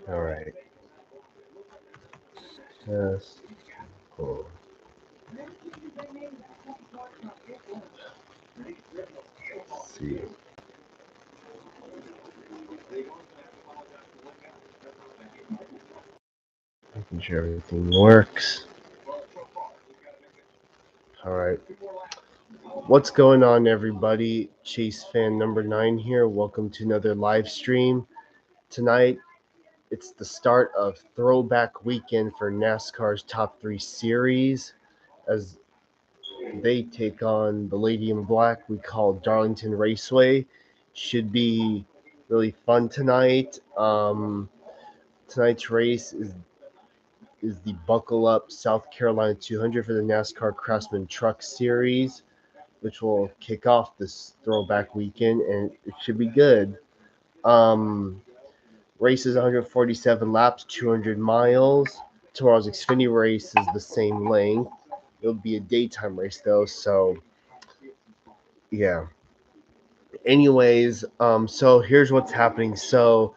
All right. Yes. Cool. Let's see. Making sure everything works. All right. What's going on, everybody? Chase fan number 9 here. Welcome to another live stream. Tonight, it's the start of Throwback Weekend for NASCAR's Top 3 Series as they take on the Lady in Black we call Darlington Raceway. Should be really fun tonight. Tonight's race is the Buckle Up South Carolina 200 for the NASCAR Craftsman Truck Series, which will kick off this throwback weekend, and it should be good. Um, Race is 147 laps, 200 miles. Tomorrow's Xfinity race is the same length. It'll be a daytime race though, so yeah. Anyways, so here's what's happening. So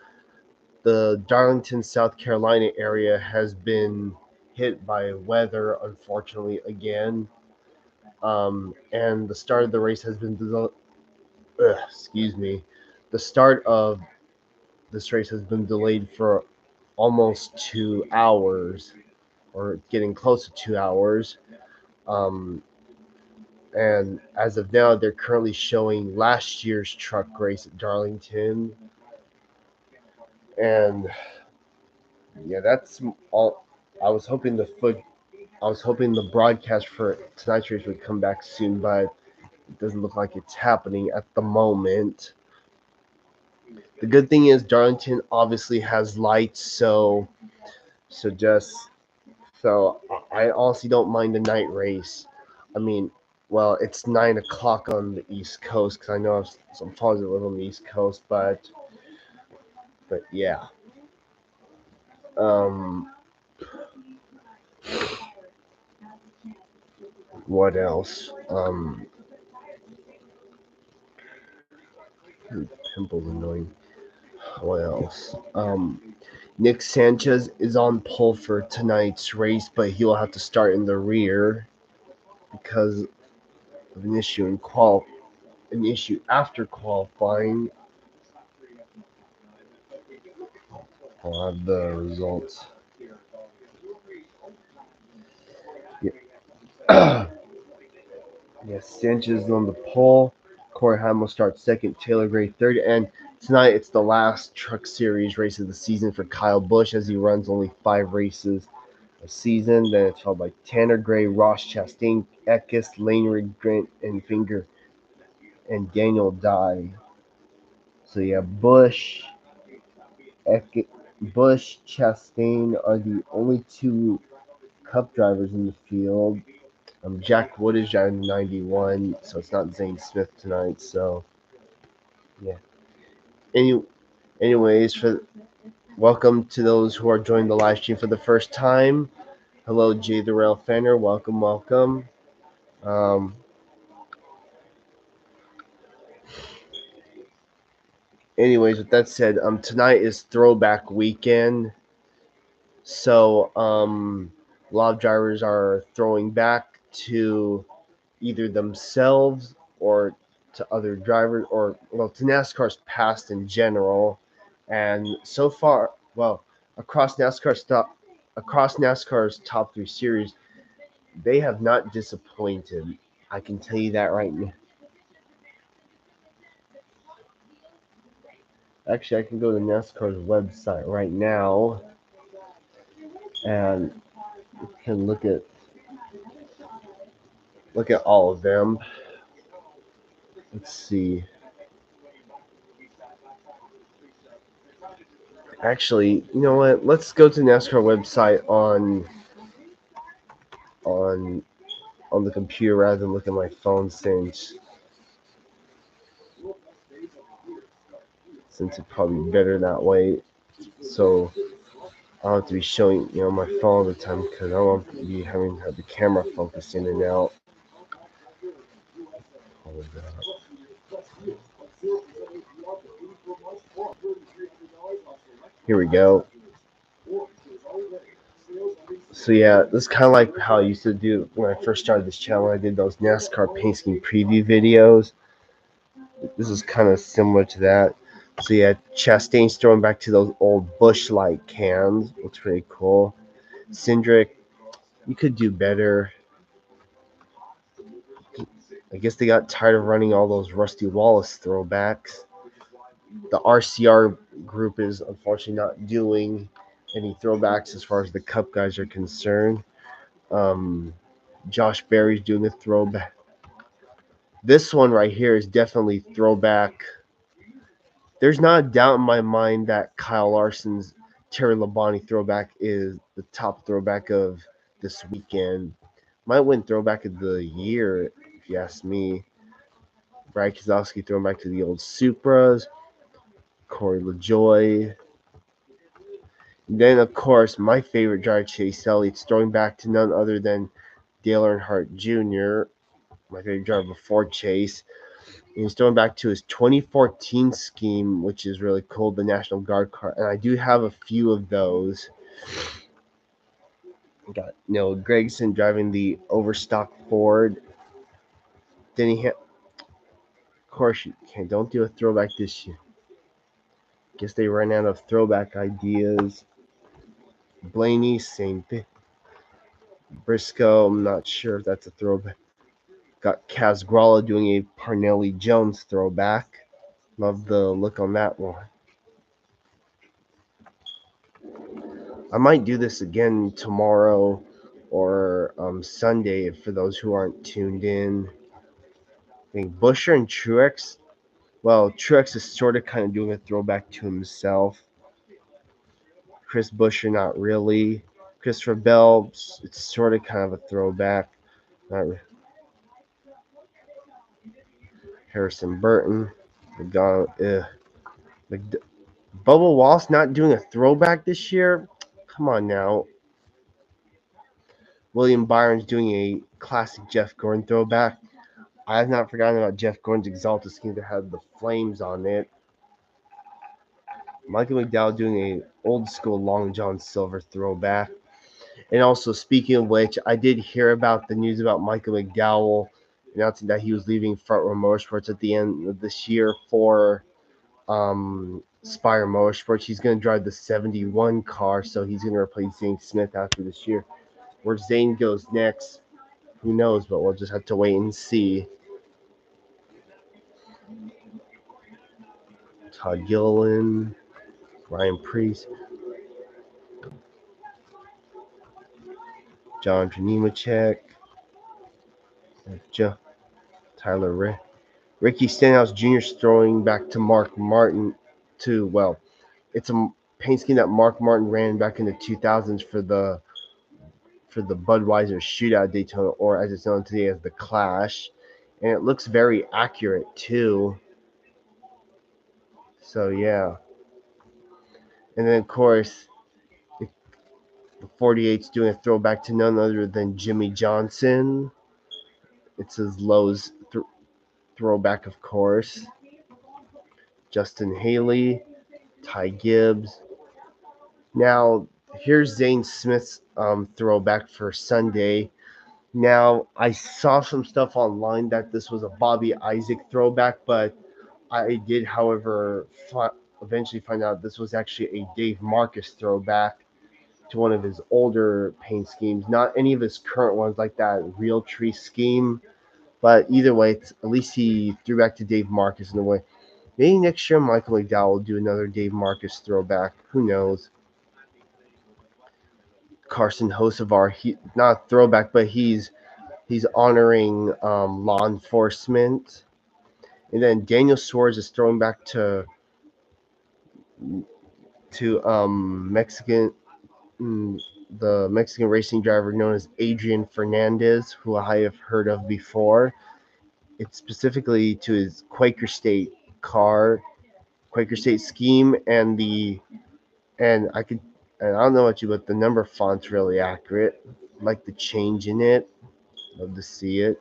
the Darlington, South Carolina area has been hit by weather, unfortunately, again. And the start of the race has been excuse me. The start of this race has been delayed for almost 2 hours, or getting close to 2 hours. Um, and as of now, they're currently showing last year's truck race at Darlington. And yeah, that's all. I was hoping the broadcast for tonight's race would come back soon, but it doesn't look like it's happening at the moment. The good thing is Darlington obviously has lights, so I honestly don't mind the night race. I mean, well, it's 9 o'clock on the East Coast because I know some followers that live on the East Coast, but yeah. Um, what else? Pimple's annoying. What else? Nick Sanchez is on pole for tonight's race, but he will have to start in the rear because of an issue after qualifying. I'll have the results. Yeah. Yes, Sanchez is on the pole. Corey Heim will start second. Taylor Gray third. And tonight it's the last Truck Series race of the season for Kyle Busch as he runs only 5 races a season. Then it's followed by Tanner Gray, Ross Chastain, Eckes, Lane Grant, and Finger, and Daniel Dye. So yeah, Bush, Chastain are the only two Cup drivers in the field. Jack Wood is driving 91, so it's not Zane Smith tonight. So yeah. Any, anyways, welcome to those who are joining the live stream for the first time. Hello, Jay the Rail Fenner. Welcome. Um, Anyways, with that said, tonight is Throwback Weekend, so a lot of drivers are throwing back to either themselves or to other drivers, or well, to NASCAR's past in general. And so far, well, across NASCAR's top 3 series, they have not disappointed. I can tell you that right now. Actually, I can go to NASCAR's website right now and can look at all of them. Let's see. Actually, you know what? Let's go to NASCAR website on on the computer rather than look at my phone since it's probably better that way. So I don't have to be showing my phone all the time because I don't want to be having to have the camera focus in and out. All of that. Here we go. So yeah, this is kind of like how I used to do when I first started this channel. I did those NASCAR paint scheme preview videos. This is kind of similar to that. So yeah, Chastain's throwing back to those old Bush Light cans. Looks pretty cool. Cindric, you could do better. I guess they got tired of running all those Rusty Wallace throwbacks. The RCR group is unfortunately not doing any throwbacks as far as the Cup guys are concerned. Um, Josh Berry's doing a throwback. This one right here is definitely throwback. There's not a doubt in my mind that Kyle Larson's Terry Labonte throwback is the top throwback of this weekend. Might win throwback of the year, if you ask me. Brad Keselowski throwing back to the old Supras. Corey LaJoy. And then, of course, my favorite driver, Chase Elliott's throwing back to none other than Dale Earnhardt Jr., my favorite driver before Chase. And he's throwing back to his 2014 scheme, which is really cool, the National Guard car. And I do have a few of those. Got Gregson driving the Overstock Ford. Then of course, you can't, don't do a throwback this year. Guess they ran out of throwback ideas. Blaney, same thing. Briscoe, I'm not sure if that's a throwback. Got Kaz Gralla doing a Parnelli Jones throwback. Love the look on that one. I might do this again tomorrow or Sunday for those who aren't tuned in. I think Busher and Truex. Well, Truex is sort of kind of doing a throwback to himself. Chris Busher, not really. Christopher Bell, it's sort of kind of a throwback. Not re- Harrison Burton. McDonald, Bubba Wallace not doing a throwback this year? Come on now. William Byron's doing a classic Jeff Gordon throwback. I have not forgotten about Jeff Gordon's Exalted scheme that had the flames on it. Michael McDowell doing a old school Long John Silver throwback. And also, speaking of which, I did hear about the news about Michael McDowell announcing that he was leaving Front Row Motorsports at the end of this year for Spire Motorsports. He's going to drive the 71 car, so he's going to replace Zane Smith after this year. Where Zane goes next, who knows, but we'll just have to wait and see. Todd Gilliland, Ryan Priest, John Nemechek, Tyler Ricky Stenhouse Jr. throwing back to Mark Martin it's a paint scheme that Mark Martin ran back in the 2000s for the Budweiser Shootout Daytona, or as it's known today as the Clash. And it looks very accurate too. So yeah. And then of course the 48's doing a throwback to none other than Jimmy Johnson. It's his Lowe's throwback, of course. Justin Haley, Ty Gibbs. Now, here's Zane Smith's throwback for Sunday. Now, I saw some stuff online that this was a Bobby Isaac throwback, but I did, however, eventually find out this was actually a Dave Marcus throwback to one of his older paint schemes. Not any of his current ones like that Real Tree scheme, but either way, at least he threw back to Dave Marcus in a way. Maybe next year Michael McDowell will do another Dave Marcus throwback. Who knows? Carson Hocevar, he not a throwback, but he's honoring law enforcement. And then Daniel Suarez is throwing back to Mexican the Mexican racing driver known as Adrian Fernandez, who I have heard of before. It's specifically to his Quaker State car, Quaker State scheme, and I don't know about you, but the number font's really accurate. Like the change in it. Love to see it.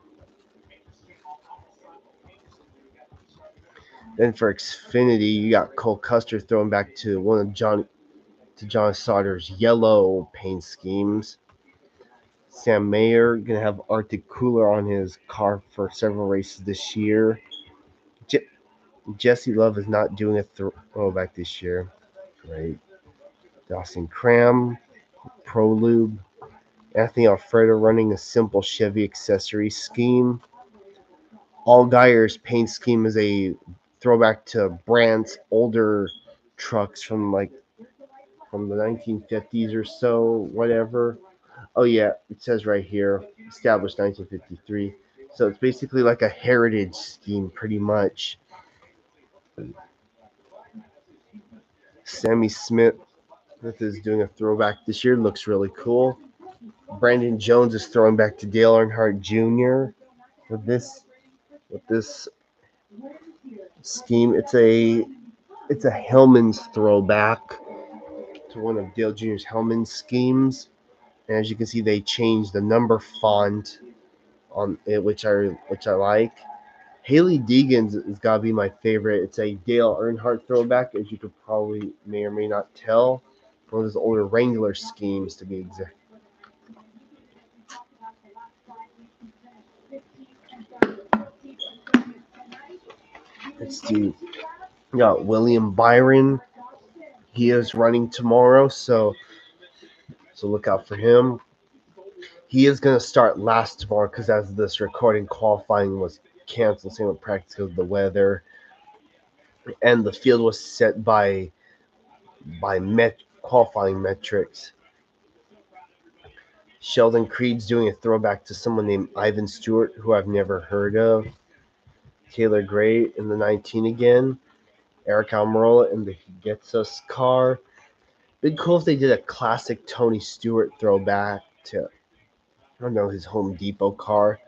Then for Xfinity, you got Cole Custer throwing back to one of John Sauter's yellow paint schemes. Sam Mayer gonna have Arctic Cooler on his car for several races this year. Je- Jesse Love is not doing a throwback this year. Right. Dawson Cram, Prolube, Anthony Alfredo running a simple Chevy accessory scheme. Allgaier's paint scheme is a throwback to Brandt's older trucks from the 1950s or so, whatever. Oh yeah, it says right here, established 1953. So it's basically like a heritage scheme, pretty much. Sammy Smith is doing a throwback this year. Looks really cool. Brandon Jones is throwing back to Dale Earnhardt Jr. with this scheme. It's a Hellman's throwback to one of Dale Jr.'s Hellman schemes. And as you can see, they changed the number font on it, which I like. Haley Deegan's has got to be my favorite. It's a Dale Earnhardt throwback, as you could probably may or may not tell. One of his older Wrangler schemes, to be exact. Let's do. We got William Byron. He is running tomorrow, so look out for him. He is going to start last tomorrow because as this recording, qualifying was canceled. Same with practice because of the weather, and the field was set by qualifying metrics. Sheldon Creed's doing a throwback to someone named Ivan Stewart, who I've never heard of. Taylor Gray in the 19 again. Eric Almirola in the He Gets Us car. It'd be cool if they did a classic Tony Stewart throwback to, I don't know, his Home Depot car.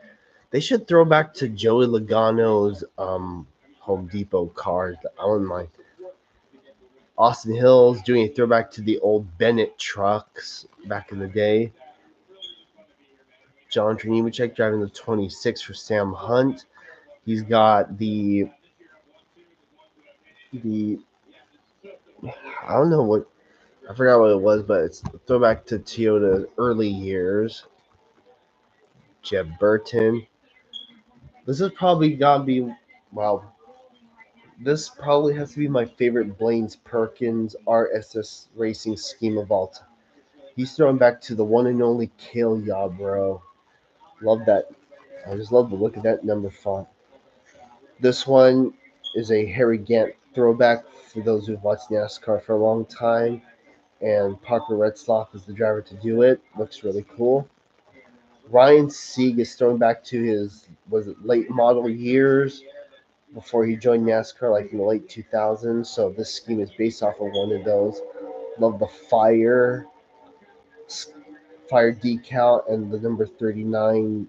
They should throw back to Joey Logano's Home Depot car. I wouldn't mind. Austin Hills doing a throwback to the old Bennett trucks back in the day. John Triniwicek driving the 26 for Sam Hunt. He's got the I don't know what I forgot what it was, but it's a throwback to Toyota's early years. Jeb Burton. This is probably gotta be well. This probably has to be my favorite Blaine's Perkins RSS racing scheme of all time. He's throwing back to the one and only Cale Yarborough. Love that. I just love the look of that number font. This one is a Harry Gant throwback for those who've watched NASCAR for a long time. And Parker Retzloff is the driver to do it. Looks really cool. Ryan Sieg is throwing back to his late model years before he joined NASCAR, like in the late 2000s. So this scheme is based off of one of those. Love the fire decal and the number 39.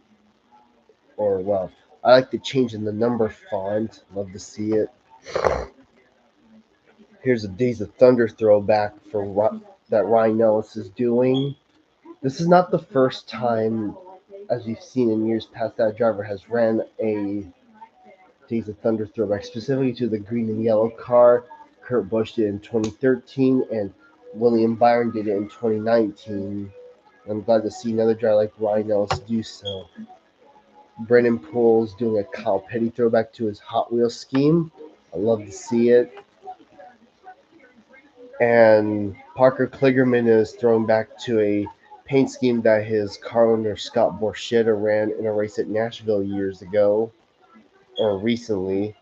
Or well, I like the change in the number font. Love to see it. Here's a Days of Thunder throwback that Ryan Ellis is doing. This is not the first time, as we've seen in years past, that driver has ran a Days of Thunder throwback, specifically to the green and yellow car. Kurt Busch did it in 2013, and William Byron did it in 2019. I'm glad to see another driver like Ryan Ellis do so. Brennan Poole's doing a Kyle Petty throwback to his Hot Wheels scheme. I love to see it. And Parker Kligerman is thrown back to a paint scheme that his car owner Scott Borchetta ran in a race at Nashville years ago, or recently.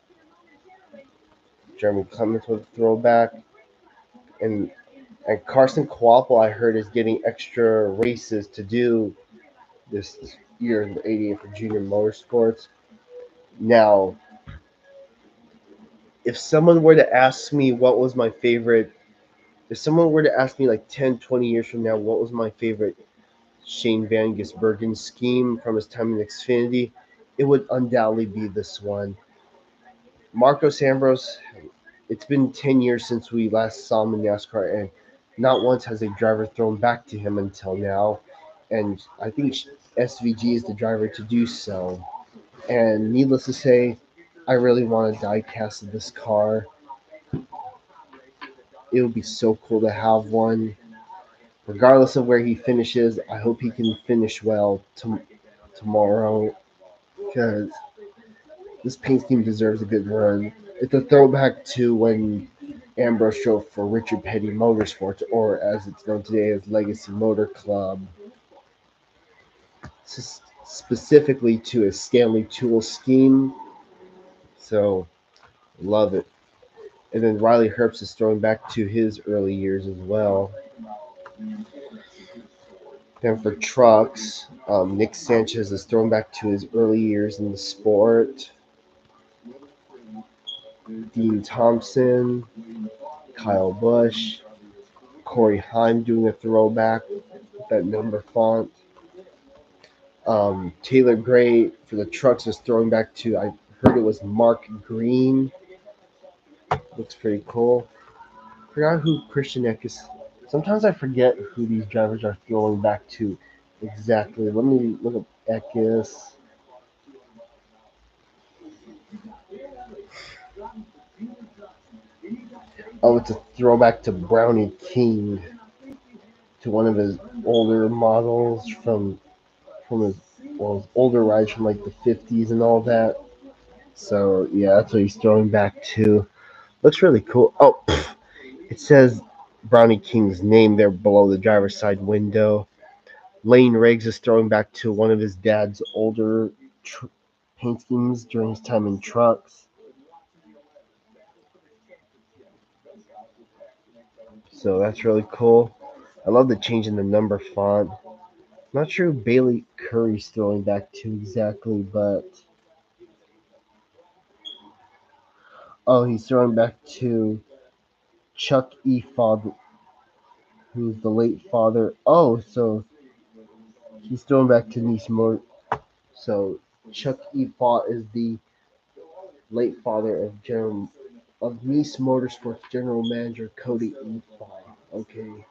Jeremy Clements with a throwback. And Carson Coapel, I heard, is getting extra races to do this year in the 88 for Junior Motorsports. Now, if someone were to ask me what was my favorite, if someone were to ask me like 10, 20 years from now, what was my favorite Shane Van Gisbergen scheme from his time in Xfinity, it would undoubtedly be this one. Marcos Ambrose, it's been 10 years since we last saw him in NASCAR, and not once has a driver thrown back to him until now. And I think SVG is the driver to do so. And needless to say, I really want a die cast of this car. It would be so cool to have one. regardless of where he finishes, I hope he can finish well tomorrow because this paint scheme deserves a good run. It's a throwback to when Ambrose drove for Richard Petty Motorsports, or as it's known today as Legacy Motor Club, specifically to a Stanley Tool scheme. So, love it. And then Riley Herbst is throwing back to his early years as well. Then for trucks, Nick Sanchez is thrown back to his early years in the sport. Dean Thompson, Kyle Busch, Corey Heim doing a throwback with that number font. Taylor Gray for the trucks is throwing back to, I heard it was Mark Green. Looks pretty cool. Forgot who Christian Eckes. Sometimes I forget who these drivers are throwing back to exactly. Let me look up Eckes. Oh, it's a throwback to Brownie King, to one of his older models from his older rides from like the 50s and all that. So yeah, that's what he's throwing back to. Looks really cool. Oh, it says Brownie King's name there below the driver's side window. Lane Riggs is throwing back to one of his dad's older paint schemes during his time in trucks. So that's really cool. I love the change in the number font. Not sure who Bailey Curry's throwing back to exactly, but oh, he's throwing back to Chuck E. Father, who's the late father. Oh, so he's throwing back to Nice Motor. So Chuck E. Fott is the late father of Nice Motorsports general manager Cody E. Fott. Okay.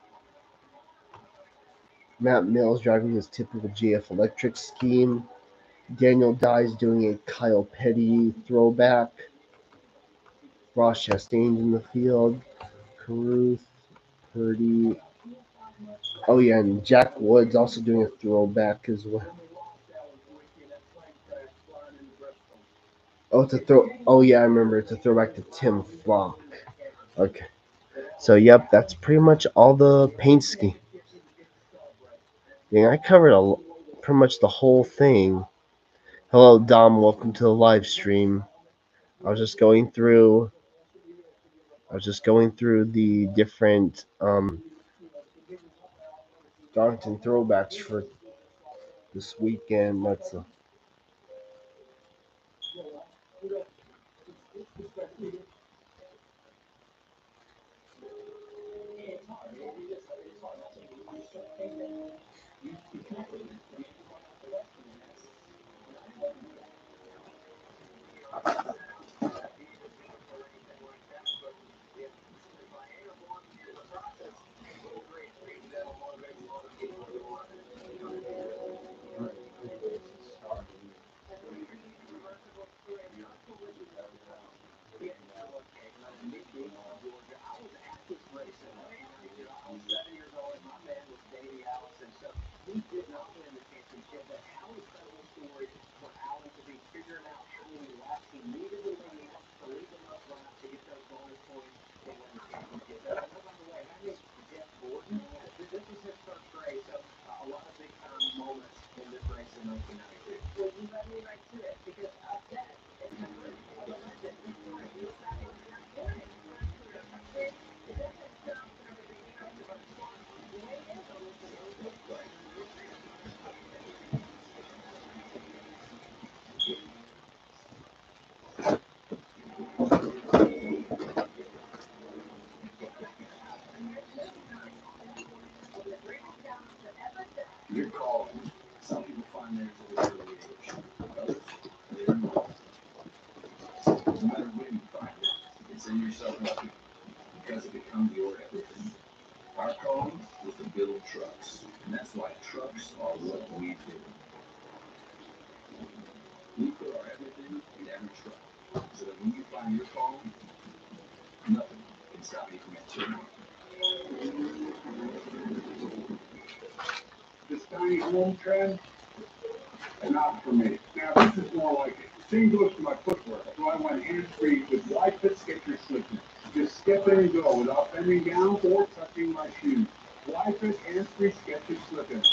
Matt Mills driving his typical GF Electric scheme. Daniel Dye's doing a Kyle Petty throwback. Ross Chastain's in the field. Caruth, Purdy. Oh yeah, and Jack Wood's also doing a throwback as well. Oh, it's a throw. Oh yeah, I remember. It's a throwback to Tim Flock. Okay. So yep, that's pretty much all the paint scheme. Yeah, I covered pretty much the whole thing. Hello, Dom. Welcome to the live stream. I was just going through. I was just going through the different Darlington throwbacks for this weekend. home trend, not for me. Now, this is more like it. Same goes for my footwear. So I went hands-free with wide fit Skechers slippers. Just step in and go without bending down or touching my shoes. Wide fit hands-free Skechers slippers.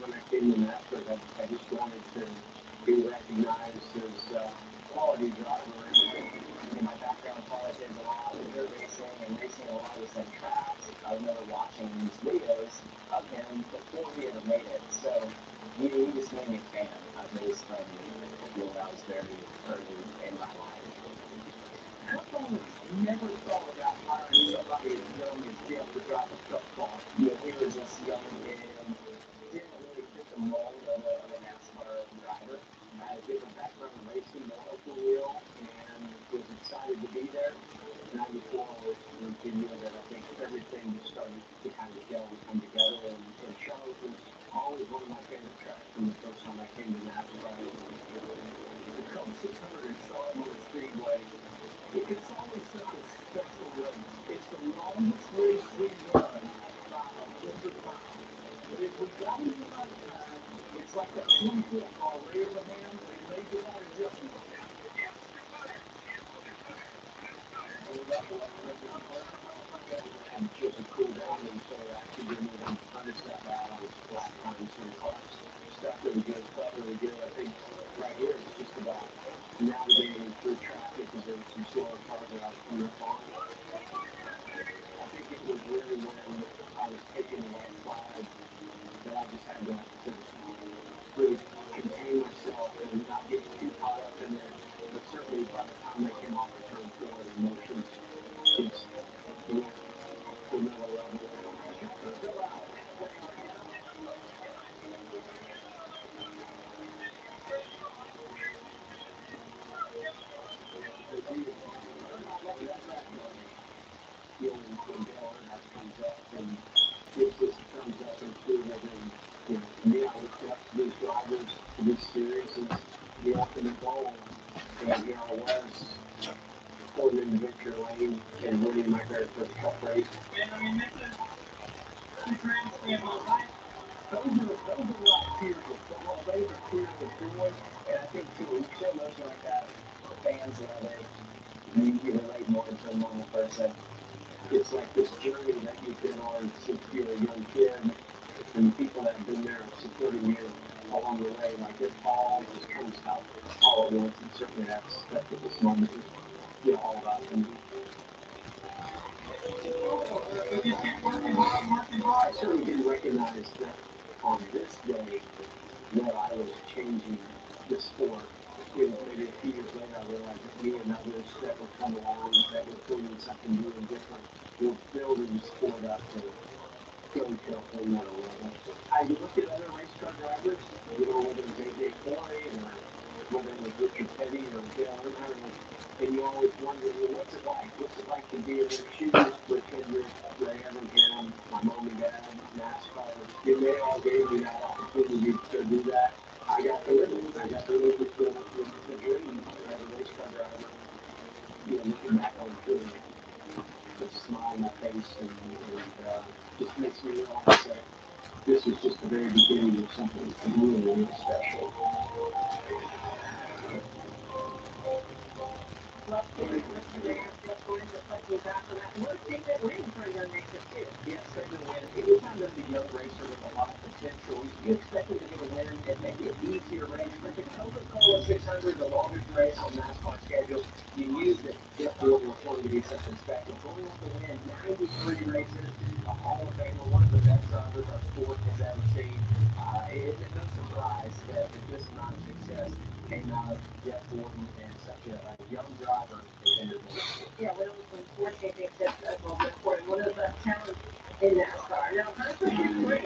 When I came to NASCAR, I just wanted to be recognized as a quality driver. And my background politics a lot with dirt racing and racing a lot with some tracks. I remember watching these videos of him before he ever made it. So he just made me a fan of his from when I was very early in my life. I've never thought about hiring somebody as young as Jeff to drive a truck car. You know, he was this young kid and didn't really fit the mold of a NASCAR driver. I had a different background in racing, more open wheel, and was excited to be there. 94 was the year that I think everything just started to kind of gel and come together. And Charlotte was always one of my favorite tracks from the first time I came to NASCAR. The Coke 600 is on the Speedway. It's always such a special race. It's the longest race we've done by 100 miles. But if we got it in my time, it's like that 24 car right over hand, and they get out of just and just a cool down until actually didn't even understand that I was flat times and cars. Stuff really good, felt really good. I think right here it's just about navigating through traffic because there were some slower cars that I was coming up on. I think it was really when I was taking the white flag that I just had to really contain myself and not get too caught up in it. But certainly by the time I came off the turn four, the emotions just went to another level. Feeling when Dale Earnhardt comes up and gives us a thumbs up and prove it. And you know, to me, I look up to these drivers, to these series, and the ultimate goal. And here I was, pulling in victory lane and winning my very first cup race. Those are like tears of joy. Those are tears of joy. And I think too, we so much like that fans love it. You relate more to a normal person. It's like this journey that you've been on since you were a young kid, and the people that have been there supporting you along the way, like it all just comes out all at once, and certainly that's what this moment is, you know, all about for me. I certainly didn't recognize that on this day that I was changing the sport. You know, maybe a few years later, I realized that me and others that were coming along, that were doing something new and different, were building the sport up to go to a whole nother level. I look at other race car drivers, you know, whether it's AJ Foyt or whether it was Richard Petty or Dale Earnhardt, and you always wonder, well, what's it like? What's it like to be in their shoes with Hendrick, Ray Everingham, my mom and dad, NASCAR? And they all gave me that opportunity to do that. I got to live it. I got to live with the dream as a race car driver. You know, looking back on it, the smile on my face and just makes me realize that this is just the very beginning of something really, really special. Eventually, you expect them to get a win and make it easier race, but the Coca-Cola 600, the longest race on NASCAR schedule, you use it. Jeff Gordon was going to be something special. Going on to win 93 races, a Hall of Famer, one of the best drivers our sport has ever seen. It's no surprise that this amount of success came out of Jeff Gordon and such a young driver as entered the race. Yeah, when four championships as well as Gordon, one of the best talents in NASCAR. Now, kind of great.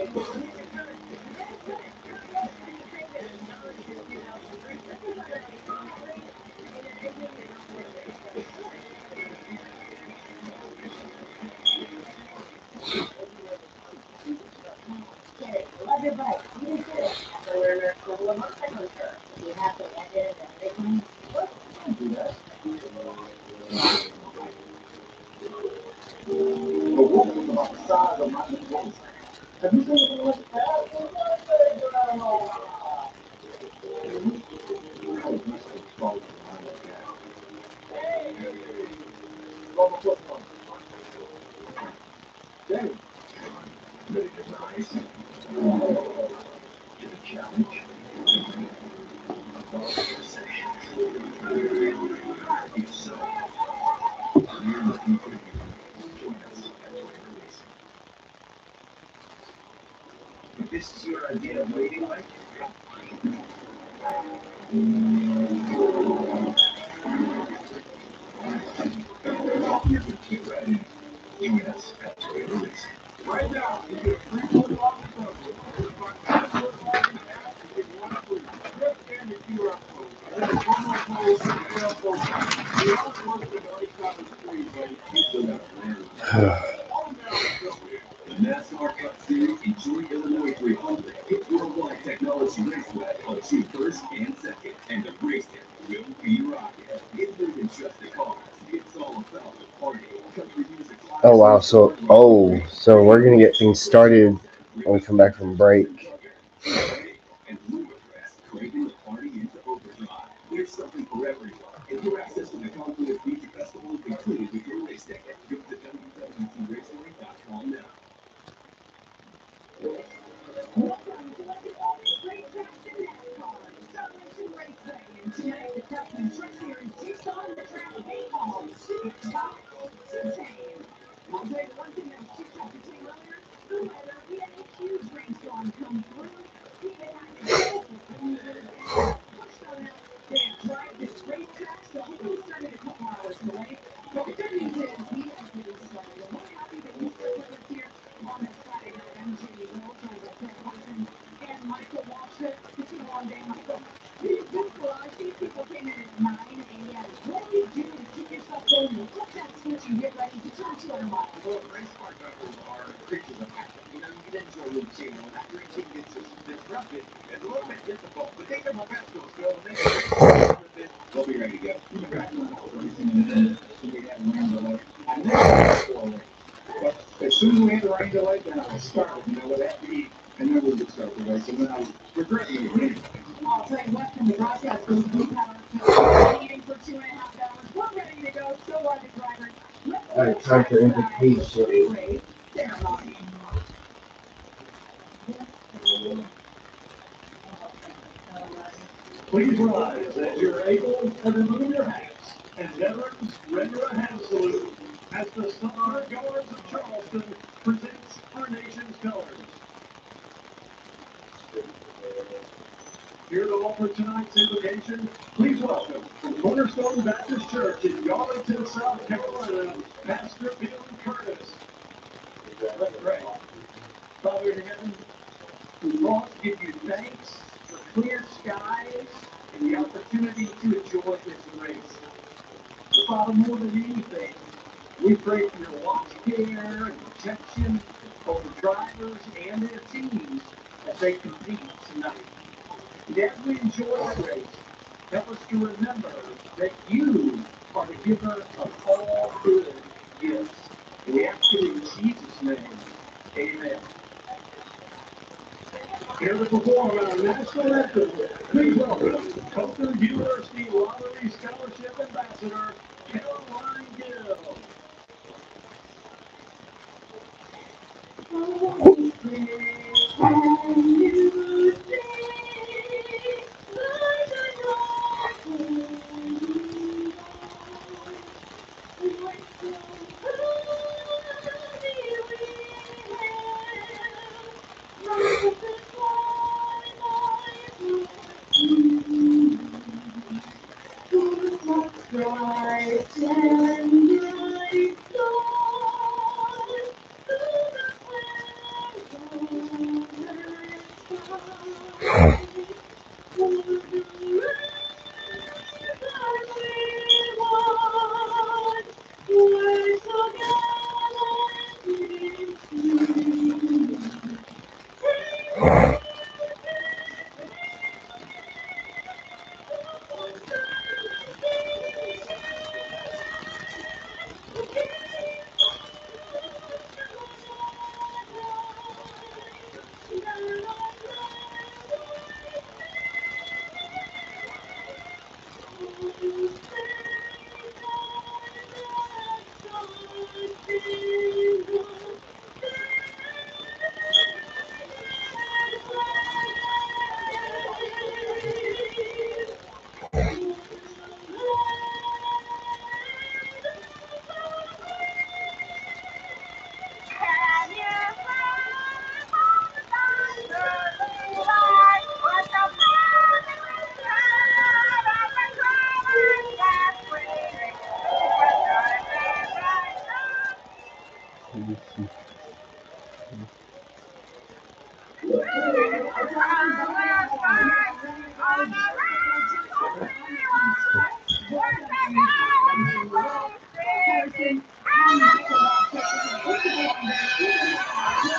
This is your idea of waiting like? Right now, you get a free photo off the phone. Just scan the QR code. And then one more code, QR code. You always want to know each other's free, buddy. The NASCAR Cup Series Detroit, Illinois 300. It's worldwide technology raceway on June 1st and 2nd. And the race will be rocking. It's more than just the cars. It's all about the party. Country music. Oh wow, so we're gonna get things started when we come back from break. And Lumberfest, cranking the party into overdrive. There's something for everyone. And your access to the Confluence Music Festival is included with your race ticket. Go to www.raceway.com now. Darlington Raceway, and tonight the Craftsman Truck Series takes on the track they call Too Tough to Tame. I'll tell you one thing that was too tough to tame earlier, the weather. We had a huge rainstorm come through. Even had to go pushed on out there, drive this racetrack, so we started a couple hours away. But the good news is we have really started. And we're happy that you still with us here on this Friday night. I'm Jamie Wolf, joined by Phil Horton and Michael Walsh. It's a long day, Michael. These people came in at 9 a.m. What do you do to keep yourself going? You flip that switch and get ready to turn 200 miles. Well, race car drivers are creatures of habit. You get into a routine. When that routine gets disrupted, it's a little bit difficult. But they know how fast those go. When they they'll be ready to go. You've been racking on racing in the we had rain delay. I never had a delay. But as soon as we had the rain delay, then I started. With that beat, and then we would start the race. And then I was regretting it. I'll tell you what, from the broadcast goes blue power meeting for 2.5 hours. We're ready to go. So are the drivers. All right, time for invitation. Ceremony. Please rise as you're able and remove your hats. And veterans, render a hand salute as the Star Guards of Charleston presents our nation's colors. Here to offer tonight's invocation, please welcome from Cornerstone Baptist Church in Darlington, South Carolina, Pastor Bill Curtis. Let's pray. Father in heaven, we want to give you thanks for clear skies and the opportunity to enjoy this race. Father, more than anything, we pray for your watch care and protection over drivers and their teams as they compete tonight. And as we enjoy the race, help us to remember that you are the giver of all good gifts. And we ask it in Jesus' name. Amen. Here to perform our national anthem, please welcome Coastal University Lottery Scholarship Ambassador, Caroline Gill. Holy Spirit,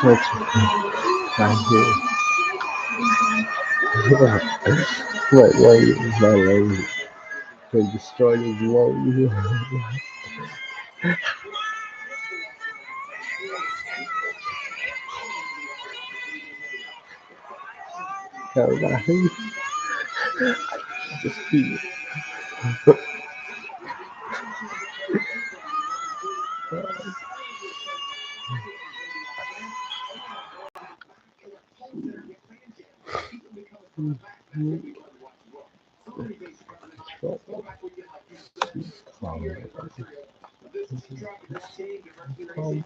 What's right here? What way is my lane? Can destroy his lane. Everybody, just be. Control. Calm.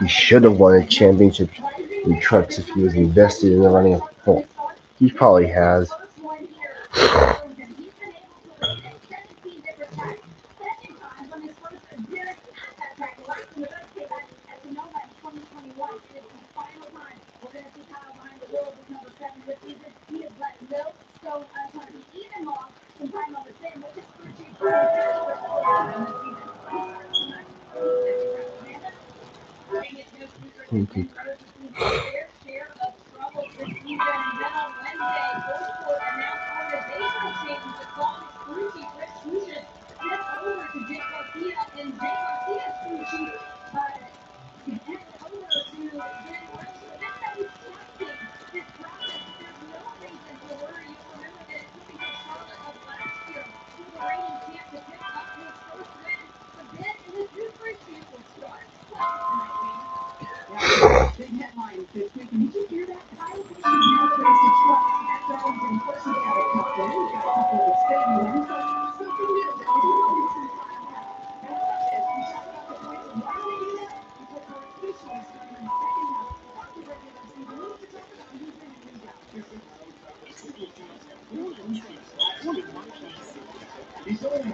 He should have won a championship in trucks if he was invested in the running of. Well, he probably has.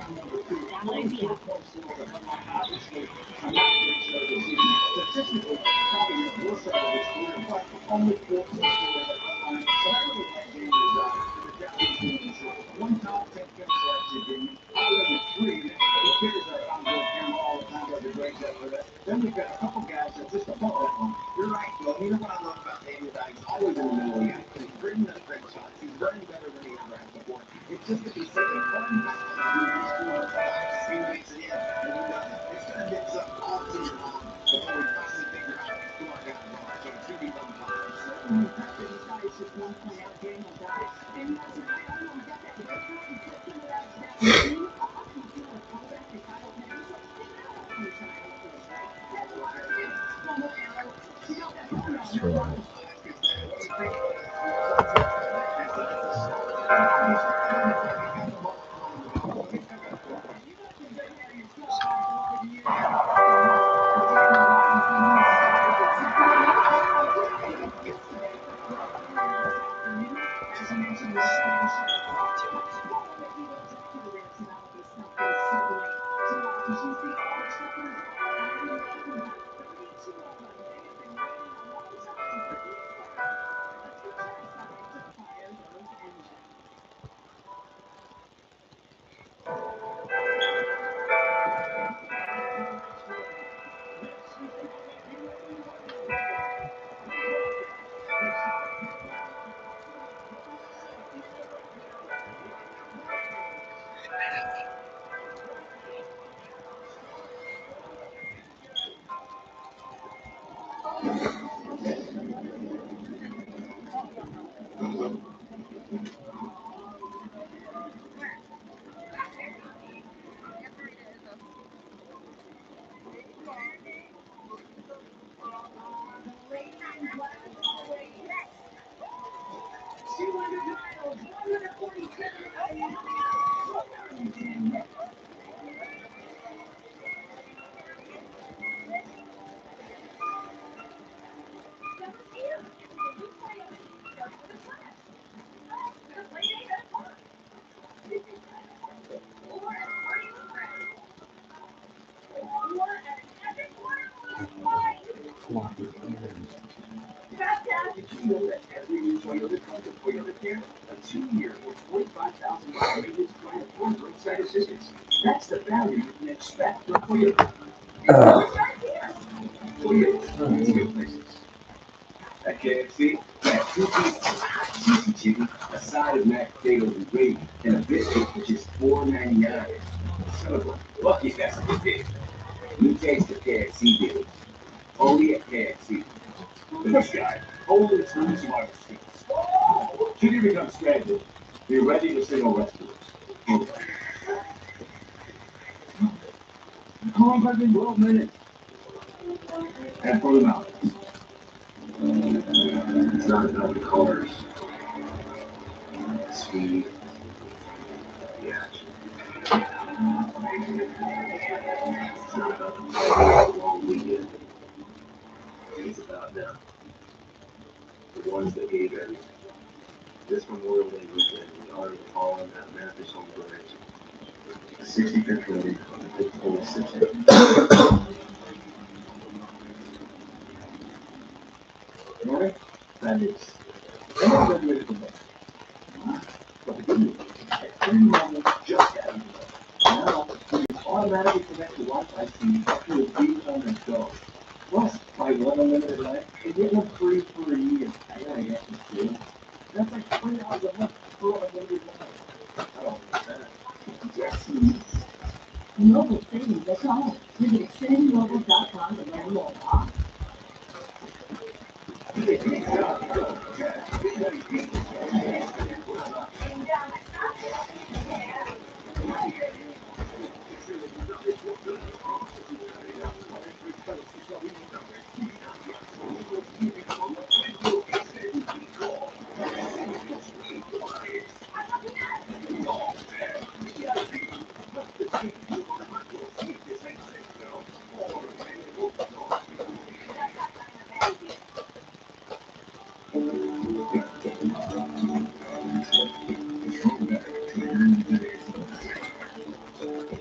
Download the app. Obviously, I'm not a big start of the season. Statistically, probably your worst start of his career, but only 14 scored at the time. So I really that game is the Darlington short. One top 10 finish last year, Jimmy. Already three. The kids are on the camera all the time, does a great job with it. Then we've got a couple guys that just above that one. You're right, Bill. You know what I love about David? He's always in the middle of the ice. He's bringing the big shots. He's running better than he ever has before. It's just that he's such a fun guy. He's scoring fast. He makes it in, and he does it. It's going to get some all season long before we finally figure out who our guys are. So it's going to be fun time. Certainly, these guys just 1 point out game of guys. And you know, tonight, I don't know, we got that red card and put some of that routine. How do you feel like coming back to Kyle Petty? So stick it out on your side of this, right? That's what I mean. Fumble arrow. You got that phone down. That's right. A 2-year or 45,000 maintenance plan for roadside assistance. That's the value you can expect from Toyota. Toyota, places. At KFC, that two-piece chicken, a side of mashed potatoes and gravy, and a biscuit for just $4.99. Son of a lucky that's a good deal. New taste of KFC deals. Only at KFC. This guy, only through smart skills. Should you become stranded, be ready to signal rescuers. How long have I been 12 minutes? And for the mountains. It's not about the cars. Speed. The action. It's not about the long weekend. It's about them. The ones that gave everything. This Memorial Day weekend, we honor the fallen at Memphis Home Village. The 65th wedding of the Big 46th. Morning? That is. I never graduated from there. But the good news, at every moment, just as now, you can automatically connect your Wi-Fi speed up to a beacon and go. Plus, buy one unlimited line and get one free for a year. I gotta get this too. That's like $20 a month for unlimited line. I don't understand. Yes, mobile savings at home. Visit xfinitymobile.com to learn more.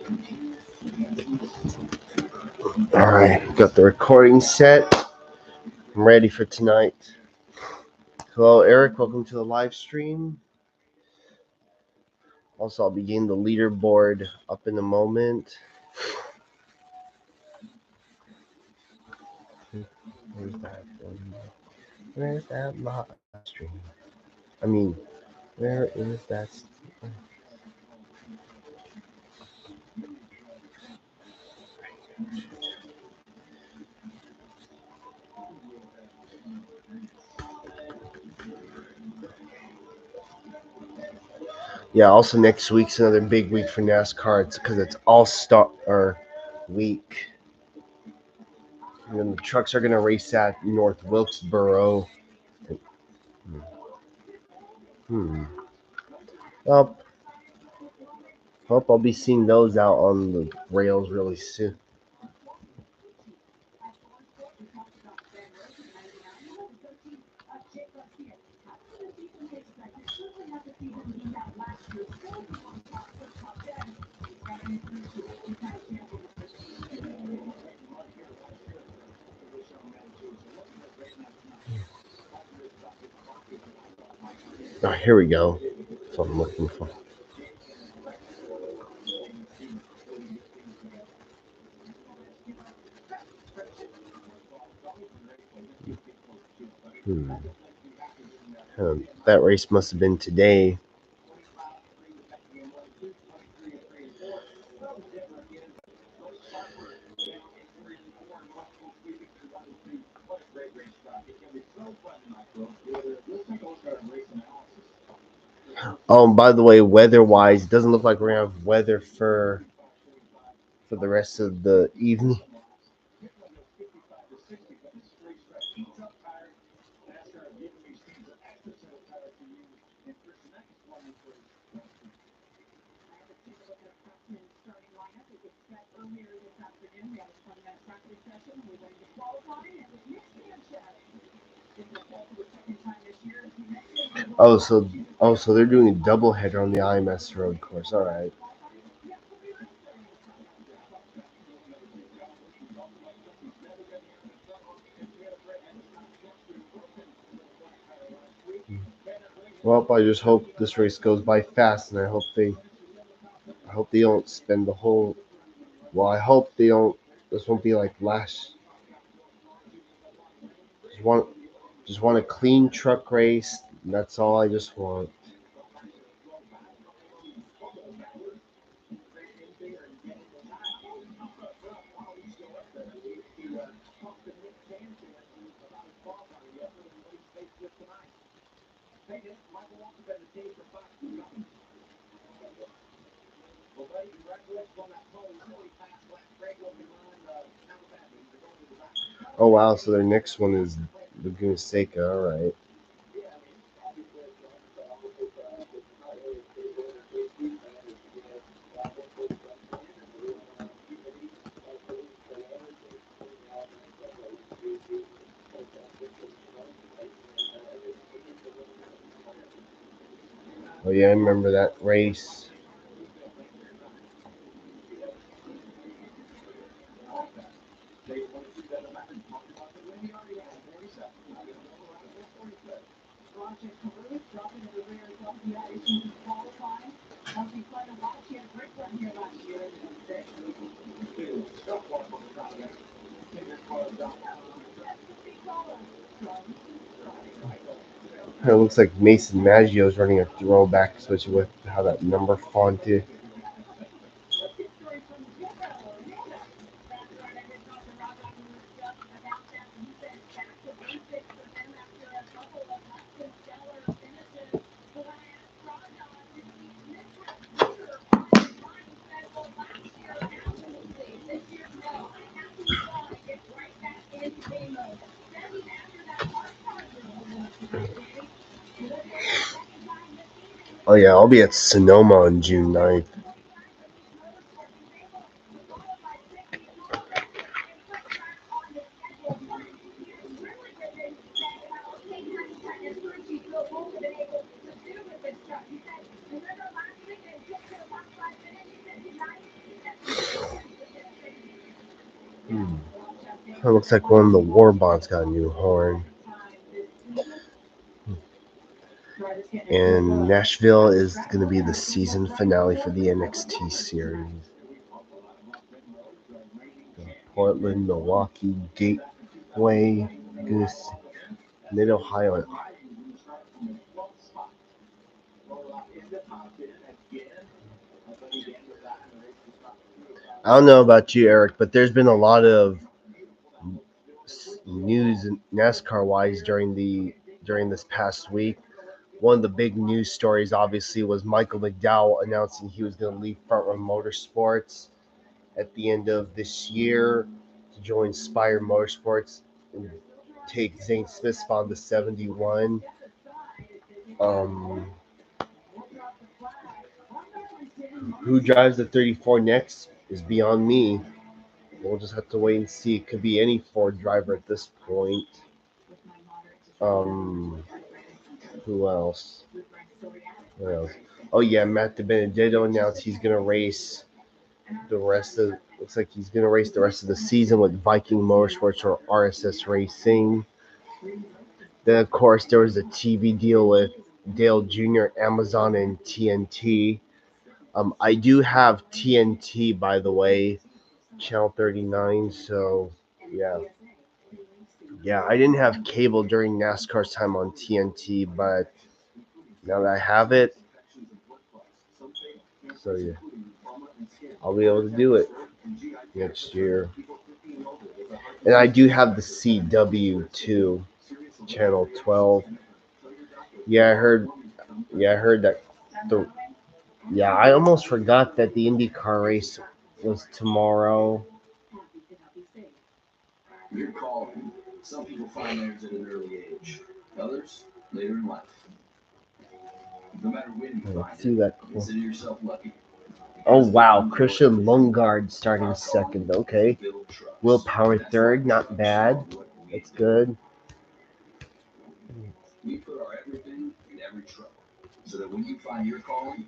All right, got the recording set. I'm ready for tonight. Hello, Eric. Welcome to the live stream. Also, I'll be getting the leaderboard up in a moment. Where's that? Where's that live stream? I mean, where is that? Yeah. Also, next week's another big week for NASCAR. It's because it's All-Star week. And then the trucks are gonna race at North Wilkesboro. Hmm. Well, hope I'll be seeing those out on the rails really soon. Oh, here we go. That's what I'm looking for. Hmm. That race must have been today. Oh, and by the way, weather-wise, it doesn't look like we're gonna have weather for the rest of the evening. Oh, so they're doing a double header on the IMS road course. All right. Well, I just hope this race goes by fast, and I hope they don't spend the whole. Well, I hope they don't. This won't be like last. Just want, just want a clean truck race. That's all I just want. Oh wow! So their next one is Laguna Seca. All right. Oh yeah, I remember that race. It looks like Mason Maggio is running a throwback, especially with how that number fonted. Oh yeah, I'll be at Sonoma on June 9th. Hmm. It looks like one of the war bonds got a new horn. And Nashville is going to be the season finale for the NXT series. Portland, Milwaukee, Gateway, Goose, Mid Ohio. I don't know about you, Eric, but there's been a lot of news NASCAR wise during this past week. One of the big news stories, obviously, was Michael McDowell announcing he was going to leave Front Row Motorsports at the end of this year to join Spire Motorsports and take Zane Smith's spot, the 71. Um, who drives the 34 next is beyond me. We'll just have to wait and see. It could be any Ford driver at this point. Um, who else? What else? Oh yeah, Matt DiBenedetto announced he's gonna race the rest of. Looks like he's gonna race the rest of the season with Viking Motorsports or RSS Racing. Then of course there was a TV deal with Dale Jr., Amazon, and TNT. I do have TNT, by the way, channel 39. So yeah, I didn't have cable during NASCAR's time on TNT, but now that I have it, so yeah, I'll be able to do it next year. And I do have the CW too, channel 12. Yeah, I heard. Yeah, I heard that. The Yeah, I almost forgot that the IndyCar race was tomorrow. Your calling. Some people find theirs at an early age, others later in life. No matter when you Let's find see it, that. consider yourself lucky. Oh Because wow, one day Christian you Lundgaard starting our second. calling is to Okay, build Will trucks. Power That's why third, not trucks bad. are what we That's do. good. We put our everything in every truck, so that when you find your calling,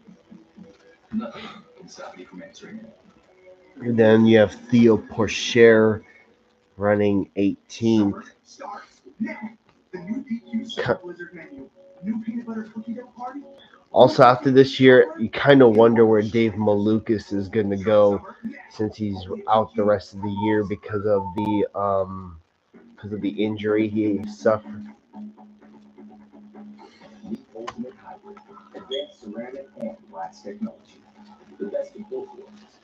nothing can stop you from answering it. And then you have Theo Porcher running 18th. Summer starts now. The new DQ Summer Blizzard menu. New peanut butter cookie dough party. Also, after this year, you kind of wonder where Dave Malukas is going to go since he's out the rest of the year because of the injury he suffered. The ultimate hybrid. Advanced ceramic and glass technology. The best of both worlds,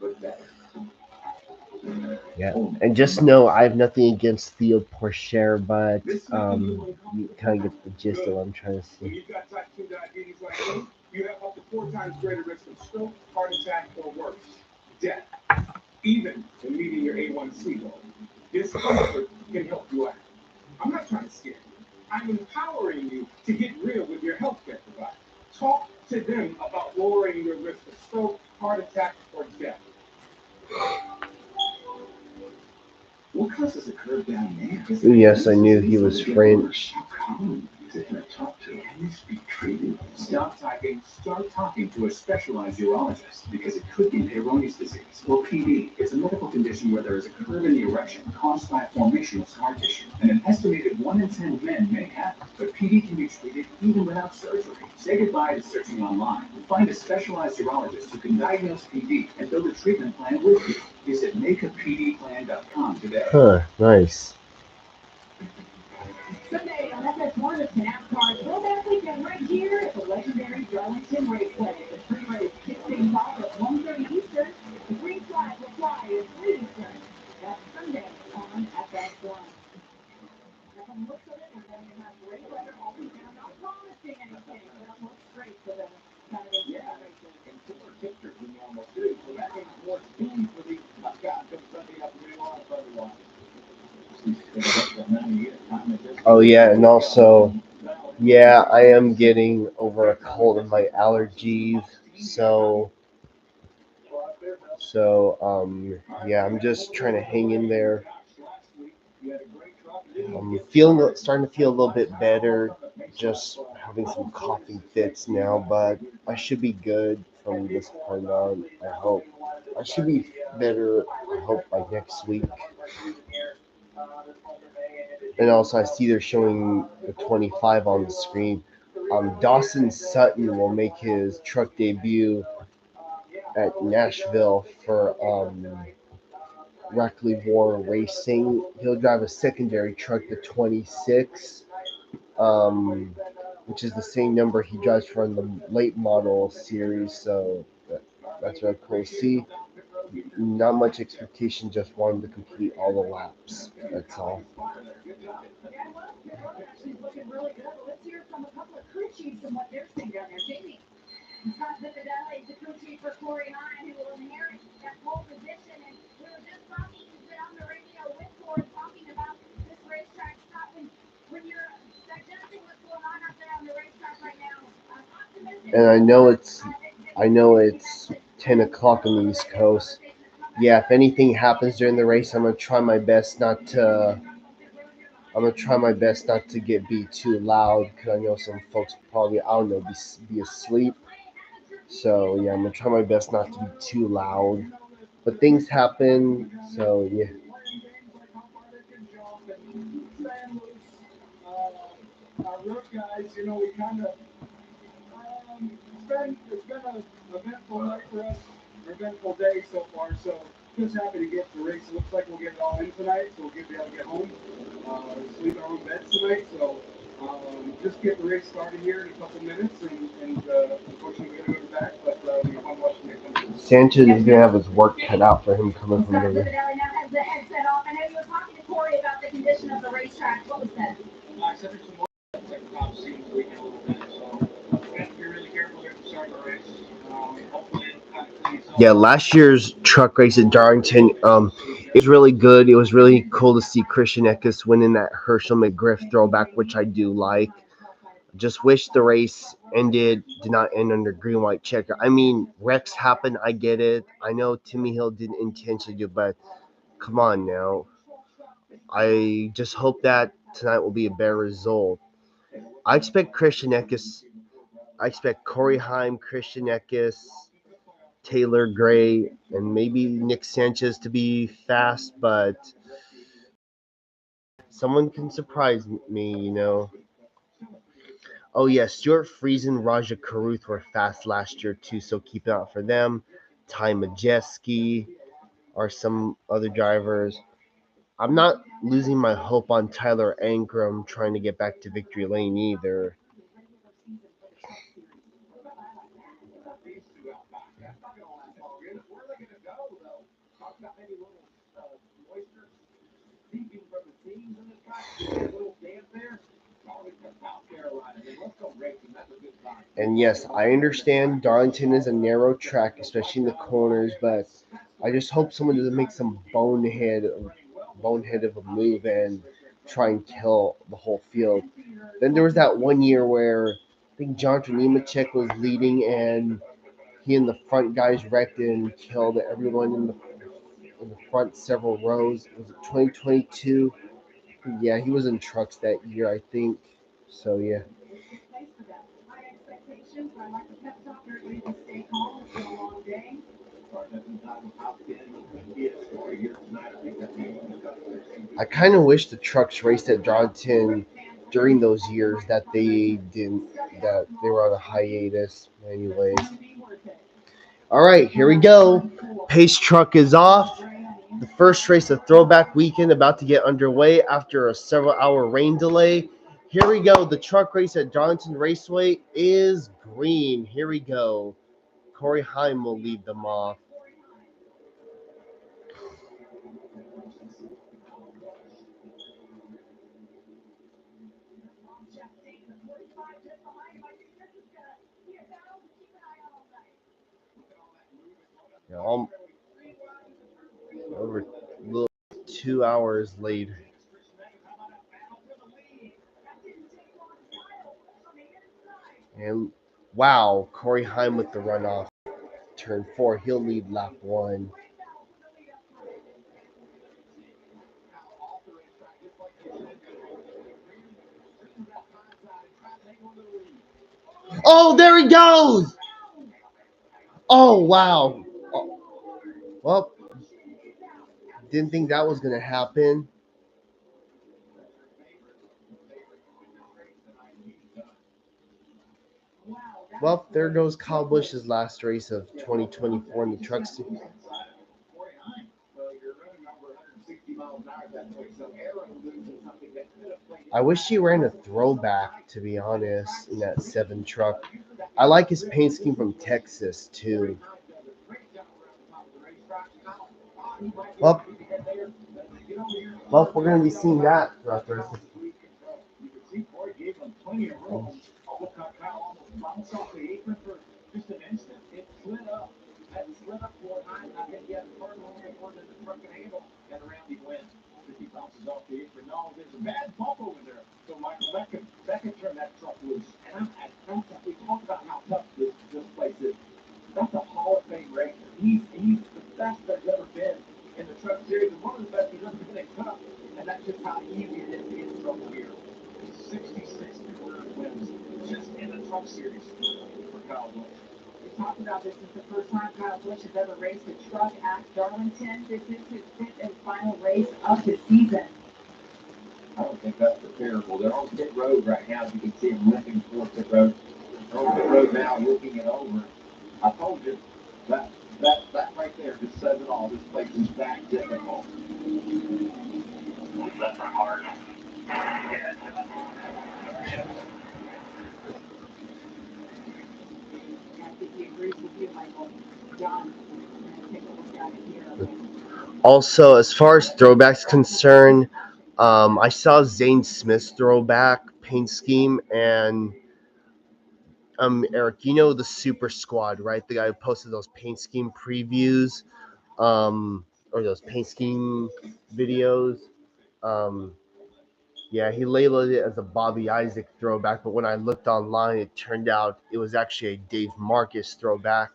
but better. Yeah, Only and just from know I have nothing against Theo Porcher, but this making you you uncomfortable. kind of get the gist of Good. what I'm trying to When say. you've got type 2 diabetes like me, you have up to 4 times greater risk of stroke, heart attack, or worse, death, even when meeting your A1C goal. Discomfort can help you out. I'm not trying to scare you. I'm empowering you to get real with your healthcare provider. Talk to them about lowering your risk of stroke, heart attack, or death. What causes a curve down there? Yes, I knew he was French. How common is it to talk to? Can this be treated? Stop typing, start talking to a specialized urologist because it could be Peyronie's disease, or PD. It's a medical condition where there is a curve in the erection caused by a formation of scar tissue, and an estimated 1 in 10 men may have it. But PD can be treated even without surgery. Say goodbye to searching online. Find a specialized urologist who can diagnose PD and build a treatment plan with you. Visit makeapdplan.com today. Huh, nice. Sunday on FS1 is NASCAR's throwback weekend right here at the legendary Darlington Raceway. The pre-race kicks things off at 1:30 Eastern. The green flag will fly at 3 Eastern. That's Sunday on FS1. Now, from the looks of it, we're going to have great weather all weekend. I'm not promising anything, but it looks great for the Saturday races. In cooler temperatures than normal too, so that means more speed for the guys come Sunday afternoon on otherwise. Oh yeah, and also, yeah, I am getting over a cold and my allergies. Yeah, I'm just trying to hang in there. I'm starting to feel a little bit better. Just having some coughing fits now, but I should be good from this point on. I hope I should be better. I hope by next week. And also, I see they're showing the 25 on the screen. Dawson Sutton will make his truck debut at Nashville for Rackley War Racing. He'll drive a secondary truck, the 26, which is the same number he drives for in the late model series. So that's really cool to see. Not much expectation, just wanted to complete all the laps. That's all. And I know it's 10 o'clock on the East Coast. Yeah, if anything happens during the race, I'm gonna try my best not to. I'm gonna try my best not to be too loud because I know some folks probably I don't know be asleep. So yeah, I'm gonna try my best not to be too loud. But things happen, so yeah. Road guys, we kind of it's been an eventful night for us, an eventful day so far. So just happy to get the race. It looks like we'll get it all in tonight, so we'll be able to get home, sleep in our own beds tonight. So just get the race started here in a couple minutes, and unfortunately we're gonna go back, but we want to watch the next. Sanchez is gonna have his work cut out for him coming from the. I said there's some more top seems leaking a little bit, so we have to be really careful here to start the race. Hopefully it'll kind of clean itself Yeah, up. last year's truck race at Darlington, it was really good. It was really cool to see Christian Eckes winning that Herschel McGriff throwback, which I do like. Just wish the race did not end under green white checker. I mean, wrecks happen. I get it. I know Timmy Hill didn't intentionally do, but come on now. I just hope that tonight will be a better result. I expect Christian Eckes. I expect Corey Heim, Christian Eckes, Taylor Gray, and maybe Nick Sanchez to be fast, but someone can surprise me. Oh yeah, Stuart Friesen, Raja Karuth were fast last year too, so keep an eye out for them. Ty Majeski or some other drivers. I'm not losing my hope on Tyler Ankrum trying to get back to victory lane either. And yes, I understand Darlington is a narrow track, especially in the corners, but I just hope someone doesn't make some bonehead of a move and try and kill the whole field. Then there was that one year where I think Jonathan Nemechek was leading and he and the front guys wrecked and killed everyone in the front several rows. Was it 2022? Yeah, he was in trucks that year, I think. So yeah. I kind of wish the trucks raced at Darlington during those years that they didn't, that they were on a hiatus. Anyways, all right, here we go. Pace truck is off. The first race of Throwback Weekend about to get underway after a several-hour rain delay. Here we go. The truck race at Darlington Raceway is green. Here we go. Corey Heim will lead them off. You know, over a little 2 hours later. And wow, Corey Heim with the runoff. Turn 4, he'll lead lap 1. Oh, there he goes! Oh, wow. Oh, well, Didn't think that was gonna happen. Well, there goes Kyle Busch's last race of 2024 in the truck series. I wish he ran a throwback, to be honest, in that 7 truck. I like his paint scheme from Texas, too. Well, we're going to be seeing that throughout the rest of That's a Hall of Fame racer. He's the best there's ever been in the Truck Series, and one of the best there's ever been in Cup. And that's just how easy it is to get in trouble here. 66 career wins just in the Truck Series for Kyle Busch. We talked about this. It's the first time Kyle Busch has ever raced a truck at Darlington. This is his fifth and final race of the season. I don't think that's comparable. They're on pit road right now. As you can see them limping towards pit road. They're on pit road now, looking it over. I told you that right there just says it all. This place is that difficult. That's hard. I think he agrees with you, Michael. John, take a look at it here. Also, as far as throwbacks concerned, I saw Zane Smith's throwback paint scheme, and Eric, you know the Super Squad, right? The guy who posted those paint scheme previews, or those paint scheme videos. Um, yeah, he labeled it as a Bobby Isaac throwback, but when I looked online, it turned out it was actually a Dave Marcus throwback.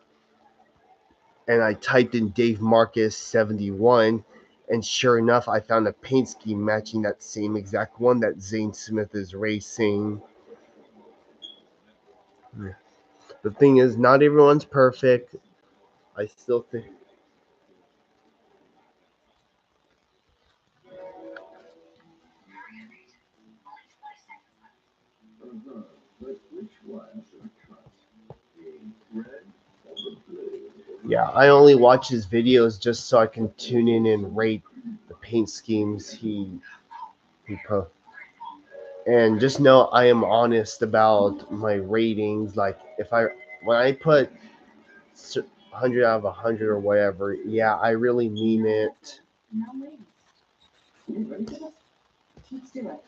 And I typed in Dave Marcus 71, and sure enough, I found a paint scheme matching that same exact one that Zane Smith is racing. The thing is, not everyone's perfect. I still think. But which one should I trust? The red or the blue? Yeah, I only watch his videos just so I can tune in and rate the paint schemes he posts. And just know I am honest about my ratings. Like if I when I put 100 out of 100 or whatever, yeah, I really mean it. No, ladies. You ready for this? Let's do it.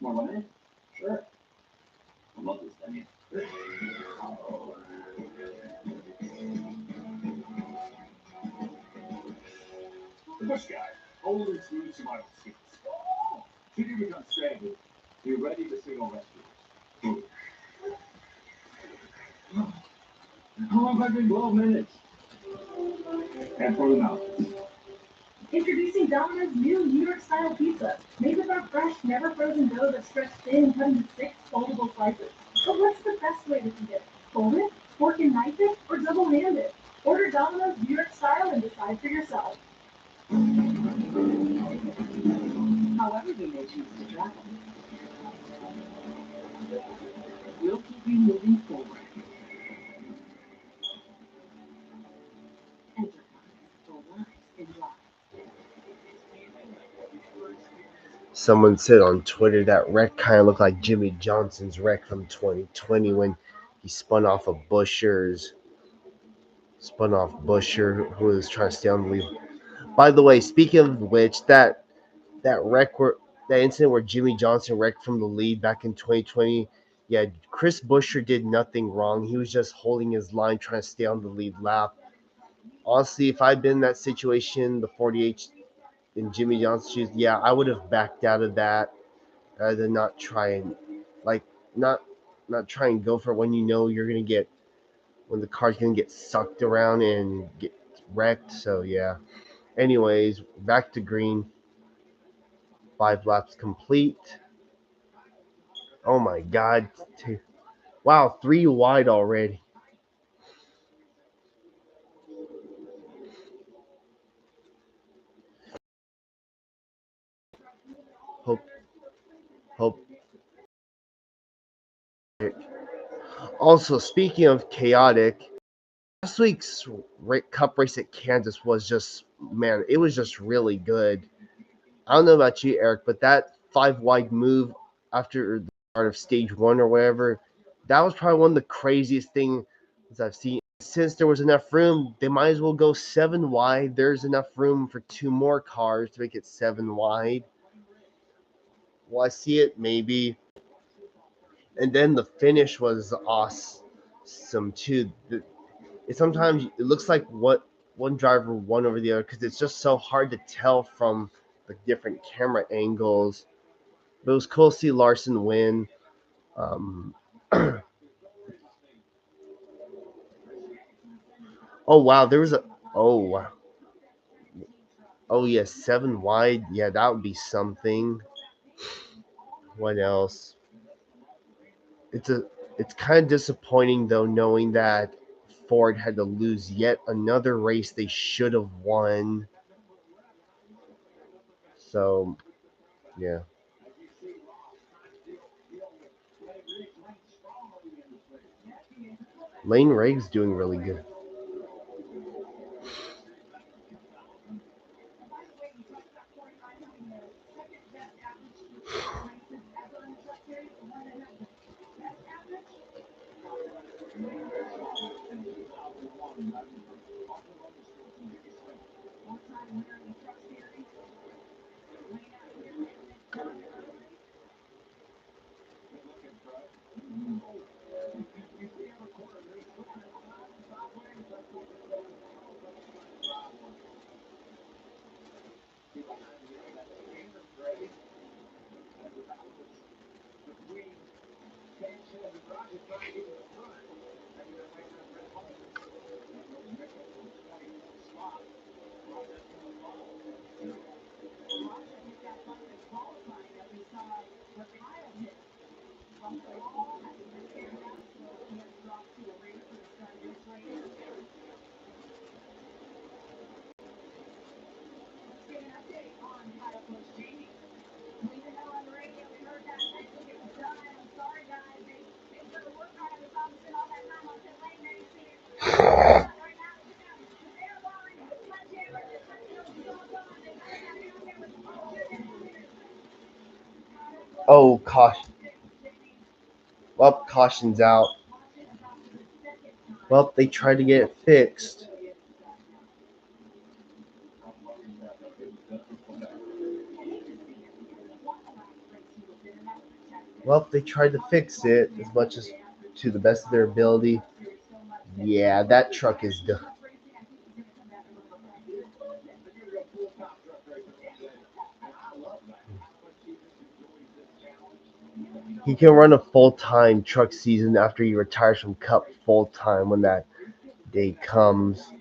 More lemonade? Sure. I love this thing. This guy, always needs some idle skills. Should you become stranded, be ready to signal rescue. How long have I been 12 minutes? And for the mouth. Introducing Domino's new New York style pizza, made with our fresh, never frozen dough that's stretched thin and cut into 6 foldable slices. So what's the best way to eat it? Fold it, fork and knife it, or double-handed? Order Domino's New York style and decide for yourself. However you may choose to travel, we'll keep you moving forward. Enterprise, the lives in life. Someone said on Twitter that wreck kind of looked like Jimmy Johnson's wreck from 2020 when he spun off Busher, who was trying to stay on the lead. By the way, speaking of which, that wreck where that incident where Jimmy Johnson wrecked from the lead back in 2020, yeah, Chris Busher did nothing wrong. He was just holding his line, trying to stay on the lead lap. Honestly, if I'd been in that situation, the 48 in Jimmy Johnson's shoes, yeah, I would have backed out of that rather than not try and like not not try and go for it when you know you're gonna get when the car's gonna get sucked around and wrecked. So yeah. Anyways, back to green. 5 laps complete. Oh my God. Wow, 3 wide already. Hope, hope. Also, speaking of chaotic, last week's cup race at Kansas was just, man, it was just really good. I don't know about you, Eric, but that 5 wide move after the start of stage one or whatever, that was probably one of the craziest things I've seen. Since there was enough room, they might as well go 7 wide. There's enough room for 2 more cars to make it 7 wide. Will I see it? Maybe. And then the finish was awesome too. Sometimes it looks like what one driver won over the other because it's just so hard to tell from the different camera angles. But it was cool to see Larson win. Um, oh wow, there was a oh oh yes, 7 wide. Yeah, that would be something. What else? It's a it's kind of disappointing though, knowing that Ford had to lose yet another race they should have won. So yeah, Lane Raig's doing really good. Oh, caution. Well, caution's out. Well, they tried to get it fixed. Well, they tried to fix it as much as to the best of their ability. Yeah, that truck is done. He can run a full time truck season after he retires from Cup full time when that day comes.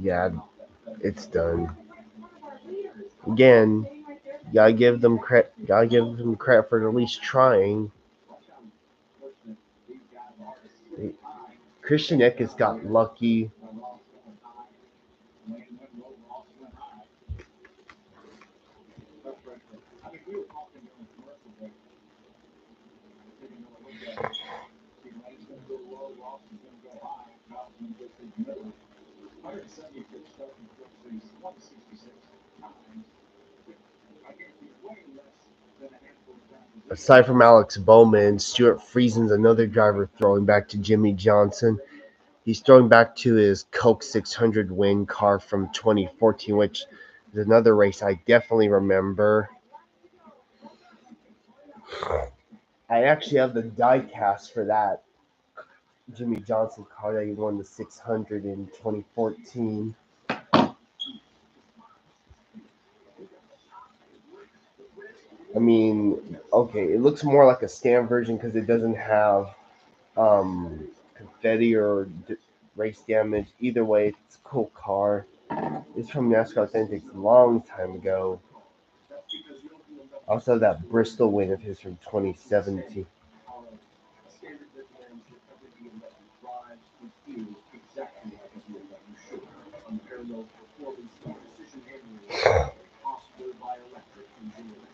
Yeah, it's done. Again, gotta give them credit for at least trying. Christian Eckes got lucky. Aside from Alex Bowman, Stuart Friesen's another driver throwing back to Jimmy Johnson. He's throwing back to his Coke 600 win car from 2014, which is another race I definitely remember. I actually have the die cast for that Jimmy Johnson car that he won the 600 in 2014. I mean, okay, it looks more like a stand version because it doesn't have confetti or race damage. Either way, it's a cool car. It's from NASCAR Authentics a long time ago. Also, that Bristol win of his from 2017. A standard that demands that every BMW drives and feels exactly like a BMW should. Unparalleled performance and precision handling possible by electric engineering.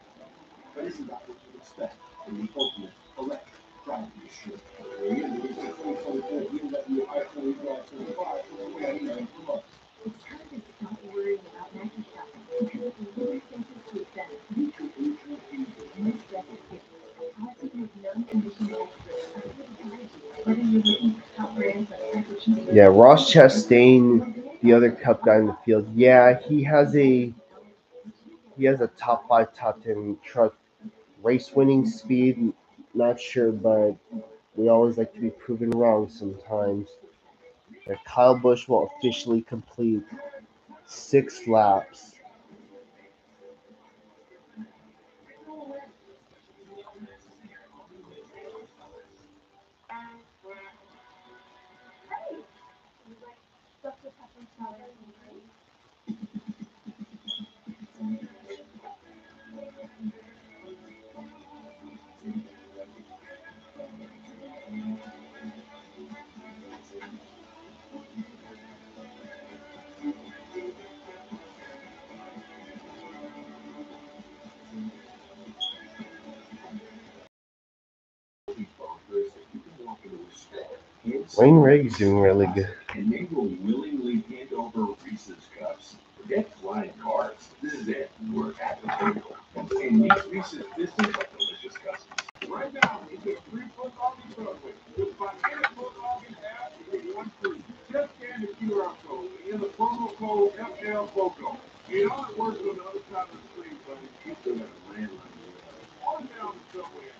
But isn't that what you expect from the ultimate electric driving machine? The recent 2024 BMW i20 Drive 25 was awaiting 9 months. It's time to stop worrying about Nike shopping because with lubricants with that neutral original diesel, no second gift, positive non-conditional extras are here to guide you. Whether you're looking for top brands like Frappuccino, Yeah, Ross Chastain, the other Cup guy in the field. Yeah, he has a top five, top 10 truck race winning speed. Not sure, but we always like to be proven wrong sometimes. And Kyle Busch will officially complete 6 laps. Wayne Ragg's doing really good. and they will willingly hand over Reese's cups. Forget flying cars. This is it. We're at the table. And meet Reese's Pistons are delicious cups. Right now, we get 3 foot long in chocolate. Just buy any foot long in half, you get one free. Just scan the QR code and enter the promo code FLFOCO. You know it works on the other side of the screen, buddy. You still got a landline. On down the subway.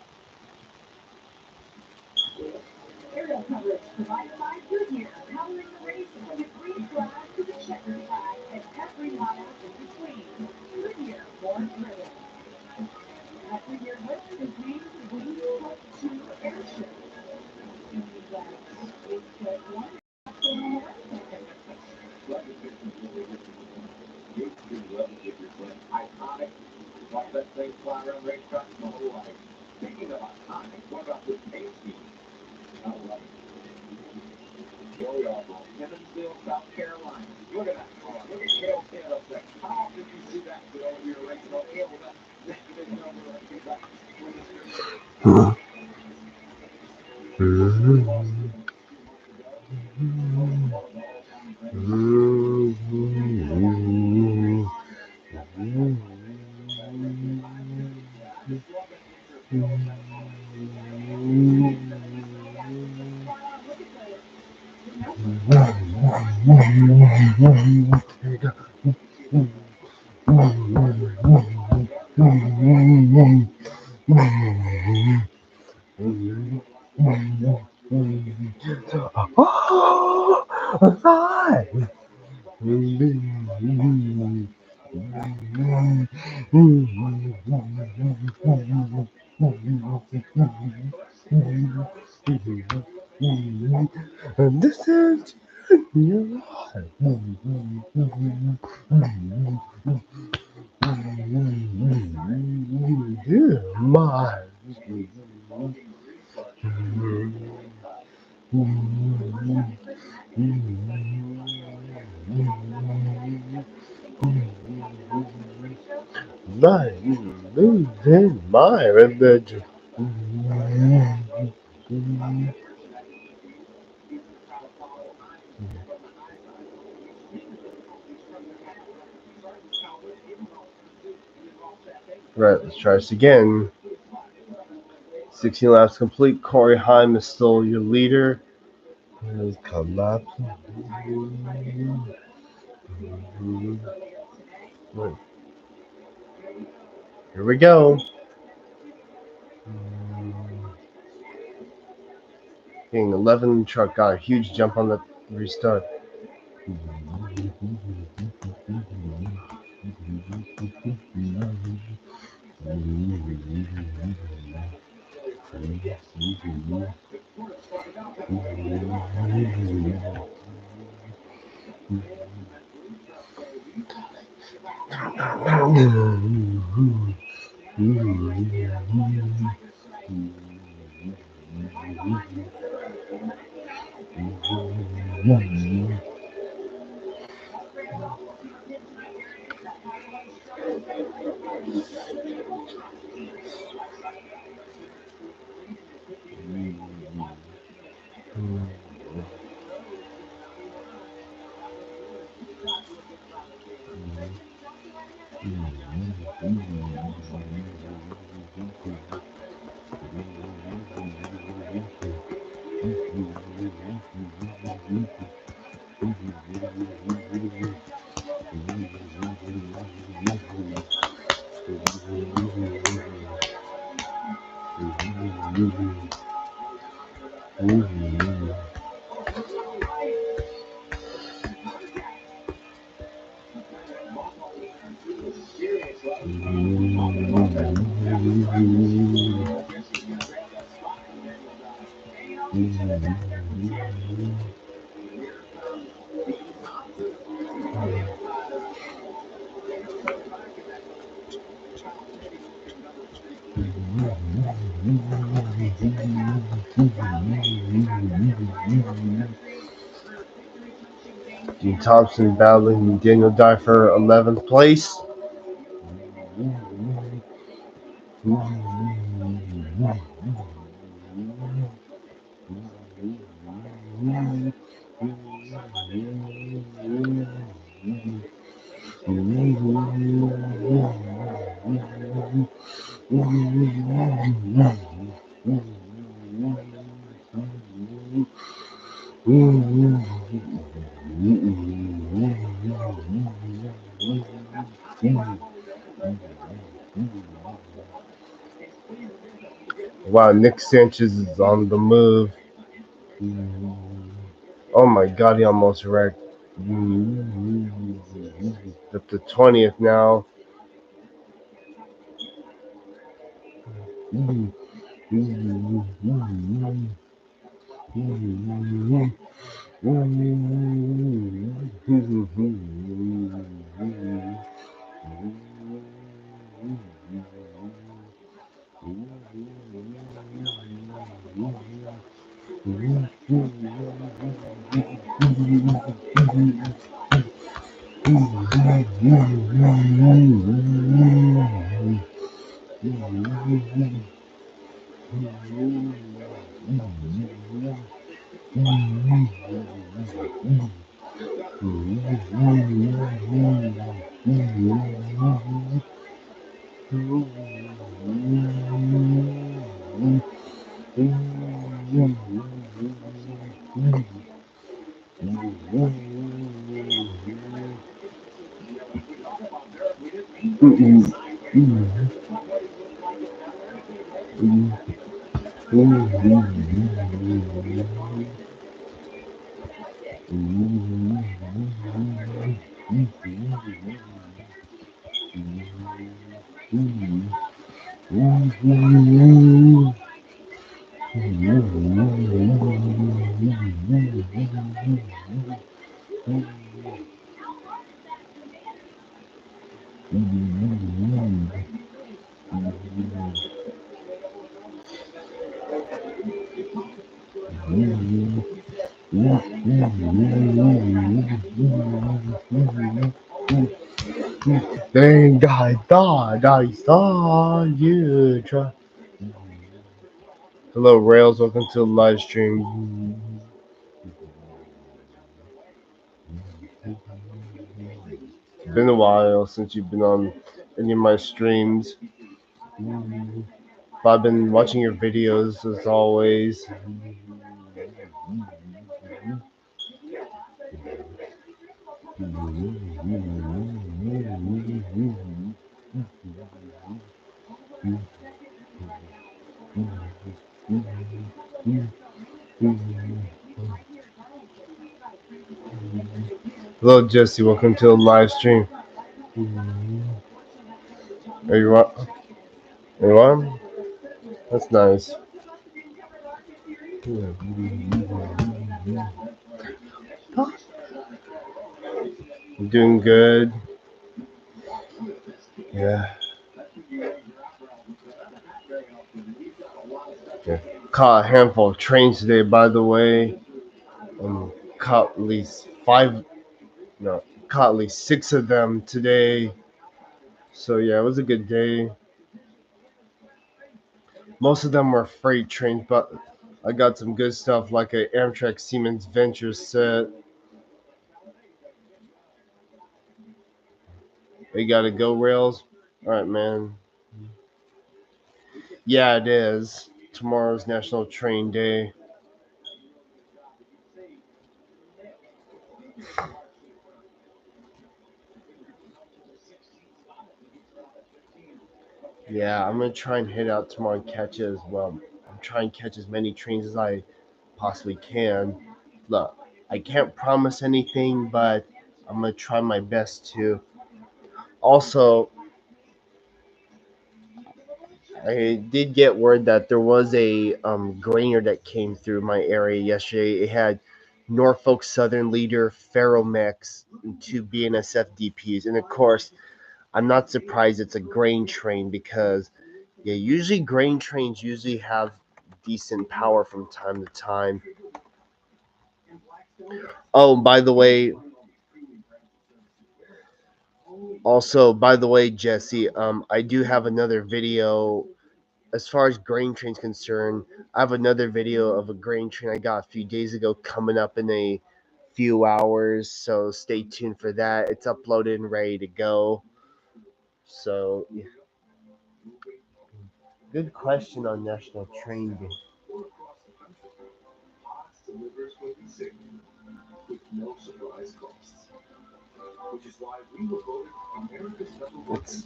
Aerial coverage provided by Goodyear, covering the race from the green flag to the checkered flag and every mile in between. Goodyear, born driven. At Goodyear Lift is named Wing Foot 2 Airship. Wing Foot 1 Iconic. Watch that thing fly around racetracks my whole life. Speaking of iconic, what about this paint scheme? I love it. Here we are, Evansville, South Carolina. Look at that car. Look at Hale Ted up there. How often do you see that Bill here racing on Hale? That big number right there. Oh, alive! And this is your life. Dear my. My losing my revenge. Right, let's try this again. 16 laps complete. Corey Heim is still your leader. Collapse. Right, here we go. Getting 11 truck got a huge jump on the restart. Dean Thompson battling Daniel Dye for 11th place. Wow, Nick Sanchez is on the move. Oh my god, he almost wrecked. Up to 20th now. Dang, I saw you try. Hello, Rails. Welcome to the live stream. It's been a while since you've been on any of my streams. But I've been watching your videos as always. Hello, Jesse. Welcome to the live stream. Are you You are? That's nice. Doing good. Yeah. Yeah. Caught a handful of trains today, by the way. Caught at least five, no, caught at least six of them today. So yeah, it was a good day. Most of them were freight trains, but I got some good stuff like a Amtrak Siemens Venture set. They got to go rails. All right, man. Yeah, it is. Tomorrow's National Train Day. Yeah, I'm gonna try and head out tomorrow and catch as well. I'm trying to catch as many trains as I possibly can. Look, I can't promise anything, but I'm gonna try my best to. Also, I did get word that there was a grainer that came through my area yesterday. It had Norfolk Southern leader Ferromex and two BNSF DPs, and of course, I'm not surprised it's a grain train because yeah, usually grain trains usually have decent power from time to time. Oh, by the way, Jesse, I do have another video as far as grain trains concerned. I have another video of a grain train I got a few days ago coming up in a few hours, so stay tuned for that. It's uploaded and ready to go. So, yeah. Good question on National Train Day. Let's,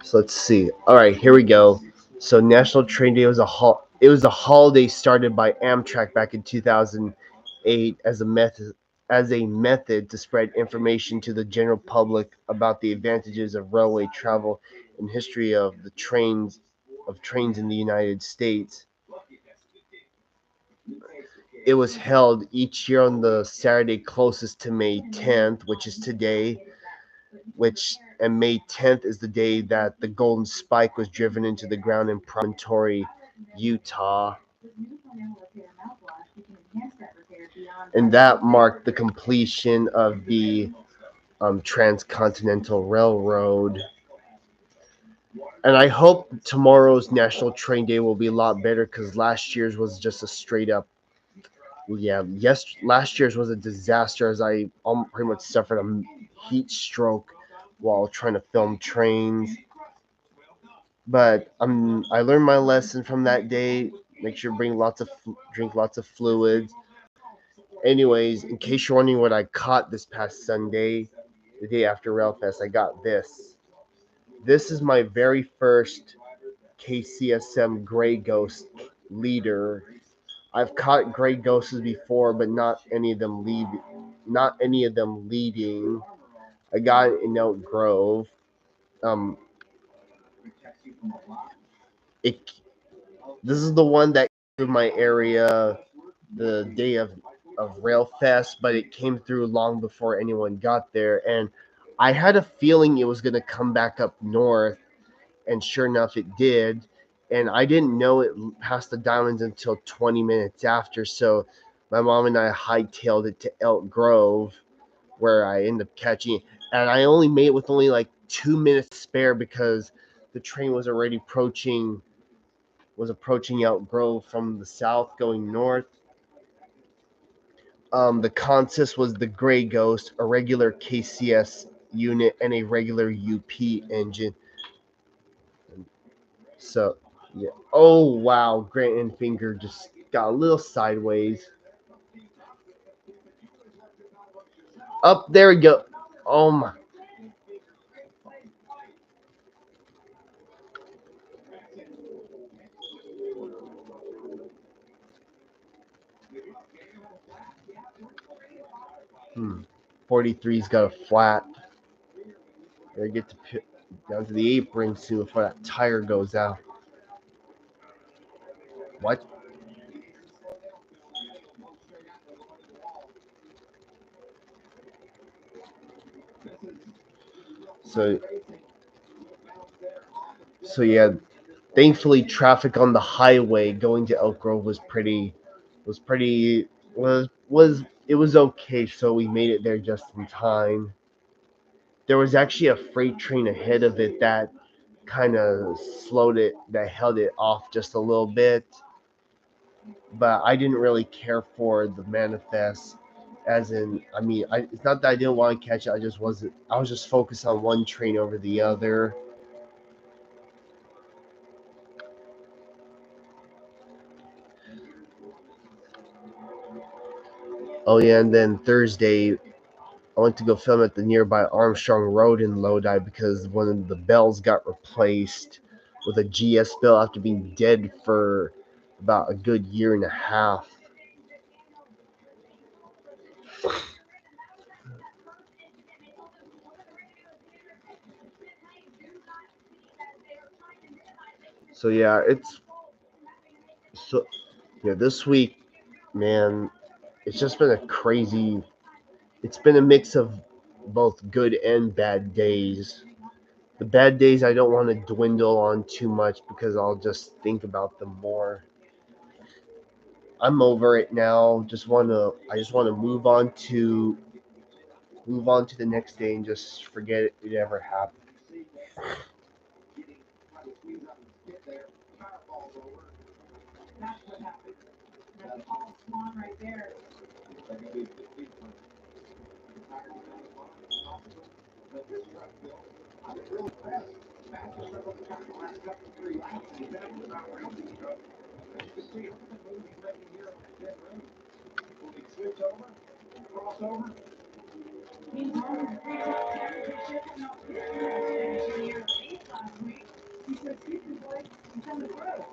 so let's see. All right, here we go. So National Train Day was it was a holiday started by Amtrak back in 2008 as a method to spread information to the general public about the advantages of railway travel and history of the trains in the United States. It was held each year on the Saturday closest to May 10th, which is today, which and May 10th is the day that the Golden Spike was driven into the ground in Promontory, Utah. And that marked the completion of the Transcontinental Railroad. And I hope tomorrow's National Train Day will be a lot better because last year's was just a straight up, last year's was a disaster as I pretty much suffered a heat stroke while trying to film trains. But I learned my lesson from that day. Make sure to drink lots of fluids. Anyways, in case you're wondering what I caught this past Sunday, the day after Railfest, I got this. This is my very first KCSM Gray Ghost leader. I've caught gray ghosts before, but not any of them leading. I got it in Elk Grove. Um, it This is the one that came through my area the day of Railfest, but it came through long before anyone got there, and I had a feeling it was gonna come back up north, and sure enough, it did. And I didn't know it passed the diamonds until 20 minutes after. So my mom and I hightailed it to Elk Grove, where I ended up catching it. And I only made it with only like 2 minutes spare because the train was approaching Elk Grove from the south going north. The consist was the Gray Ghost, a regular KCS unit, and a regular UP engine. So, yeah. Oh, wow. Grant and Finger just got a little sideways. Up there we go. Oh, my. 43's got a flat. Gotta get to pit. down to the apron soon before that tire goes out. What? So yeah, thankfully traffic on the highway going to Elk Grove was pretty was it was okay, so we made it there just in time. There was actually a freight train ahead of it that kind of that held it off just a little bit, but I didn't really care for the manifest. As in, I mean, it's not that I didn't want to catch it. I was just focused on one train over the other. Oh yeah, and then Thursday I went to go film at the nearby Armstrong Road in Lodi because one of the bells got replaced with a GS bell after being dead for about a good year and a half. So yeah, so yeah, this week, man, it's just been a crazy. It's been a mix of both good and bad days. The bad days I don't want to dwindle on too much because I'll just think about them more. I'm over it now. I just want to move on to the next day and just forget it ever happened. That's what happened. That's Paul Swan right there. Meanwhile, the championship and not finishing year eighth last week. He said, "Excuse me, boys, I'm coming through."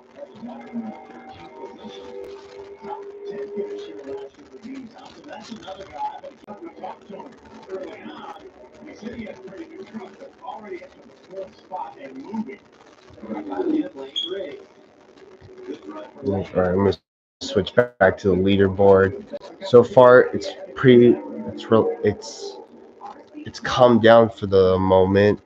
All right, I'm gonna switch back to the leaderboard. So far, it's calmed down for the moment.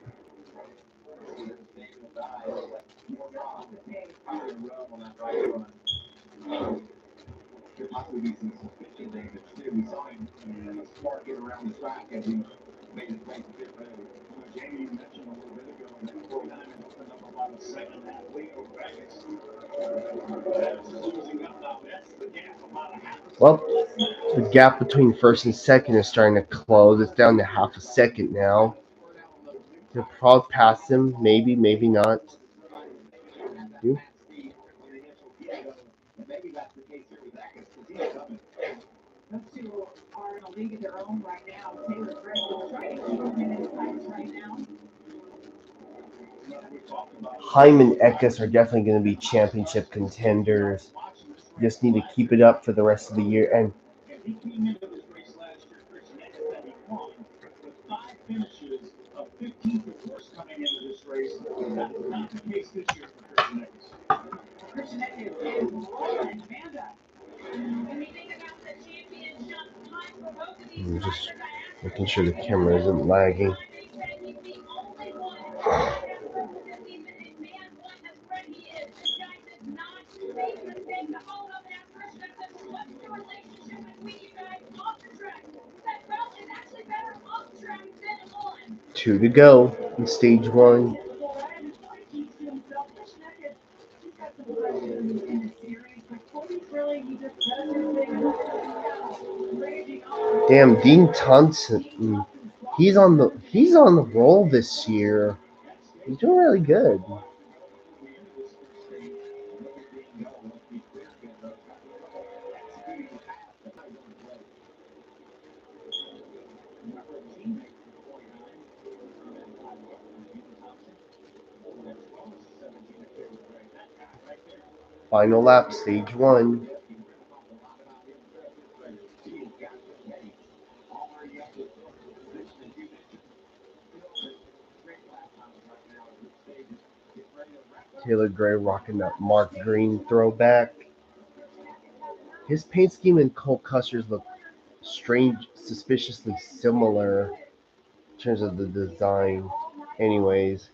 Well, the gap between first and second is starting to close. It's down to half a second now. He'll probably pass him, maybe, maybe not. You? Those two are in a league of their own right now. Taylor Gray is trying to keep them in his sights right now. Hyman and Eckes are definitely going to be championship contenders. Just need to keep it up for the rest of the year. And Christian Eckes is rolling Amanda. I'm just making sure the camera isn't lagging. Two to go in stage one. Keeps to himself. Christian Eckes, he's got some questions in the series, but Cody's really, he just does his thing. Raging on. Damn, Dean Thompson. He's on the roll this year. He's doing really good. Final lap, stage one. Taylor Gray rocking that Mark Green throwback. His paint scheme and Cole Custer's look strange, suspiciously similar in terms of the design. Anyways,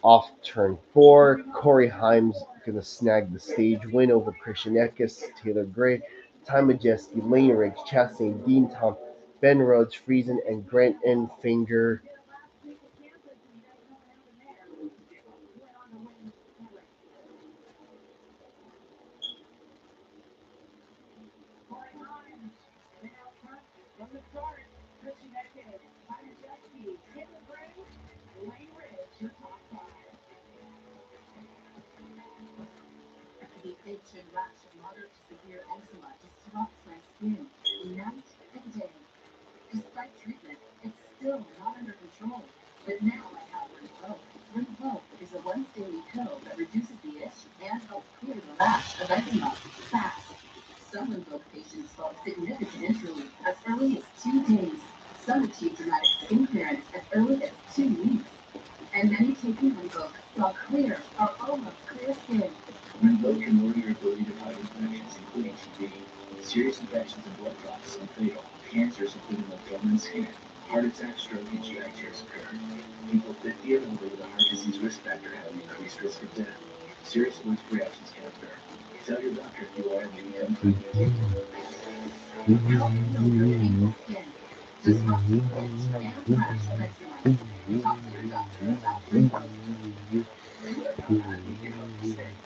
off turn four, Corey Himes gonna snag the stage win over Christian Eckes, Taylor Gray, Ty Majeski, Lane Riggs, Chastain, Dean Tom, Ben Rhodes, Friesen, and Grant Enfinger. From the start, Christian Eckes, Connor Jesky, Taylor Gray, Lane Ridge, your top five. The itch and rash of moderate to severe eczema disrupts my skin night and day. Despite treatment, it's still not under control. But now I have Rinvoq. Rinvoq is a once daily pill that reduces the itch and helps clear the rash of eczema fast. Some Rinvoq patients felt significant itch relief as early as 2 days. Some achieved dramatic skin clearance as early as 2 weeks. And many taking Rinvoq saw clear or almost clear skin. Rinvoq can lower your ability to fight infections, including TB. Serious infections and blood clots, some fatal. Cancers, including lymphoma and skin. Heart attacks, stroke, and GI tears occur. People 50 and older with a heart disease risk factor have an increased risk of death. Serious allergic reactions can occur. Tell your doctor if you are in any unfamiliar. Help heal your painful skin. Disrupt the itch and rash of eczema. Talk to your doctor about Rinvoq. I am the therapist who discovered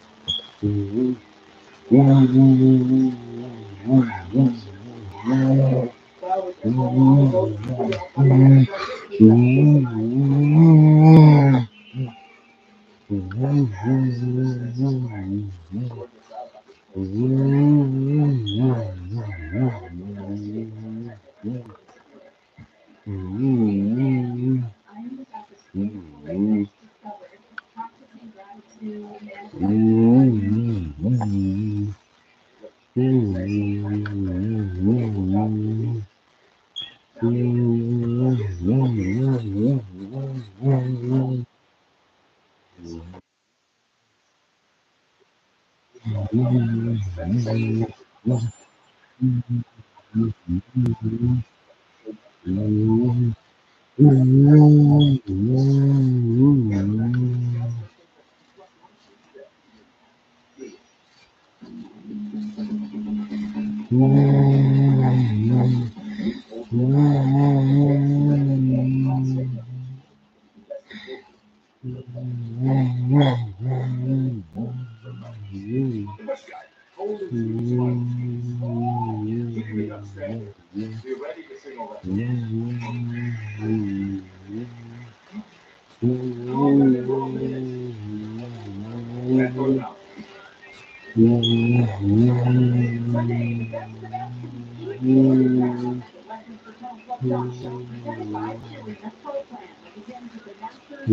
practicing gratitude lessons for Tone Club Show presented by Cheerleader Pro Plan that begins with the Masters of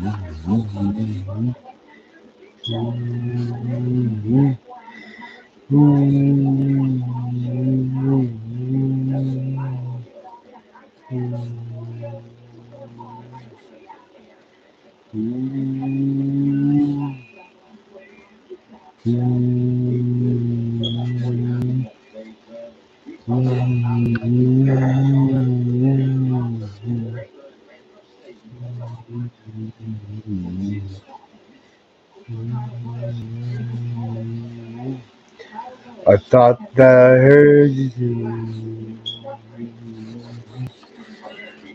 that's only on Fox. I thought that I heard you.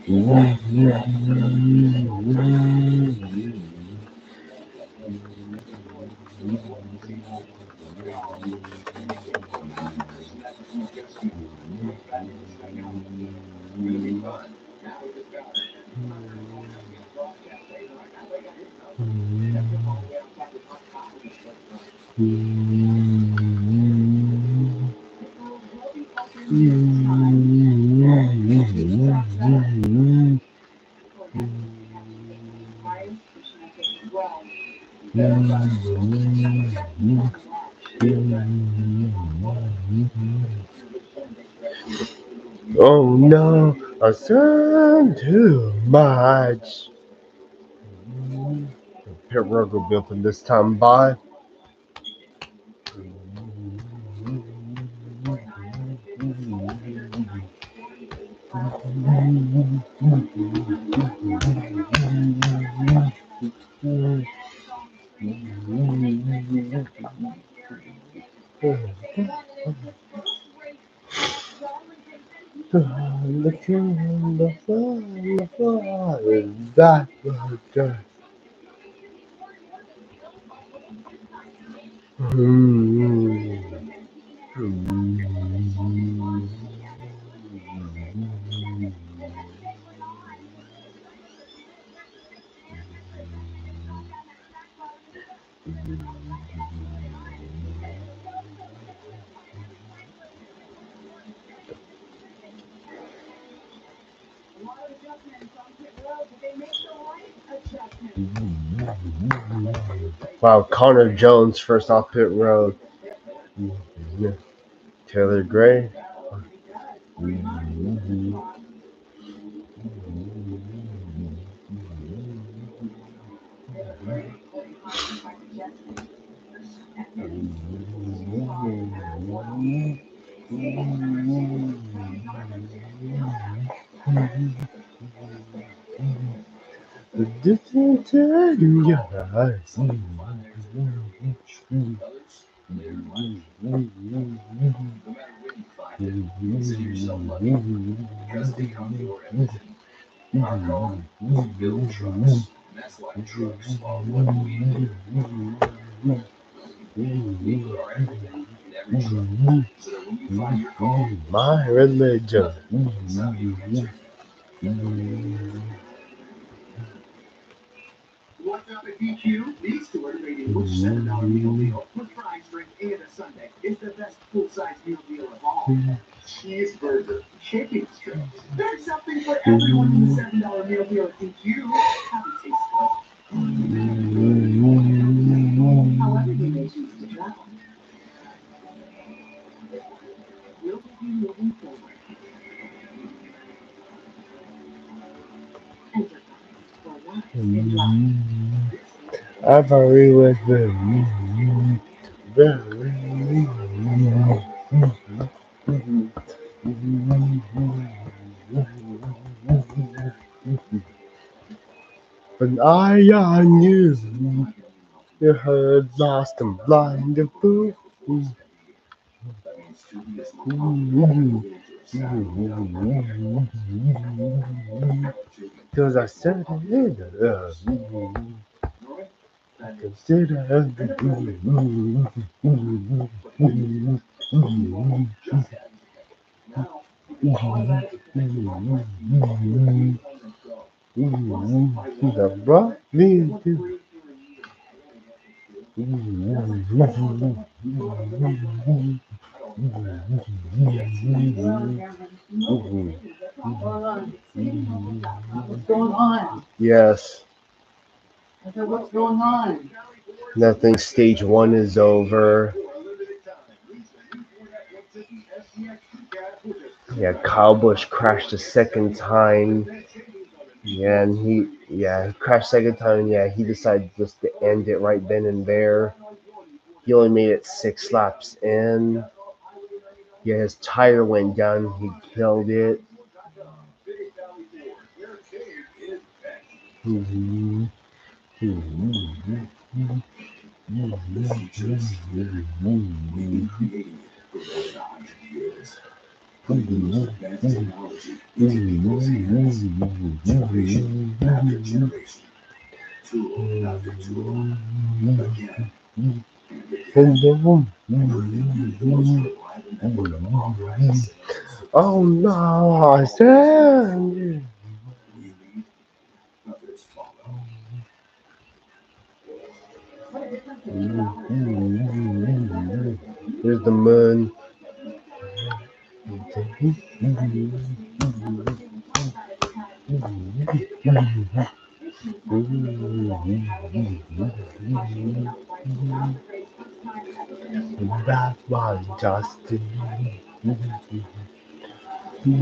The world will be altering in no time. According to Ryan Krishna's as well. Oh no, I said too much. Pit road will be open this time by. The king, the fly is back. Wow, Connor Jones first off pit road. Taylor Gray. Didn't tell you your eyes. My religion. What's up at DQ? These two are trading each $7 meal deal with fries, drink, and a sundae. It's the best full-size meal deal of all. Cheeseburger, chicken strips. There's something for everyone in the $7 meal deal at DQ. Happy taste buds. However, you may choose to travel. We'll be moving forward. Enterprise for lives in drive. I've already with the But I knew you heard lost and blind and fool. Cause I said it. Consider the brought me to What's going on? yes. I said, what's going on? Nothing. Stage one is over. Yeah, Kyle Busch crashed a second time. Yeah, and he crashed second time. Yeah, he decided just to end it right then and there. He only made it 6 laps in. Yeah, his tire went down. He killed it. Oh no, I said. Here's the moon. That was Justin. It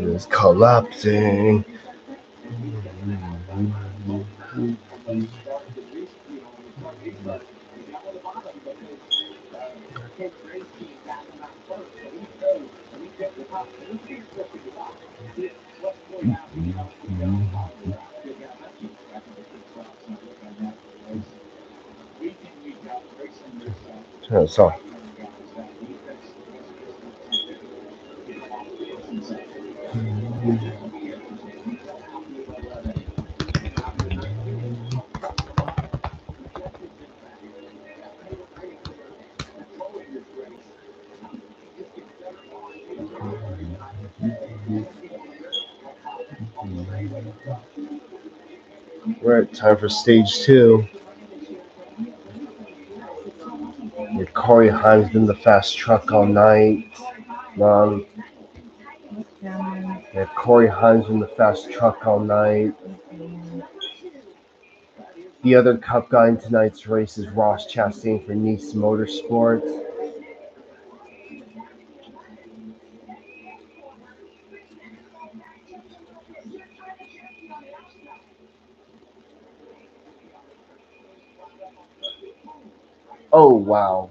is collapsing. Turn this off. We're at time for stage two. With Corey Himes been the fast truck all night. Mom, yeah, Corey Himes been the fast truck all night. The other Cup guy in tonight's race is Ross Chastain for Nice Motorsports. Oh, wow.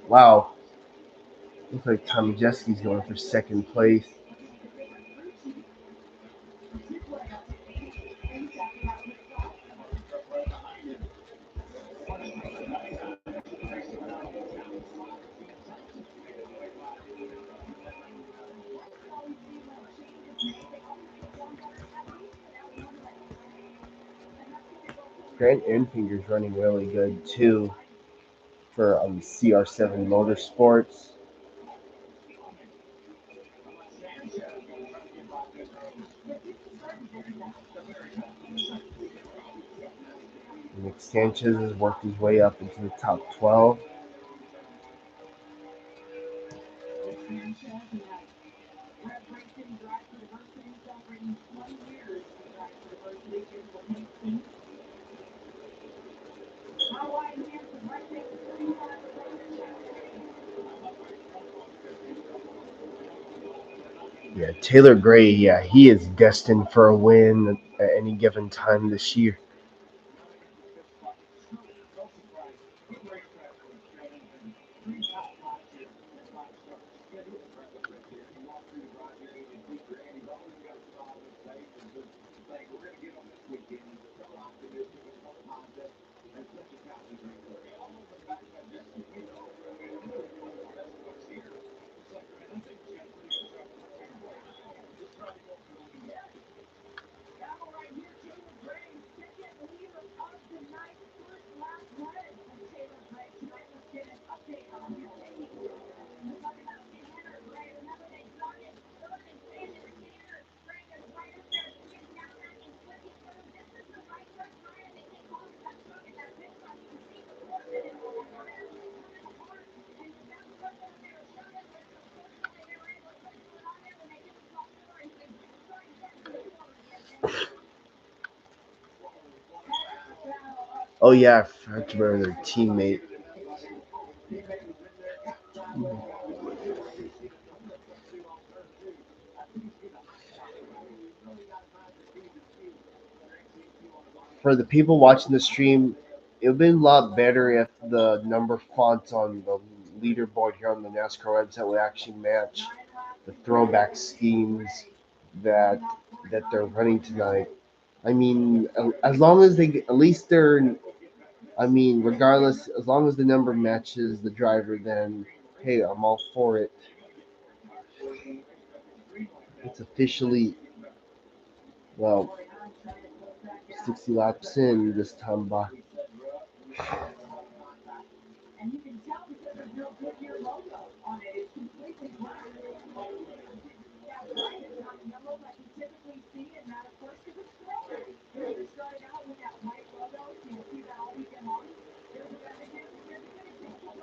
Wow. Looks like Tommy Jeski's going for second place. Grant Enfinger's running really good too for CR7 Motorsports. Nick Sanchez has worked his way up into the top 12. Yeah, Taylor Gray, yeah, he is destined for a win at any given time this year. Oh yeah, I have to remember their teammate. For the people watching the stream, it would be a lot better if the number fonts on the leaderboard here on the NASCAR website would actually match the throwback schemes that they're running tonight. I mean, as long as they at least they're, I mean, regardless, as long as the number matches the driver, then hey, I'm all for it. It's officially, well, 60 laps in this time by. And you can tell because there's no Goodyear logo on it. It's completely black. Yeah, right. It's not yellow like you typically see, and that, of course, is a throwback. They started out with that white logo. You'll see that all weekend long. Here's a guy again. Here's a good example.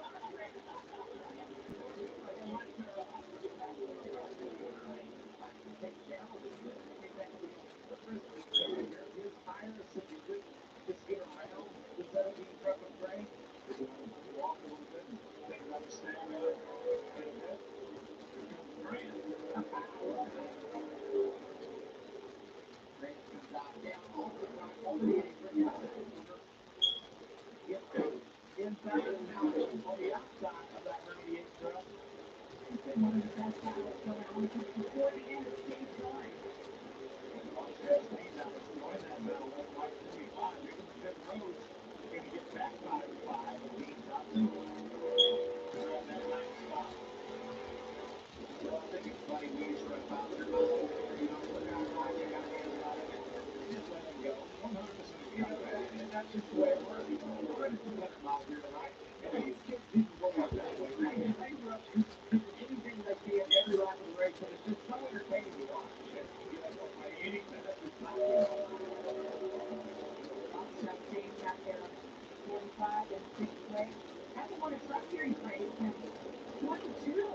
One of the best battles going on just before the end of stage one. James out there, 45 in sixth place. Hasn't won a Truck Series race since 22.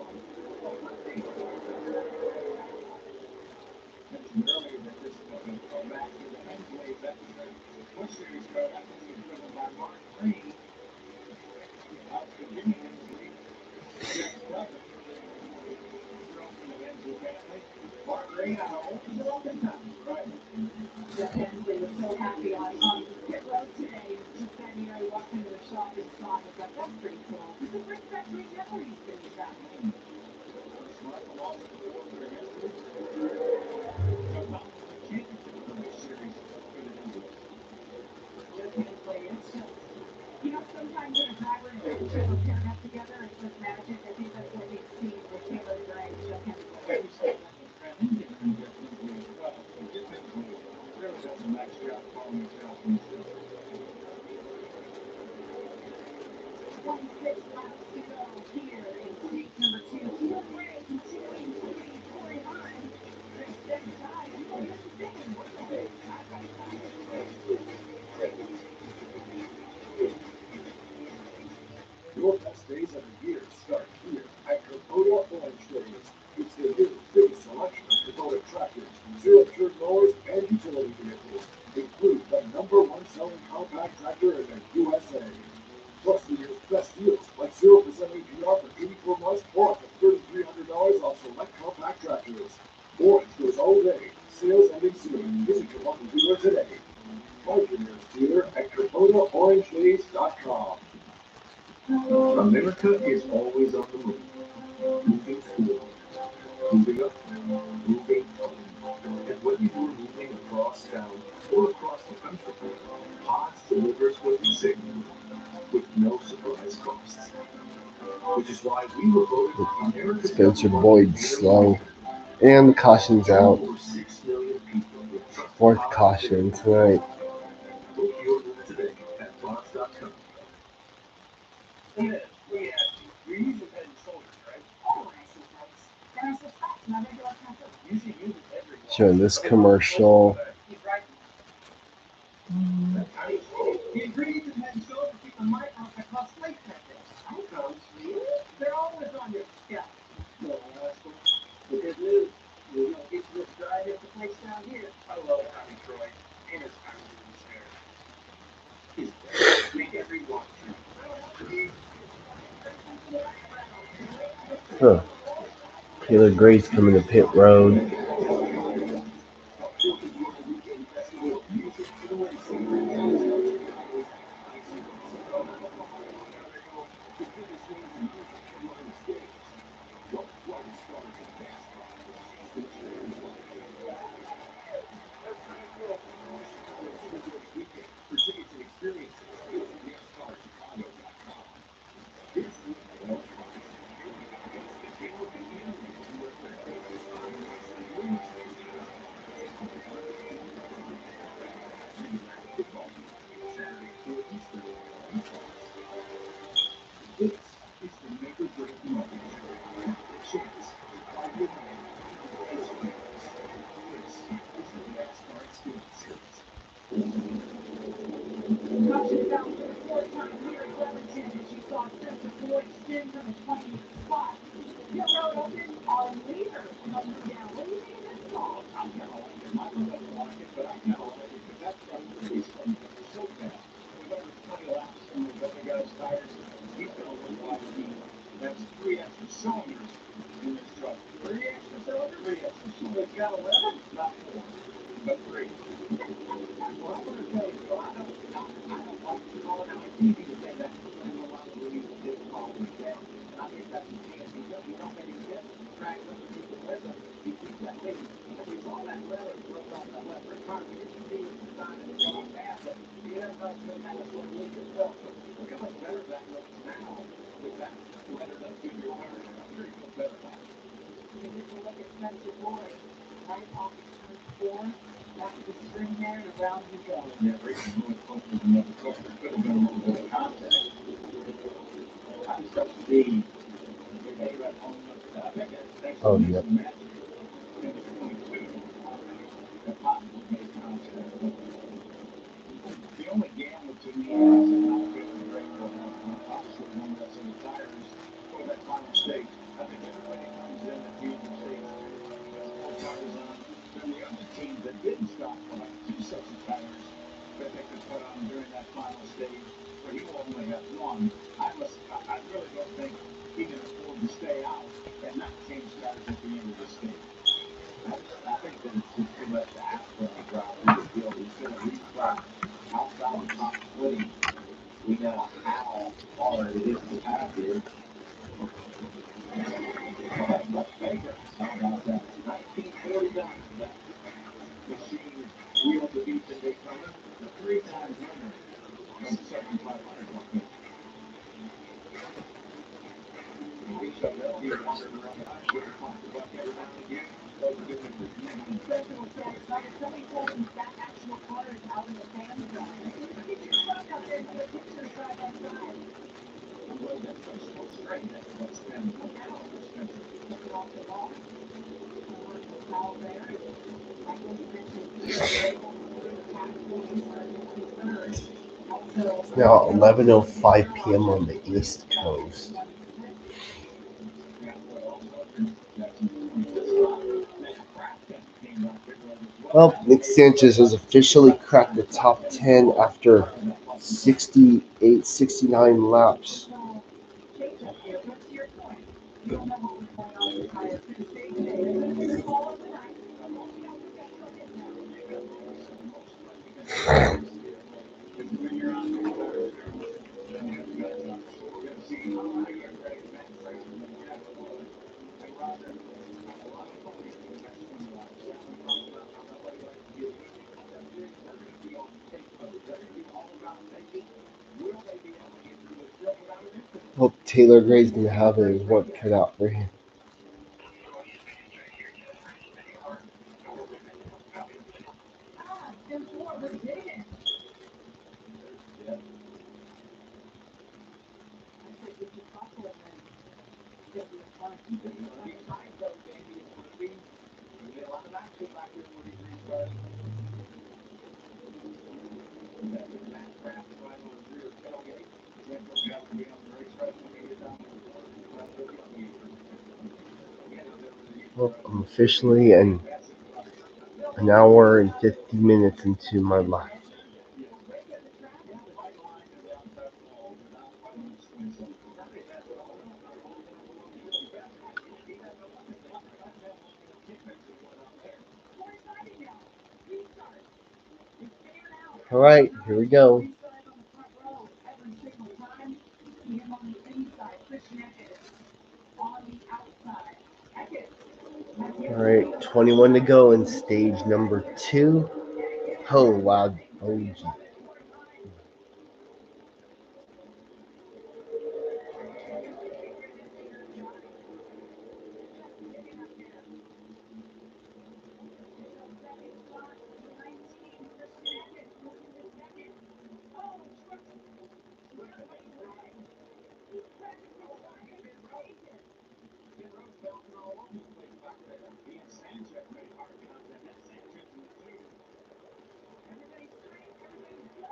Jeff Hensley was so happy on pit road today. Just said, he walked into the shop and saw it. Was like, that's pretty cool. Because it brings back great memories for you guys. Jeff Hensley, it's just, sometimes when a driver and a team are paired up together, it's just magic. I think that's what we've seen with Taylor Gray and Jeff Hensley. Your best days of the year start here at Kubota Orange Days. It's the new biggest selection of Kubota tractors, zero-turn mowers, and utility vehicles. Include the #1 selling compact tractor in the USA. Plus the year's best deals, like 0% APR for 84 months or up to $3,300 off select compact tractors. Orange goes all day. Sales ending soon. Visit your local dealer today. Find your nearest dealer at KubotaOrangeDays.com. America is always on the move. Moving forward, moving up, moving up. And whether you're moving across town or across the country, Pods delivers what you say with no surprise costs. Which is why we were voted America's Spencer Boyd slow. And the caution's out. over 6 million people with trusted Fourth pods caution tonight. Book your room today at Pods.com. Let me ask you, you're using Head and Shoulders, right? All racing folks. There is a fact, my regular comfort. You should use it every once. Showing this commercial. He's right. The ingredients in Head and Shoulders keep the microbes that cause sleep techniques. Microbes, really? They're always on your scalp. No, the good news, you don't get this dry at the place down here. I love Tommy Troy and his founders there. He's great. Make everyone true. Huh. Taylor Gray's coming to pit road. Caution foul for the fourth time here at Darlington, and she saw Spencer Floyd spin from the 20th spot. Pit road open, our leader comes down. What do you think of this call? That's three extra cylinders in this truck. Three extra cylinders? Three extra cylinders. It's got 11, not four, but three. Well, I'm going to tell you, though, I don't like to call it out. It's easy to say that. And a lot of leagues did call it down. And I think that's the chance. You don't make him get dragged underneath the weather. He keeps that lead. And we saw that leather broke off that left rear tire. You can see it's designed and it's all bad, but he ended up going down this little leak himself. But look how much better that looks now with that leather that's in your tire. I'm sure he feels better now. You can just look at Spencer Floyd right off of turn four. Back to the string there, and around we go. Yeah, racing really close to another car. There could have been a little bit of contact. I just don't see if they let home. I think that's Oh, actually yep. match in the 22 that possibly made contact. But the only gamble to me is not feeling great for obviously one that's in the tires for that final stage. I think everybody comes in at the end of stage two, puts four tires on. Then the other teams that didn't stop will have two sets of tires that they could put on during that final stage, where he will only have one. I really don't think he can afford to stay out and not change tires at the end of the stage. I think that it's just too much to ask for a driver through the field. He's going to restart outside the top 20. We know how hard it is to pass here. Las Vegas, how about that? 1949, that machine wheeled the beach in Daytona. The three-time winner of the 7,500 club finish. We showed up here wandering around the house, getting pumped the buck every now and again. Those good memories. Spencer was so excited. Somebody told him that actual car is out in the fan zone. Get your truck out there and get a picture side by side. I'm glad that's so straight. That's what spins. Look out for Spencer. Took it off the wall. Work the foul there. And Michael, you mentioned Taylor Gray going through the pack points into third. Also, It's now 11:05 p.m. on the East Coast. Yeah, boy, all cylinders. Jackson in the spot. Now, Craftsman came on pit road as well. Well, Nick Sanchez has officially cracked the top 10 after 68-69 laps. so Jacob, what's your point? You don't know what was going on with the tires through the stage today. They could have been the call of the night. Oh, we got that truck in now. Yeah, well, so most likely going to be the case here. Because when you're on these cars, you got trucks. You're going to see Peter Gray, Matt Fraser, and Jack Floyd, and Roger have a lot of ponies for the next few laps. Sam, we talked about how nobody likes to get easy. Them three, they're going to be on take mode. They're going to be all about taking. Will they be able to get through this field without an incident? Hope Taylor Gray's gonna have his work cut out for him. Ah, Tim Ford was digging. Yeah. I said, get your truck in there. It's going to be a fun. It's going to be tight, though, Jamie. It's going to be a lot of action back there when he restarts. That is Matt Craft right on his rear tailgate. Jim will have to be on the racetrack when we get down to the corner. We'll have to look at the again, I've never really Well, I'm officially an hour and 50 minutes into my life. yeah, the white line and the outside wall without white line swing. So not only that, but all the whole field back. All right, here we go. All right, 21 to go in stage number 2. Oh, wow. Oh, gee.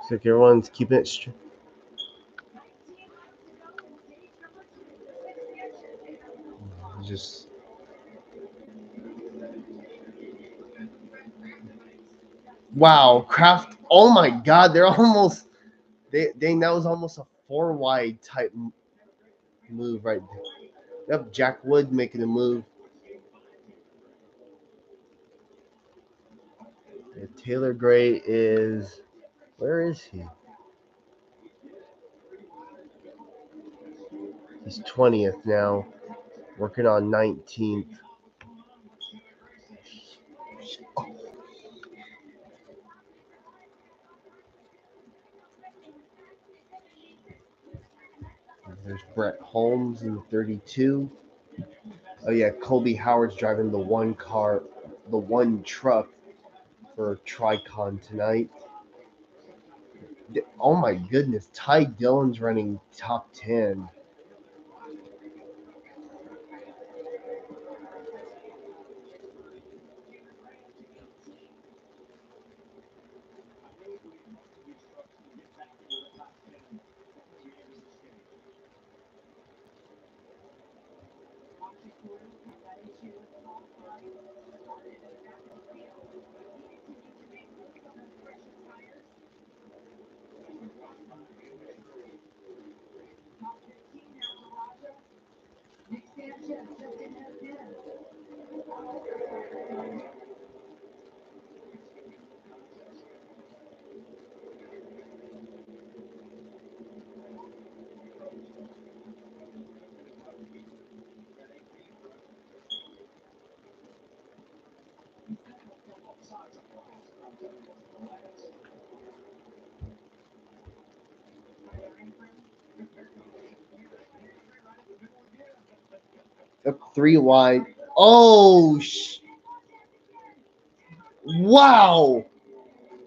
Looks like everyone's keeping it straight. Just wow, Craft. Oh my God, they're almost. That was almost a 4 wide type move right there. Yep, Jack Wood making a move. Yeah, Taylor Gray is. Where is he? He's 20th now, working on 19th. There's Brett Holmes in the 32. Oh yeah, Colby Howard's driving the one truck for Tricon tonight. Oh my goodness, Ty Dillon's running top 10. Up 3 wide. Oh, wow!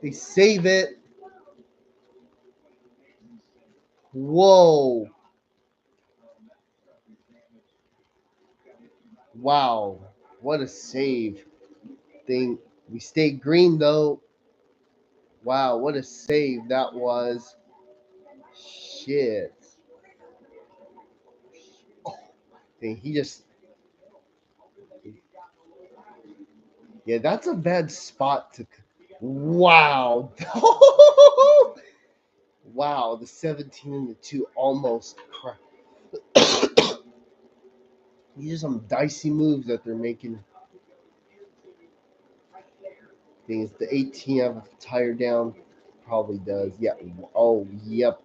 They save it. Whoa! Wow! What a save! Thing. We stayed green though. Wow! What a save that was. Shit. Thing. He just. Yeah, that's a bad spot to. Wow! Wow! The 17 and the 2 almost. These are some dicey moves that they're making. Things the 18 have a tire down, probably does. Yeah. Oh, yep.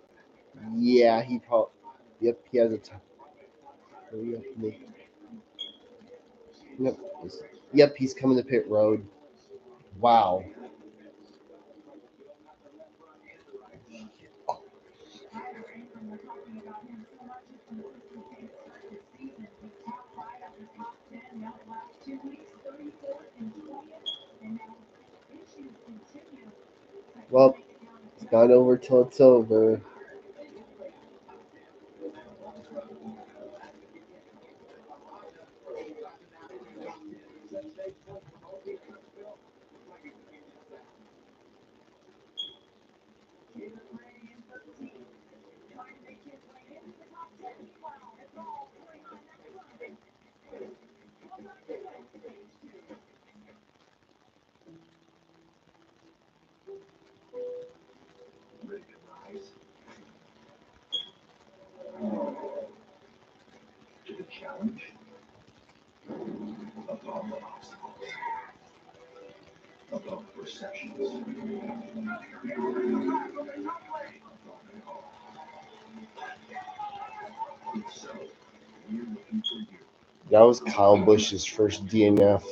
Yeah, he probably. Yep, he has a tire. Hurry up, Nick. Yep. Yep, he's coming to pit road. Wow. Well, it's not over till it's over. That was Kyle Busch's first DNF.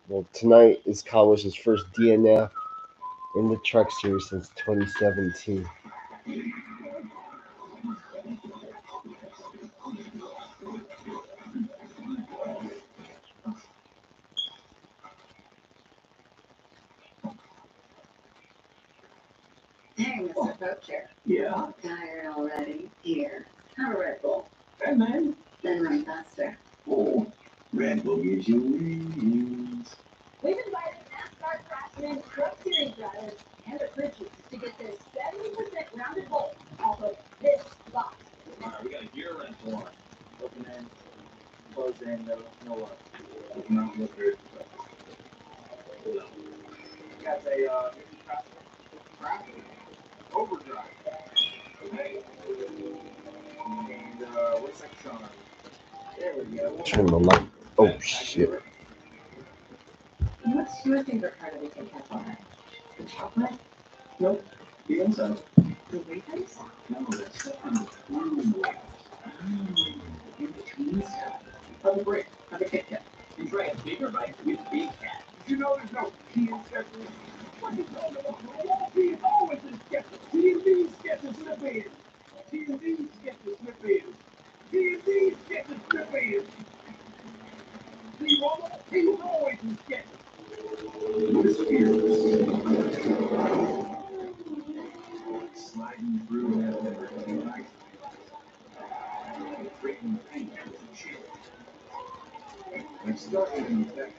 Well, tonight is Kyle Busch's first DNF in the Truck Series since 2017. Hey, Mr. Poacher. Yeah. Tired already? Here. Have a Red Bull. Hey, man. Then run faster. Oh, Red Bull gives you wings. We've invited NASCAR Craftsman Truck Series drivers and their crew chiefs to get this 70% rounded bolt off of this box. All right, we got a gear rental on. Open in, close in, no luck. Does not look good. Hold on. We got a Craftsman overdrive. Okay. And what's that on? There we go. Turn the light. Oh shit. What's your favorite part of the KitKat bar? The chocolate? Nope. The inside. The wafers? No, that's in between stuff. On the break, on the KitKat. You try a bigger bite with Big Cat. Did you know there's no T in Skechers? What are you talking about? T is always in Skechers. T&D Skechers slip in. T&D Skechers slip in. T&D Skechers slip in. See, Romo? T is always in Skechers. Sliding through that light. Creating paint as a chill. Let's start with an effect.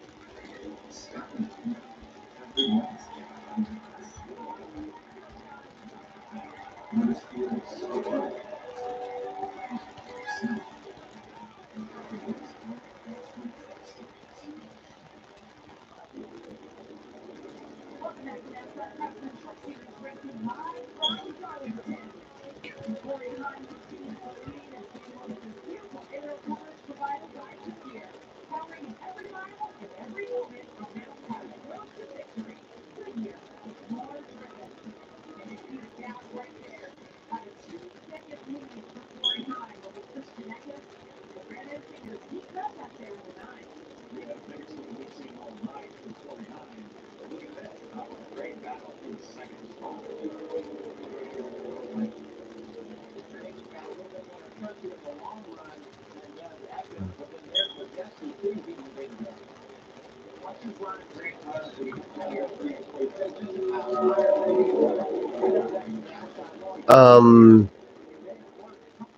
Starting every month. Notice feels so good. Welcome back to NASCAR Craftsman Truck Series racing live from Darlington. Corey Hunt, Steve Levine, and Steve Williams' beautiful aerial coverage provided by Goodyear, powering every mile and every moment of NASCAR's road to victory. Goodyear, more driven. And you see the gap right there. Out of 2 seconds lead for Corey Hunt over Christian Eckes. The Granite Fingers deep cut back there in the 9. Yeah, thanks for mixing all night for 49. Look at that. Great battle for the second spot.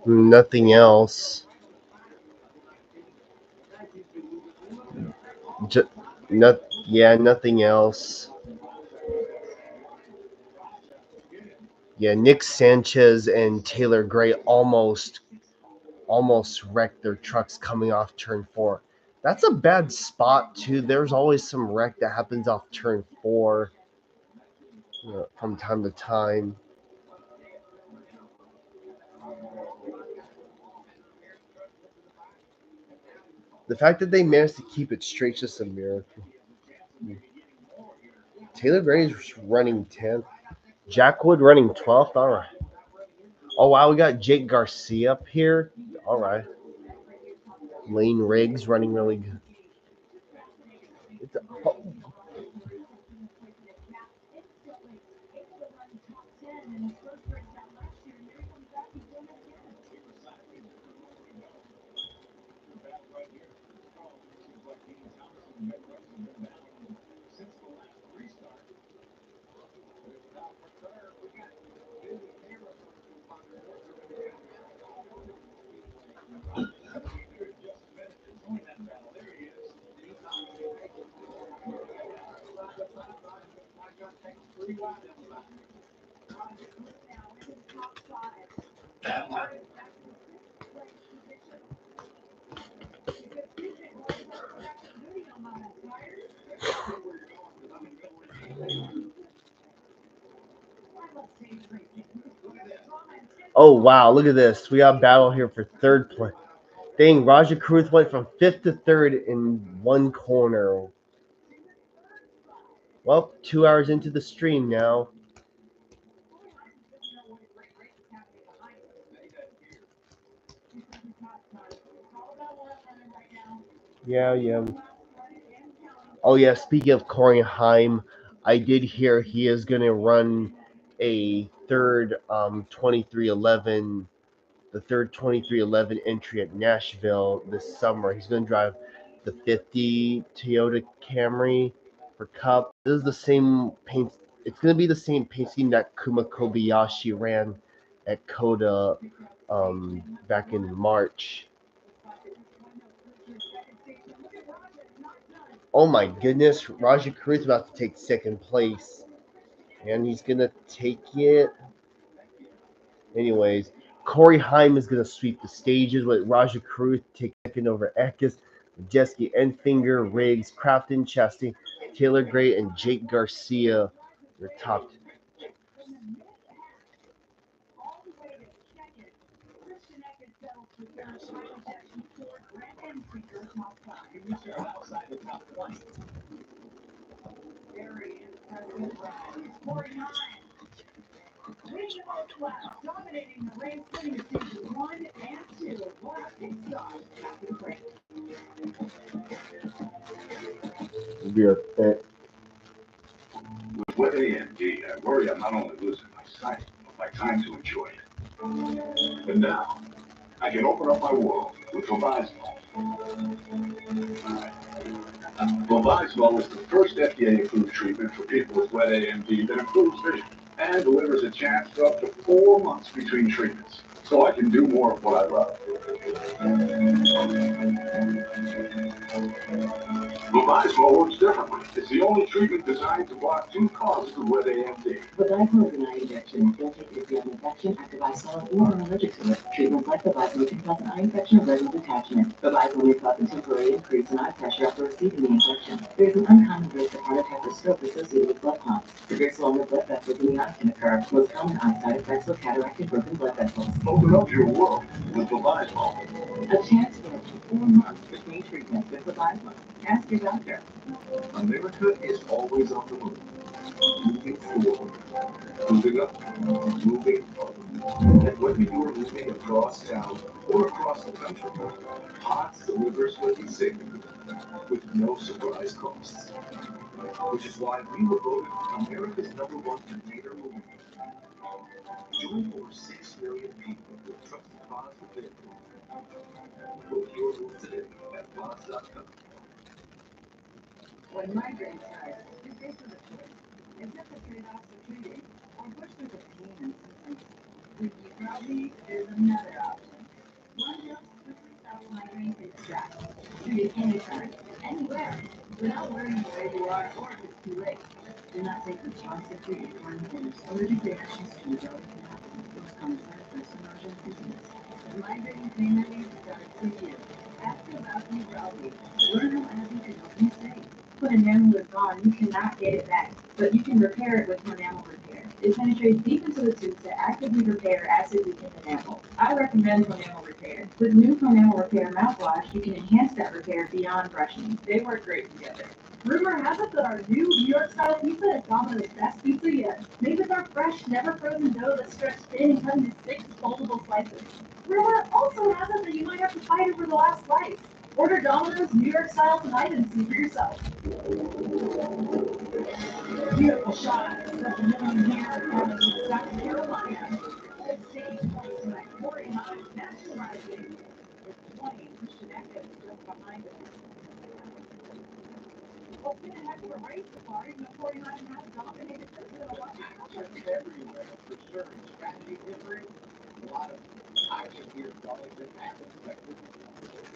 Nothing else. Just not. Yeah, nothing else. Yeah, Nick Sanchez and Taylor Gray almost wrecked their trucks coming off turn 4. That's a bad spot too. There's always some wreck that happens off turn 4 from time to time. The fact that they managed to keep it straight is just a miracle. Taylor Gray is running 10th. Jack Wood running 12th. All right. Oh, wow. We got Jake Garcia up here. All right. Lane Riggs running really good. Oh. Oh, wow. Look at this. We got a battle here for third place. Dang, Raja Kruth went from 5th to 3rd in one corner. Well, 2 hours into the stream now. Yeah, yeah. Oh yeah. Speaking of Corey Haim, I did hear he is gonna run a third 2311, the third 2311 entry at Nashville this summer. He's gonna drive the 50 Toyota Camry for Cup. This is the same paint. It's gonna be the same paint scheme that Kuma Kobayashi ran at Coda back in March. Oh my goodness, Raja Cruz about to take second place, and he's gonna take it. Anyways, Corey Haim is gonna sweep the stages with Raja Cruz taking second over Eckes, Jeske Enfinger, Riggs, Crafton, Chastain, Taylor Gray, and Jake Garcia. They're top. Dominating the race, winning stages 1 and 2. Laura pit stop after the break. Be a fit. With AMD, I worry I'm not only losing my sight, but my time to enjoy it. But now, I can open up my world with Vabysmo. Vabysmo is the first FDA-approved treatment for people with wet AMD that improves vision and delivers a chance for up to 4 months between treatments, so I can do more of what I love. Vabysmo works differently. It's the only treatment designed to block two causes of wet AMD. Vabysmo is an eye injection. Don't take it if you have an infection, active cell, or are allergic to it. Treatments like Vabysmo can cause an eye infection or retinal detachment. Vabysmo may cause a temporary increase in eye pressure after receiving the injection. There is an uncommon risk of heart attack or stroke associated with blood clots. Severe swelling of blood vessels in the eye can occur. Most common eye side effects are cataract and broken blood vessels. Open up your world with Vabysmo. A chance for up to 4 months between treatments with Vabysmo. Ask your doctor. America is always on the move. Moving forward. Moving up. Moving up. And whether you're moving across town or across the country, Potts delivers what you say with no surprise costs. Which is why we were voted America's #1 container moving. Join over 6 million people with trusted Potts for vehicles. Book your move today at Potts.com. When migraine starts, you're faced with a choice. Accept the trade-offs of treating, or push through the pain and symptoms. With Ubrelvy, there's another option. One dose of 6-hour migraine can distract. Treat it anytime, anywhere, without worrying where you are or if it's too late. Do not take responsibility for your harm. Allergic reactions to Ubrelvy can happen. Most common side effects are nausea and dizziness. Migraine pain relief starts with you. Ask about Ubrelvy. Learn how Abby can help you save. When enamel is gone, you cannot get it back, but you can repair it with enamel repair. It penetrates deep into the tooth to actively repair acid-weakened enamel. I recommend enamel repair. With new enamel repair mouthwash, you can enhance that repair beyond brushing. They work great together. Rumor has it that our new New York style pizza is Domino's best pizza yet. Made with our fresh, never frozen dough that's stretched thin and cut into 6 foldable slices. Rumor also has it that you might have to fight over the last slice. Order Domino's New York style tonight and see for yourself. Beautiful shot. That's a million here from South Carolina. It's taking place tonight. 49 national rising with 20 Christian Eckes just behind it. Well, it's been a heck of a race so far, even though 49 has dominated this bit of a while. Actions everywhere, for sure. Strategy different. A lot of action here. Darlington as expected.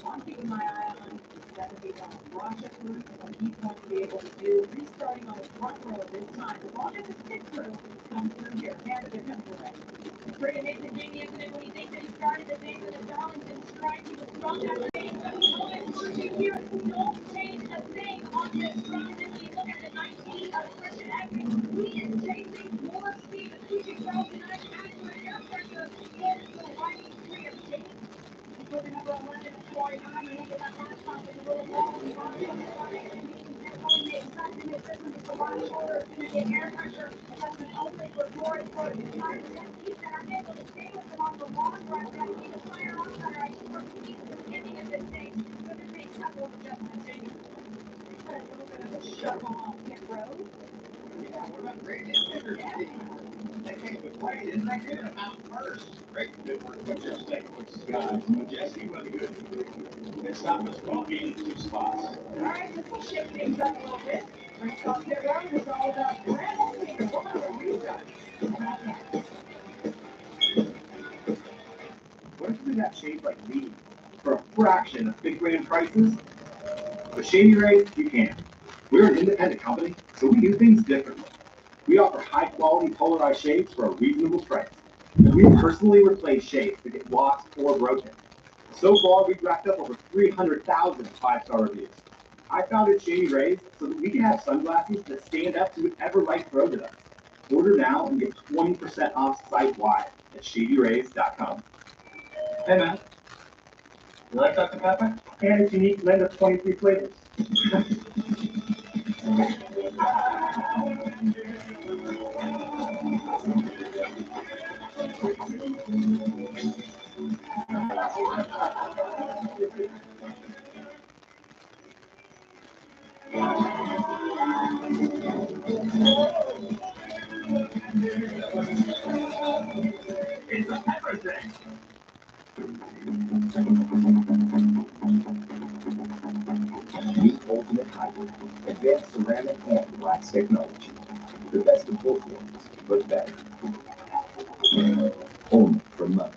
I'm keeping my eye on 71 Roger Cruz, what he's going to be able to do, restarting on the front row this time. As long as his pit crew comes through here, Canada comes through. Pretty amazing, Jamie, isn't it? When you think that he started the thing with the Darlington strike, he was strong after thing. Here, don't change a thing on this run. And we look at the 19 of Christian Atkins. He is chasing more speed than Fuji Charles and I had with air pressure in the right three of James. Putting up a 149 and look that last time with a little ball and running on the right. And he can only make something that doesn't get the right pressure. That's an only for 4.5% heat that are able to stay with them on the long run. That heat is fire on better. I should repeat the beginning of this stage. So there may be a couple of adjustments in. A little bit of a shuffle on pit road. Yeah, what about great hitter today? That came to play, didn't they? Hit him out first. Great good work by Jeff Stankovich's guys. Jesse was good. They stopped us ball game in 2 spots. All right, this will shake things up a little bit. Next on pit road is all about Brett. Take a look at the restart. What if we got shades like these for a fraction of big brand prices? With Shady Rays, you can. We're an independent company, so we do things differently. We offer high quality polarized shades for a reasonable price. We personally replace shades that get lost or broken. So far, we've racked up over 300,000 five-star reviews. I founded Shady Rays so that we can have sunglasses that stand up to whatever light throws at us. Order now and get 20% off site-wide at shadyrays.com. Hey, man. You like Dr. Pepper? And its unique blend of 23 flavors. It's a pepper thing. Meet Ultimate Hybrid, advanced ceramic and glass technology. The best of both worlds, but better. Only for mothers.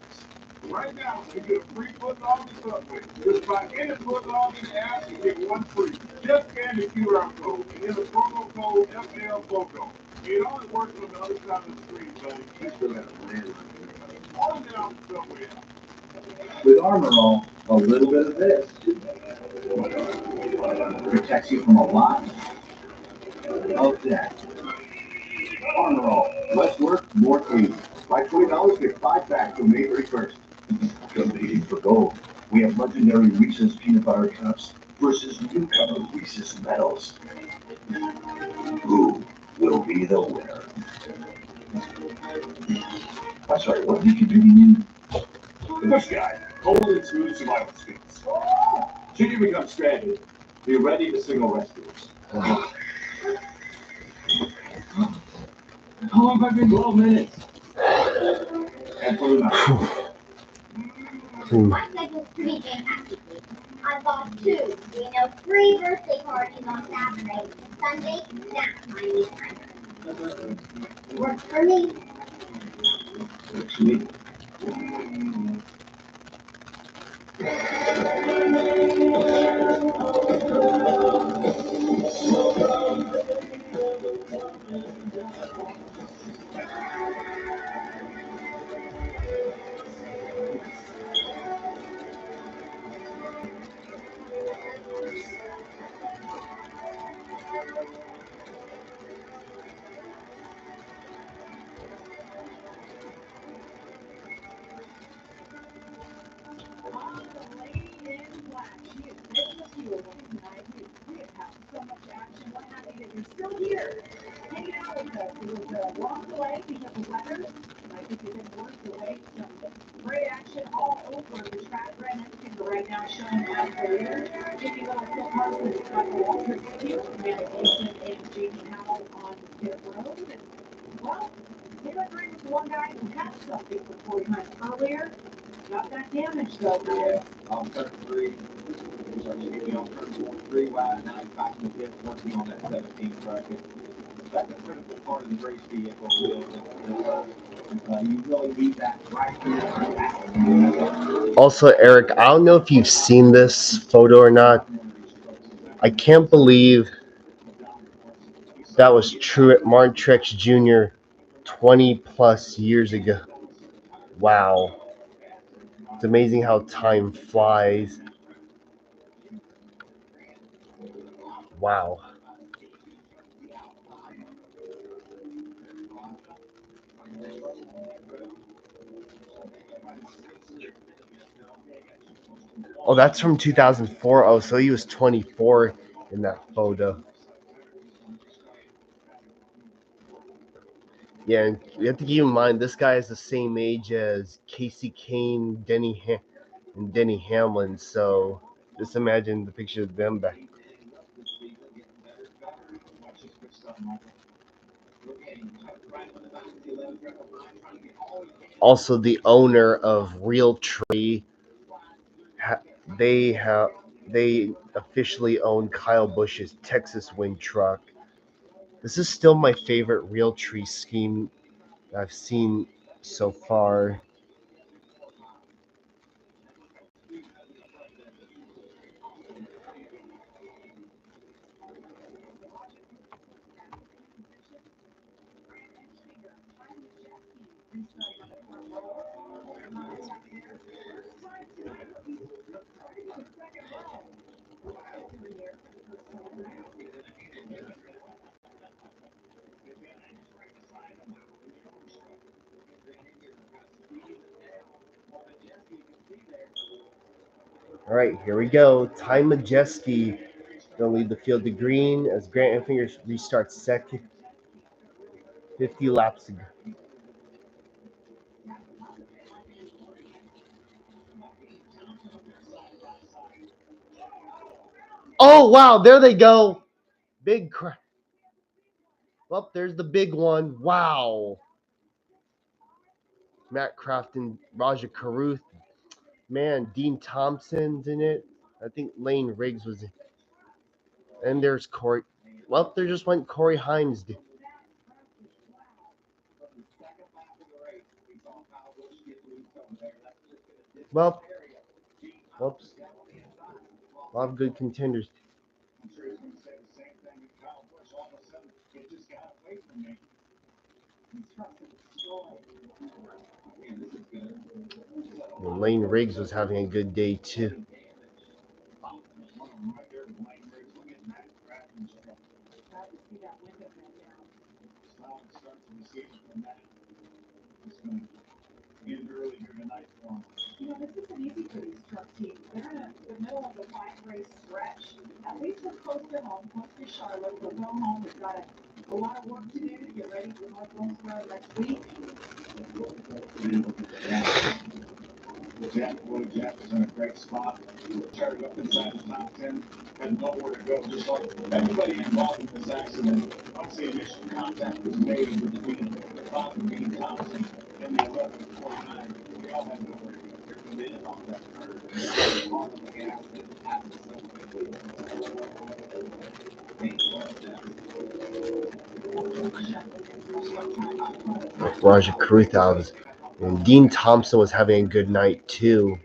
Right now, you get a free foot long in Subway. Just buy any foot long in the app and get one free. Just scan the QR code and enter promo code FLPhoto. It only works on the other side of the screen, buddy. You still got a plan. All get out the Subway app. With Armor All, a little bit of this protects you from a lot of that. Armor All, less work, more clean. Buy $20, get 5 back till May 31st. Competing for gold, we have legendary Reese's Peanut Butter Cups versus newcomer Reese's Medals. Who will be the winner? I'm sorry, what did you do again? The Bush Guy, cold and smooth survival skills. Should you become stranded, be ready to signal rescuers. How long have I been? 12 minutes. And for the night. My schedule's pretty fantastic. I bought 2, 3 birthday parties on Saturday. Sunday, that's my me time. Works for me. Sweet. Still here, hanging out with us. It was a long delay because of weather. I think it didn't work delay. Some great action all over the track. Brent Epstein right now showing out there. Taking little Phil Parsons, got Walter Stewart, Amanda Mason, and Jamie Howell on the pit road. And, well, they went right with the one guy who had something for 40 minutes earlier. Got that damage though, man. On turn 3, he's actually on turn 4, 3 wide, now he's back in the pit, working on that 17th bracket. That's a critical part of the race vehicle. You really need that right here. Also, Eric, I don't know if you've seen this photo or not. I can't believe that was Martin Truex Jr. 20 plus years ago. Wow. It's amazing how time flies. Wow. Oh, that's from 2004. Oh, so he was 24 in that photo. Yeah, and you have to keep in mind this guy is the same age as Casey Kane, and Denny Hamlin. So just imagine the picture of them back. Also, the owner of Realtree, ha- they have they officially own Kyle Busch's Texas Wind truck. This is still my favorite Realtree scheme I've seen so far. All right, here we go. Ty Majeski gonna lead the field to green as Grant Enfinger restarts second. 50 laps ago. Oh wow, there they go. Big crack. Well, there's the big one. Wow. Matt Kraft and Raja Caruth. Man, Dean Thompson's in it. I think Lane Riggs was in. And there's Corey. Well, there just went Corey Hines. Well, whoops. A lot of good contenders. And Lane Riggs was having a good day too. This isn't easy for these truck teams. They're in the middle of a five-race stretch. At least we're close to home, close to Charlotte. We'll go home. We've got a lot of work to do to get ready for North Owensboro next week. Jack was in a great spot. Charged up inside the top 10, had nowhere to go. Just like everybody involved in this accident, once the initial contact was made between Bob and Dean Thompson and the 1149, we all had nowhere to go. They didn't off that curve. All of the gas that happened so quickly. Raja Caruth out. And Dean Thompson was having a good night too.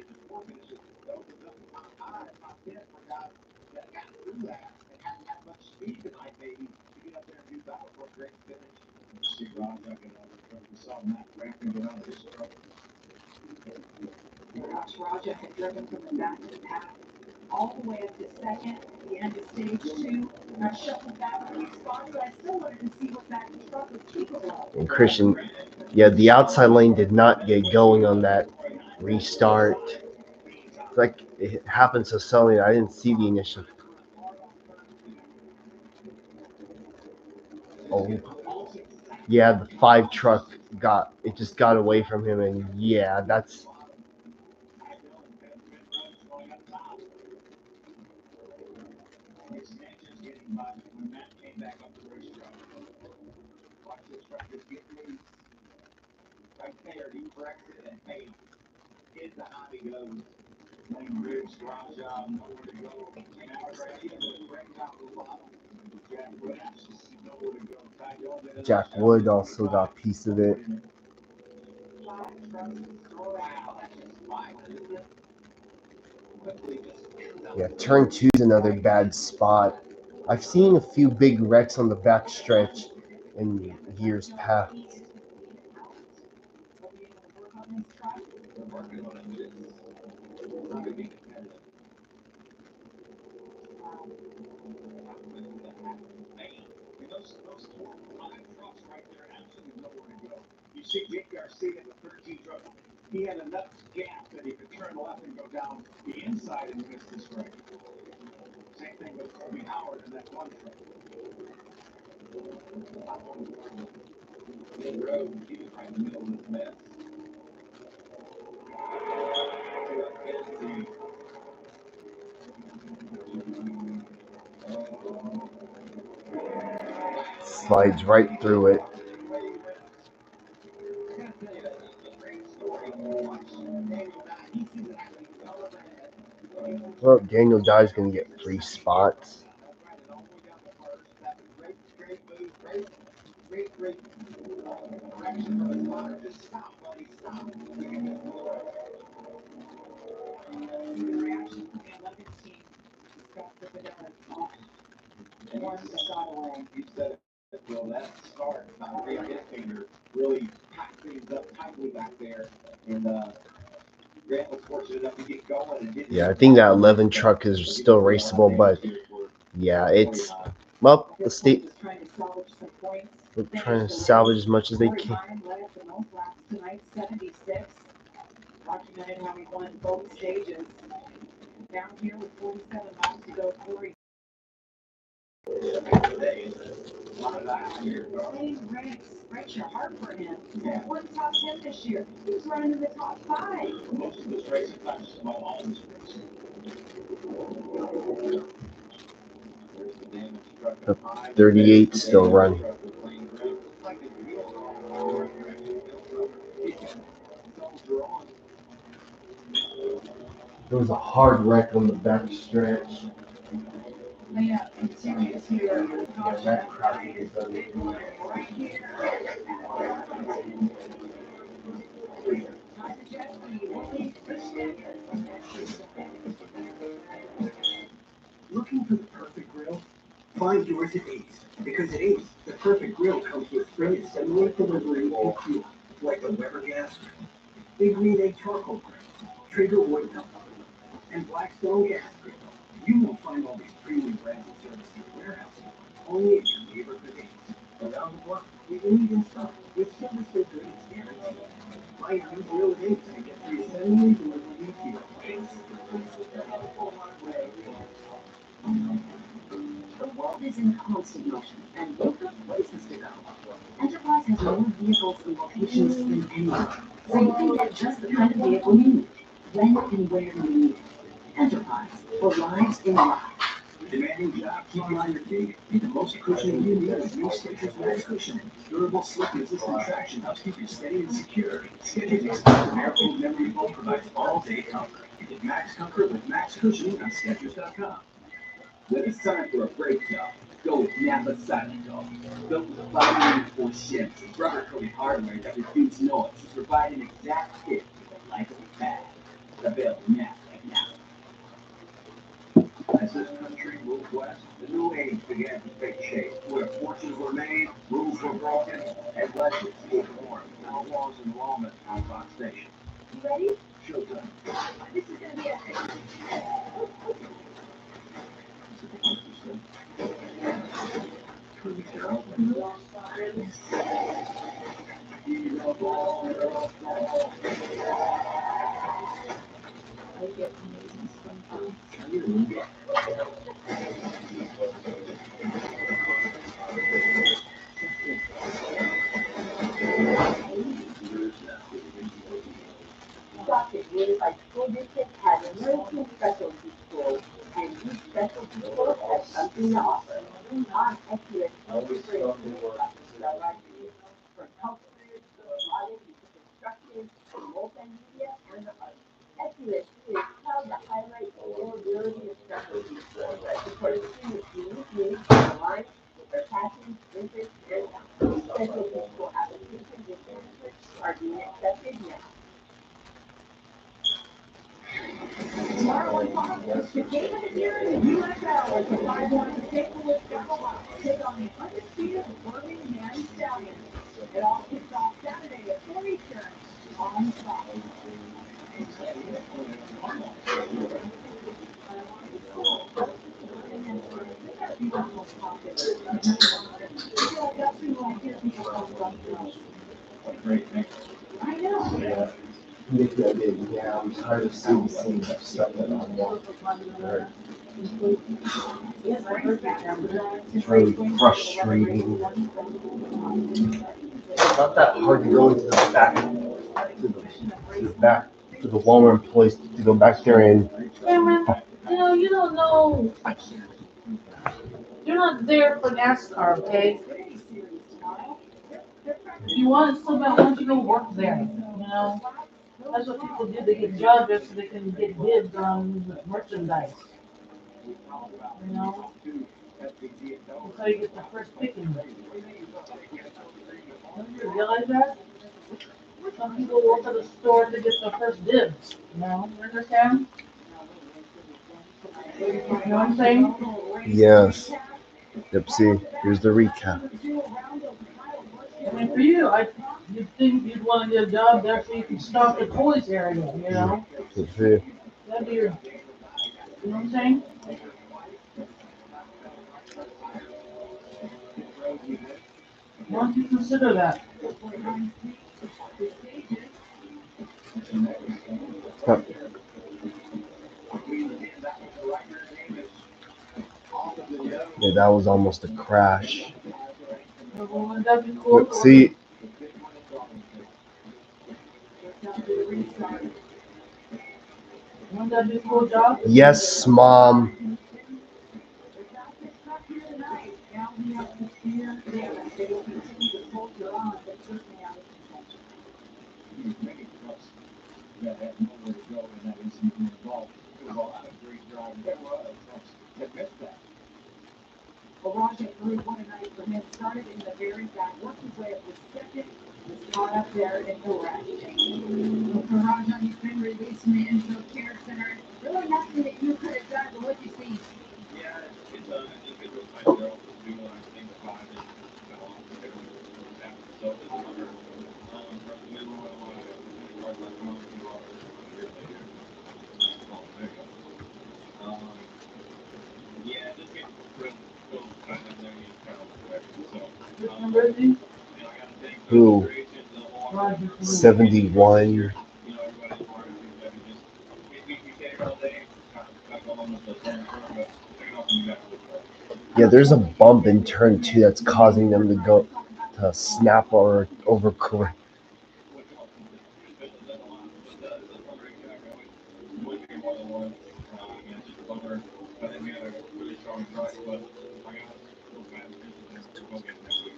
Gosh, Raja had driven from the back of the pack all the way up to second, the end of stage two. Got shuffled back a few spots, but I still wanted to see what that truck was capable of. And Christian, yeah, the outside lane did not get going on that restart. It's like it happened so suddenly. I didn't see the initial. Oh, yeah, the five truck just got away from him, and yeah, that's. Jack Wood also got a piece of it. Yeah, turn two is another bad spot. I've seen a few big wrecks on the backstretch in years past. You see Jake Garcia in the 13 truck. He had enough gap that he could turn left and go down the inside and miss this right. Same thing with Kobe Howard in that one truck. Mid-road, he was right in the middle of this mess. Slides right through it. Well, Daniel Dye's gonna get 3 spots. You said it, well, that start, the indicator really packed things up tightly back there. And Grant was fortunate enough to get going and didn't. Yeah, I think that 11 truck is still raceable, but yeah, it's well, the state we're trying to salvage as much as they can. Watching how he won both stages. Down here with 47 miles to go, Corey. Breaks your heart for him. He's won top 10 this year. He's running in the top 5. Most of this racing time is small, always racing. There's the damage truck. 38 still running. It was a hard wreck on the back stretch. Yeah, continues here. Yeah, that crowd is Right here. Looking for the perfect grill? Find yours at Ace. Because at Ace, the perfect grill comes with free assembly, delivery, and fuel. Like the Weber gas grill, Big Green Egg charcoal grill, Traeger wood pellet, and Blackstone gas grill. You won't find all these premium brands and services in the warehouse. Only at your neighborhood Ace. Around the block, we leave in stock with service so good it's guaranteed. Buy your new grill at Ace and get free assembly, delivery, and fuel. The world is in constant motion, and you've got places to go. Enterprise has more vehicles and locations than anyone, so you can get just the kind of vehicle you need, when and where you need it. Enterprise, for lives in lives. Demanding job, keep you on your feet. Need the most cushioning you need is new Skechers Max Cushioning. Durable, slip-resistant traction helps keep you steady and secure. Skechers exclusive air-cooled memory foam provides all-day comfort. Get Max Comfort with Max Cushioning on Skechers.com. When it's time for a brake job, go with Napa Silent Dog. Built with a 594 shims, rubber-coated hardware that reduces noise to provide an exact fit for the life of a pad. Available now at Napa. As this country moved west, the new age began to take shape, where fortunes were made, rules were broken, and legends were born. Outlaws and lawmen on Fox Station. You ready? Showtime. This is going to be a Adopted Unified School District has emerging specialty schools, and these specialty schools have something to offer. Our excellent integrated from healthcare, robotics, construction, multimedia, and the arts. SUSD is proud to highlight the availability of specialty schools that support students' unique needs and align with their passions, interests, and talents. Specialty school applications and transfers are being accepted now. Tomorrow on Fox, the game of the year in the UFL as the 5-1 St. Louis Cardinals take on the undisputed Birmingham Stallions. It all kicks off Saturday at 4 Eastern on Fox. I know. Maybe I did. Yeah, I'm tired of seeing the same stuff that I'm watching. It's really frustrating. It's not that hard to go into the back, to the Walmart place to go back there and Cameron, you don't know. You're not there for NASCAR, okay? If you want it so bad, why don't you go work there? That's what people do. They get jobs just so they can get dibs on merchandise. You know, that's how you get the first picking. Don't you realize that? Some people work at the store to get the first dibs. You understand? You know what I'm saying? yes. Yep. See, here's the recap. I mean, for you, you'd think you'd want to get a job there so you can stock the toys area. Yep, see. That'd be your, you know what I'm saying? Why don't you consider that? Huh. Yeah, that was almost a crash. Wouldn't that be cool? Look, see, Wouldn't that be a cool job? yes, mom. That had nowhere to go in that instant result. There was a lot of great driving. There were other trucks that missed that. Well, Rajah Drew, what a night for him. Started in the very back, worked his way up to second, was caught up there in the wreck. Well, for Rajah, he's been released from the Info Care Center. Really nothing that you could have done, but what you see? Yeah, it's an individual type girl doing what I think the five is fell off the middle after so it's another from the middle of cars like one or two hours a year later. Oh, there you go. Um, yeah, just getting real kind of there you kind of quick. So Which number is he? I gotta thank Who? creation the whole 71. everybody's part of it. Just we take all day, kind of back on with the same curve, but taking off when you got to look for it. Yeah, there's a bump in turn two that's causing them to go to snap or overcorrect. Which one? There's a lot, but the front racetrack, I went here more than once. Again, it's just a bummer. But then we had a really strong truck, but I got those bad pieces and we'll go get it next week.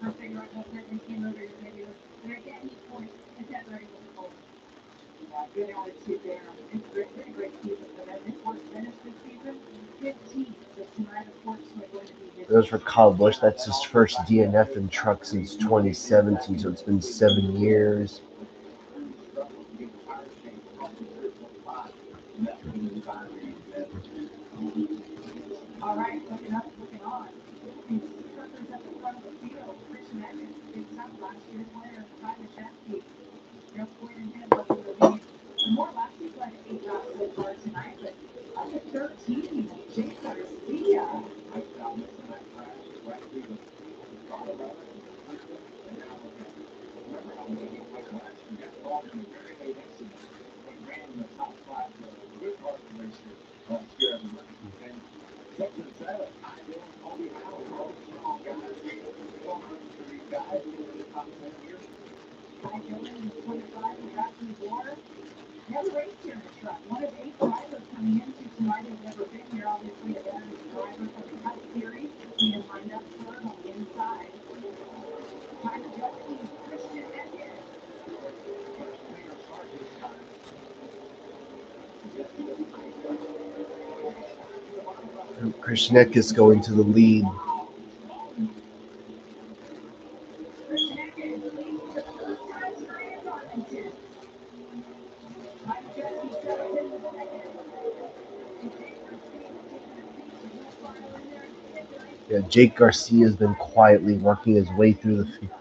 Perfect, Rajah said he came over your video. And again, he points, his head right was cold. Good attitude there. And pretty great season for them. His worst finish this season, 15th. So tonight, unfortunately, going to be his. Those for Kyle Busch. That's his first DNF in truck since 2017, so it's been 7 years. All right, looking up, looking on. These truckers at the front of the field. Christian Evans picks up last year's winner, Tyler Shefty. Real point in him up in the lead. The more laps he's led 8 laps so far tonight, but up to 13, Jake Garcia. Ty Dillon is 25 and Rafton Gore. Never raced here in a truck. One of 8 drivers coming into tonight who's never been here. Obviously, a veteran driver for the Cup Series. Being lined up third on the inside. Tyler Jeffy, Christian Eckert. Christian Eckes going to the lead. Christian Eckert leads the full-time straight at Darlington. Tyler Jeffy settles in with second. And Jake Garcia taking a seat to move final in there and see if there is. Yeah, Jake Garcia has been quietly working his way through the field.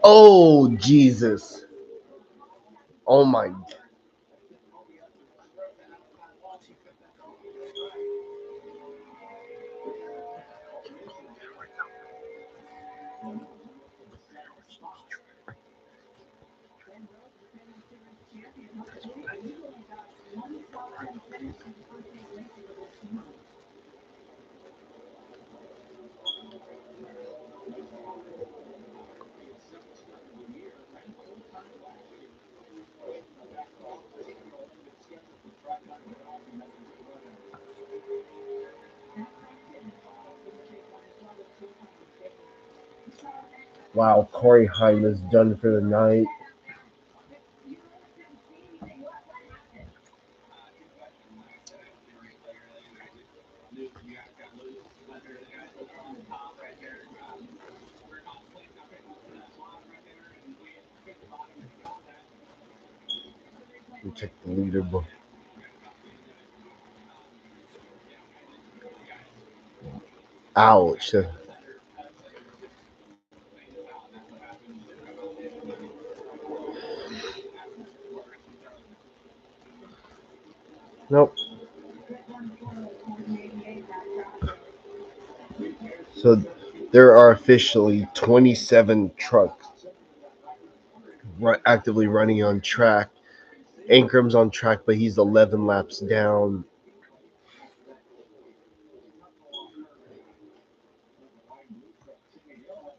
Oh, Jesus. Oh, my. Wow, Corey Heim is done for the night. Let me check the leaderboard. Ouch. Nope. So there are officially 27 trucks actively running on track. Ankram's on track, but he's 11 laps down.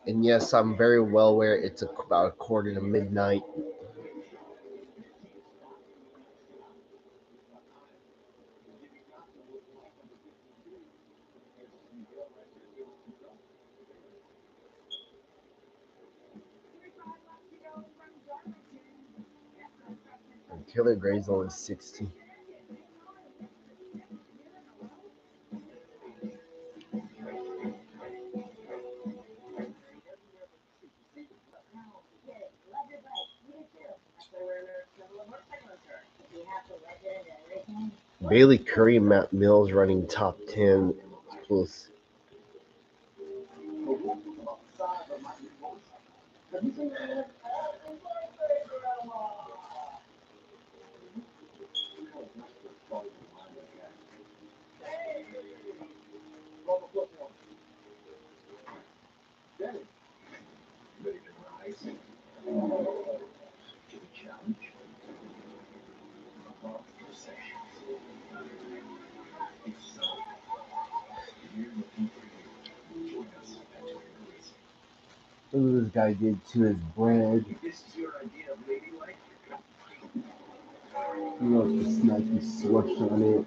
And yes, I'm very well aware it's about a quarter to midnight. And Taylor Gray's only 60. Bailey Curry, Matt Mills running top 10. Plus, look what this guy did to his bread. Look, the snacky slush on it.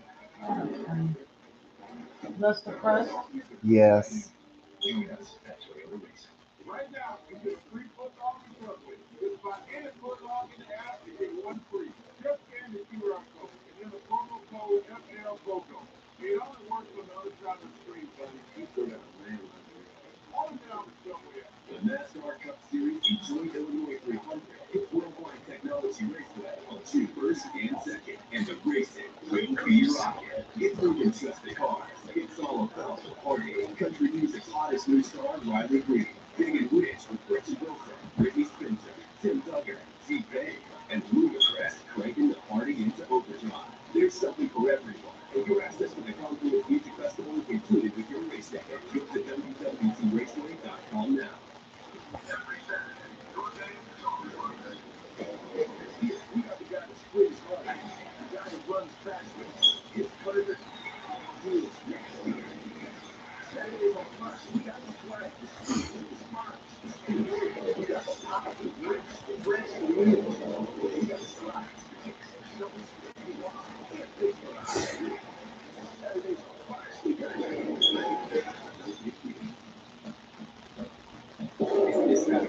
That's the crust. Yes. Right now, you get 3 foot long in Brooklyn. Just buy any foot long in the app and get one free. Just scan the QR code and then the promo code FLPOGO. It only works on the other side of the screen, buddy. You still got a landline. Hold it down somewhere. The NASCAR Cup Series enjoy Illinois 300. It's worldwide technology raceway on June 1st and 2nd. And the racing will be rocking. It's who can trust the cars. It's all about the party. Country music's hottest new star, Riley Green. Big and Rich with Richard Wilson, Brittany Spencer, Tim Duggar, T-Pain, and Ludacris cranking the party into overdrive. There's something for everyone, and your access to the Concourse Music Festival is included with your race ticket. Go to www.raceway.com now. Every Saturday, your name is on the line. Yeah, we got the guy that sprints hard, the guy that runs fastest. It's perfect. He is nasty. Saturdays on Fox, we got the swag, the speed, the smart. We got the pop, the bricks, the breaks, the wheels. We got the slides, the kicks, the shovels, the walk, and the big ride. Saturdays on Fox, we got 30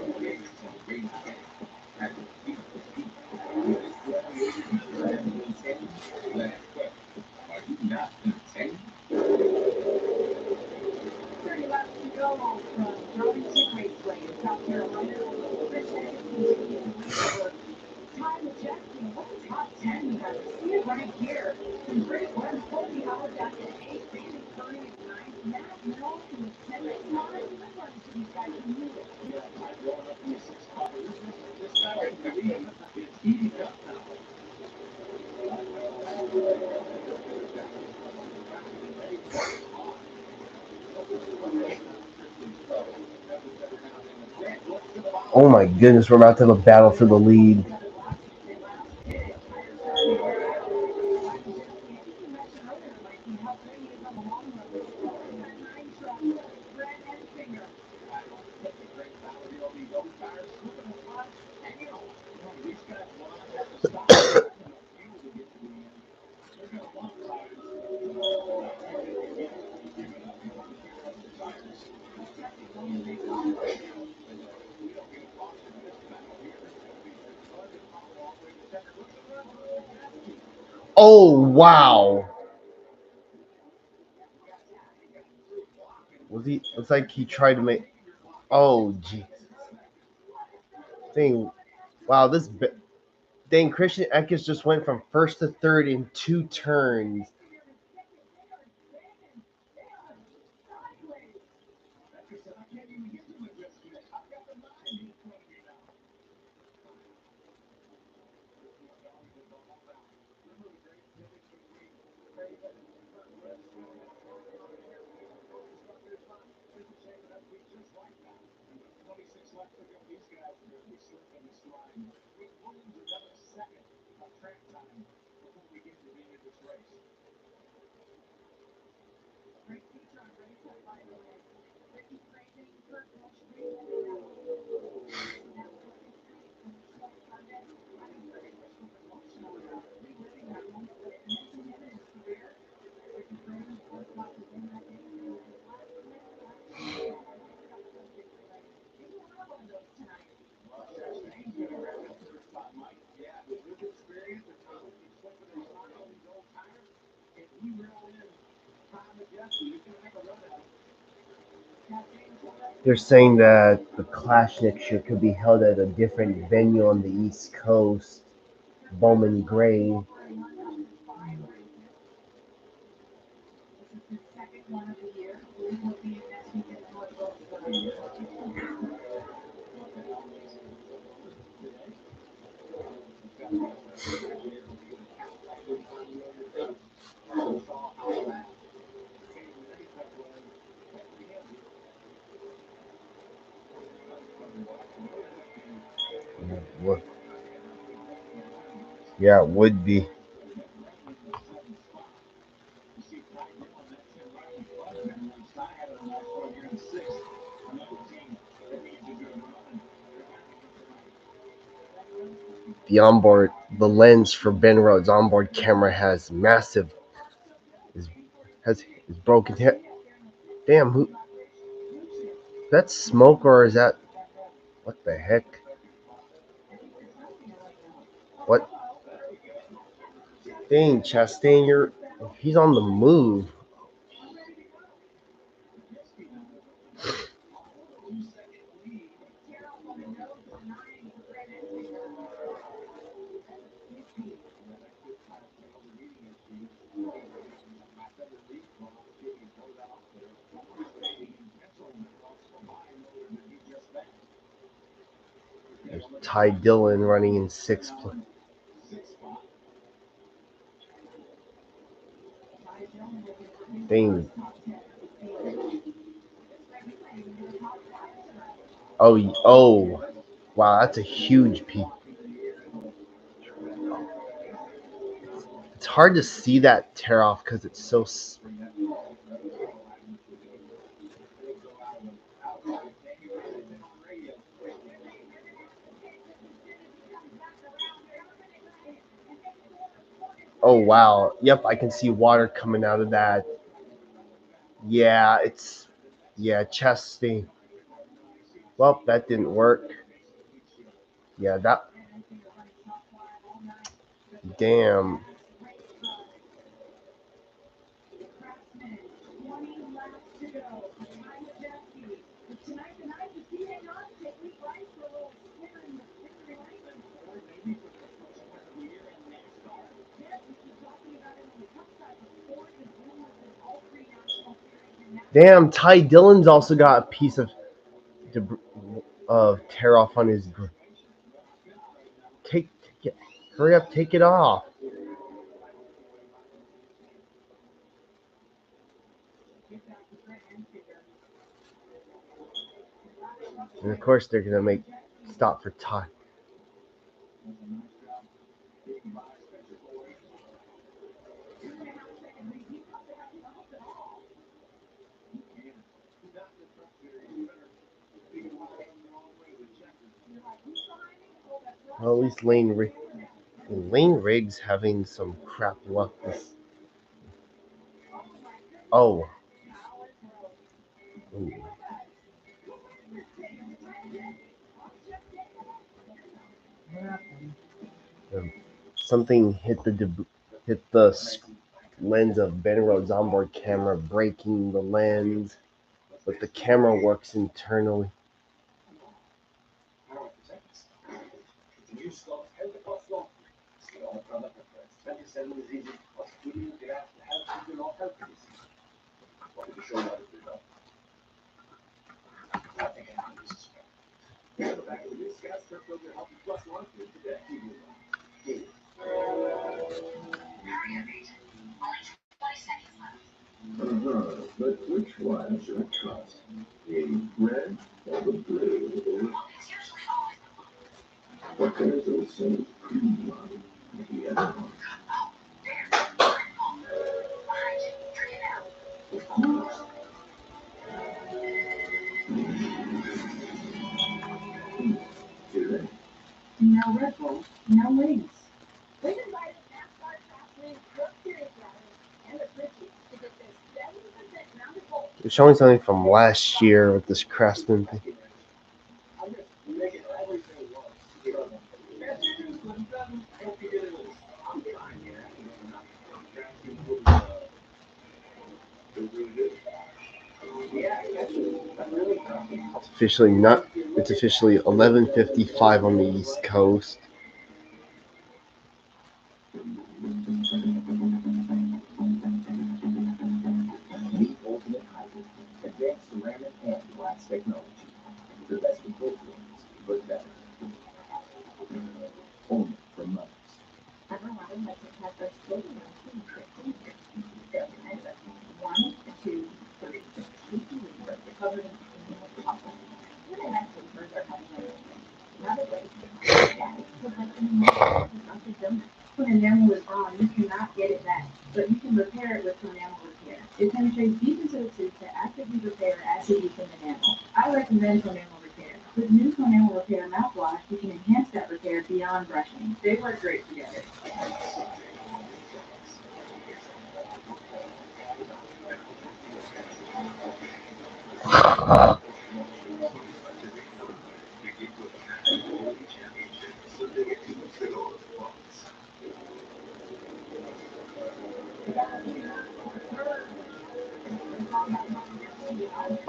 laps to go from Darlington Raceway in South Carolina. Craftsman continues to lead over time adjusting. What a top 10 we have. See it right here. From great work, Colby Howard got to 8th, Brandon Curry is 9th, Matt Mills in the 7th spot. Let's run into these guys in the middle. Oh my goodness, we're about to have a battle for the lead. Tires are in wear. Time adjusting. I think you mentioned earlier, Mikey, how great he is on the long run. This is the number 9 truck, Brad Enfinger. Oh wow. Was he? Looks like he tried to make. Oh gee. Dang. Wow. Dang. Christian Eckes just went from first to third in 2 turns. They're saying that the Clash next year could be held at a different venue on the East Coast, Bowman Gray. This is his second one of the year. We will be in next week in Fort Wilson. What? Yeah, it would be. The lens for Ben Rhodes' onboard camera has massive, is is broken. Damn, who? That's smoke or is that? What the heck? What? Dang, Chastain, he's on the move. There's Ty Dillon running in sixth place. Dang. Oh, wow, that's a huge peak. It's hard to see that tear off because it's so. Oh wow. Yep, I can see water coming out of that. Yeah, Chastain. Well, that didn't work. Yeah, that. Damn. Craftsman, 20 laps to go. Behind the Jackie. But tonight the night is heating up. Take me right for a little sticker in the victory lane. Or maybe for the first time of the year in NASCAR. Yes, we keep talking about it on the cup side, but Ford is winless in all three national series in NASCAR. Damn, Ty Dillon's also got a piece of tear off on his. Take it. Hurry up, take it off. And of course, they're gonna make stop for Ty. Well, at least Lane Riggs having some crap luck this. Oh. Ooh. What happened? Something hit the lens of Ben Rhodes' onboard camera, breaking the lens, but the camera works internally. You stop, help the cost off. Stop, brother. 27 is easy. What's good, get out the house, you do not help this. What would you show what to do, though? I think I know this is fair. The back of the news gas truck will help you plus one food today. Here. But which one should I trust? The red or the blue? What there's also green one. The other one. Of course. Too late. No Red Bull, no wings. We've invited NASCAR Craftsman Truck Series drivers and the Fritchies to get this 70% mounted bolt. They're showing something from last year with this Craftsman thing. I just make it everything once. Best news, 27. Hope you get it on time, yeah. Craftsman will really good. Yeah, actually, I'm really happy. It's officially 11:55 on the East Coast. The ultimate hybrid. Advanced ceramic and glass technology. The best of both worlds, but better. Only from Mothers. Ever wanted like to have a slogan on two tricks? One, two, three. Covered in chocolate. What I meant was are having a not a way. Yeah, but like in the donut. When enamel is on, you cannot get it back, but you can repair it with enamel repair. It penetrates deep into the tooth to actively repair acid-weakened enamel. I recommend enamel repair. With new enamel repair mouthwash, you can enhance that repair beyond brushing. They work great together.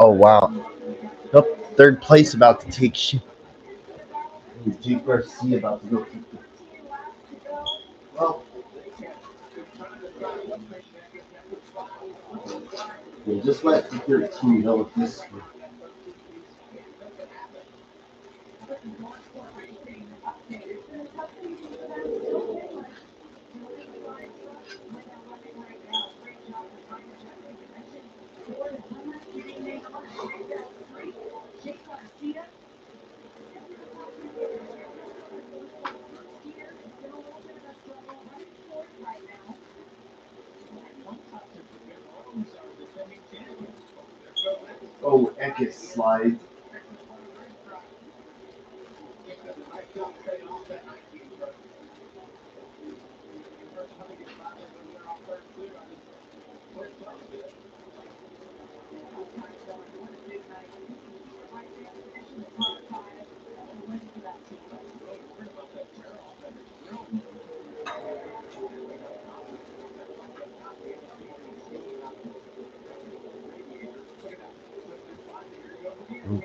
Oh wow. Nope, third place about to take shit. Jake Garcia about to go. Well, we'll just let the 13 go with this one. Oh, Eckes slide.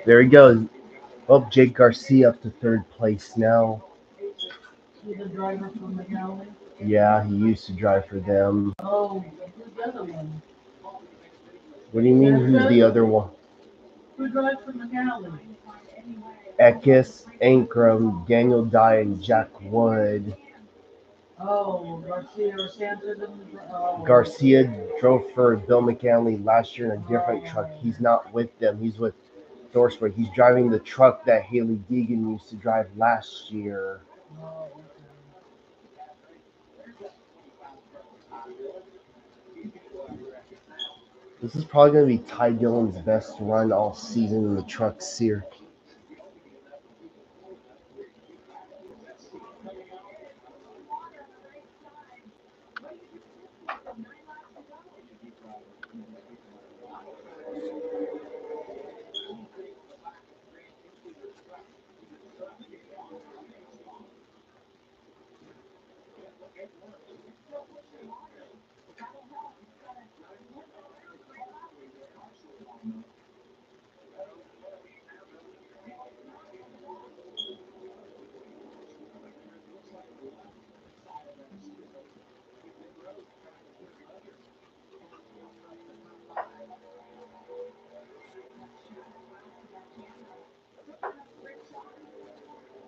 There he goes. Oh, Jake Garcia up to third place now. He's a driver from the galley. Yeah, he used to drive for them. Oh, who's the other one? What do you mean? Who's the other one? Who drives from the galley? Ekis, Ankrum, Daniel Dye, and Jack Wood. Oh, Garcia or Santa didn't. Oh, Garcia drove for Bill McAnally last year in a different truck. oh, He's not with them. He's with Thorsberg. He's driving the truck that Haley Deegan used to drive last year. oh, okay. This is probably going to be Ty Dillon's best run all season in the truck series.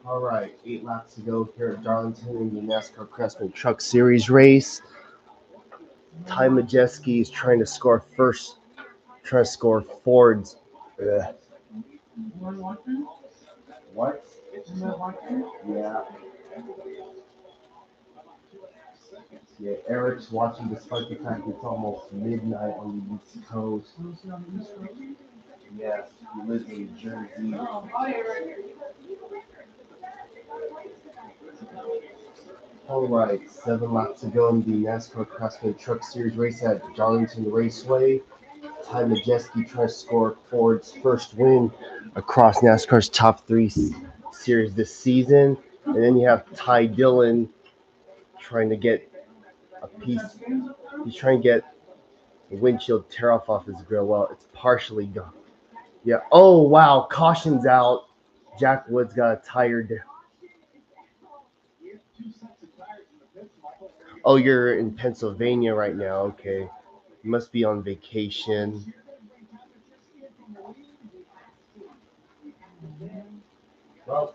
All right, 8 laps to go here at Darlington in the NASCAR Craftsman Truck Series race. Ty Majeski is trying to score first, trying to score Ford's. One watching? What? One watching? Yeah. Yeah, Eric's watching despite the fact it's almost midnight on the East Coast. Who's on the East Coast? Yes, he lives in Jersey. Oh, hi, Eric. All right, 7 laps to go in the NASCAR Craftsman Truck Series race at Darlington Raceway. Ty Majeski tries to score Ford's first win across NASCAR's top three series this season. And then you have Ty Dillon trying to get a piece. He's trying to get the windshield tear off his grill. Well, it's partially gone. Yeah. Oh, wow. Caution's out. Jack Wood's got a tire. Oh, you're in Pennsylvania right now. Okay. You must be on vacation. Well,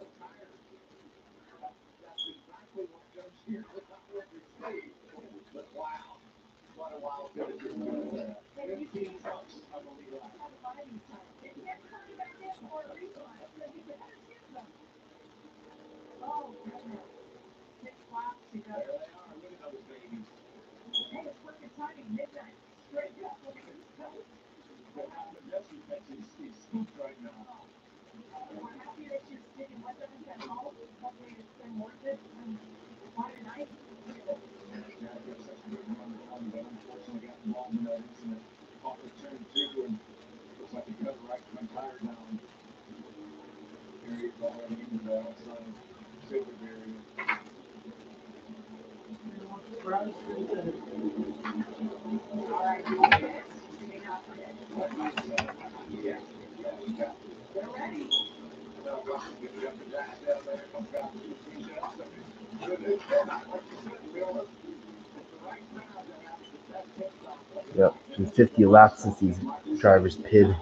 yep. Been 50 laps since these drivers pitted.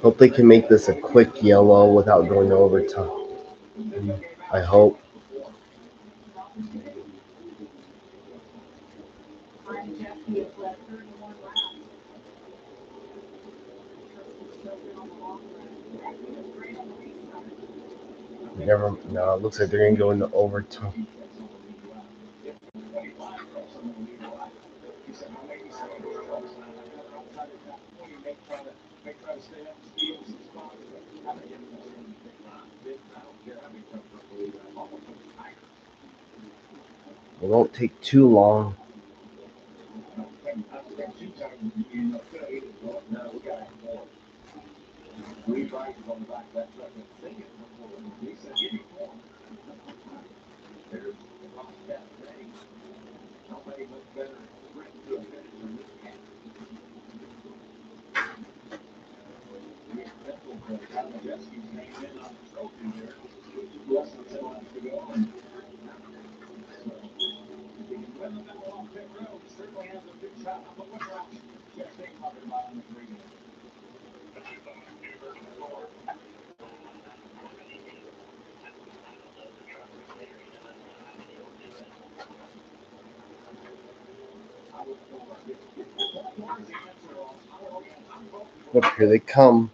Hope they can make this a quick yellow without going to overtime. I hope. Never. No, it looks like they're gonna go into overtime. It won't take too long. Look, here they come.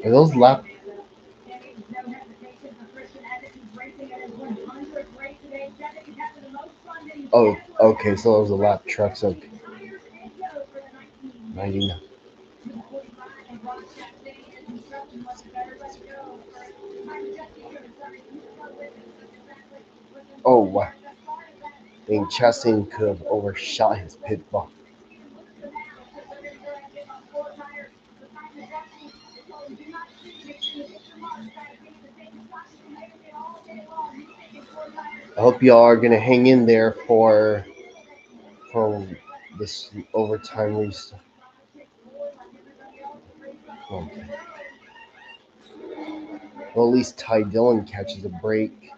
Are those lap? Oh, okay. So those are lap trucks. Okay. 99. Oh wow. I think Chastain could have overshot his pit ball. I hope y'all are gonna hang in there for this overtime restart. Okay. Well, at least Ty Dillon catches a break.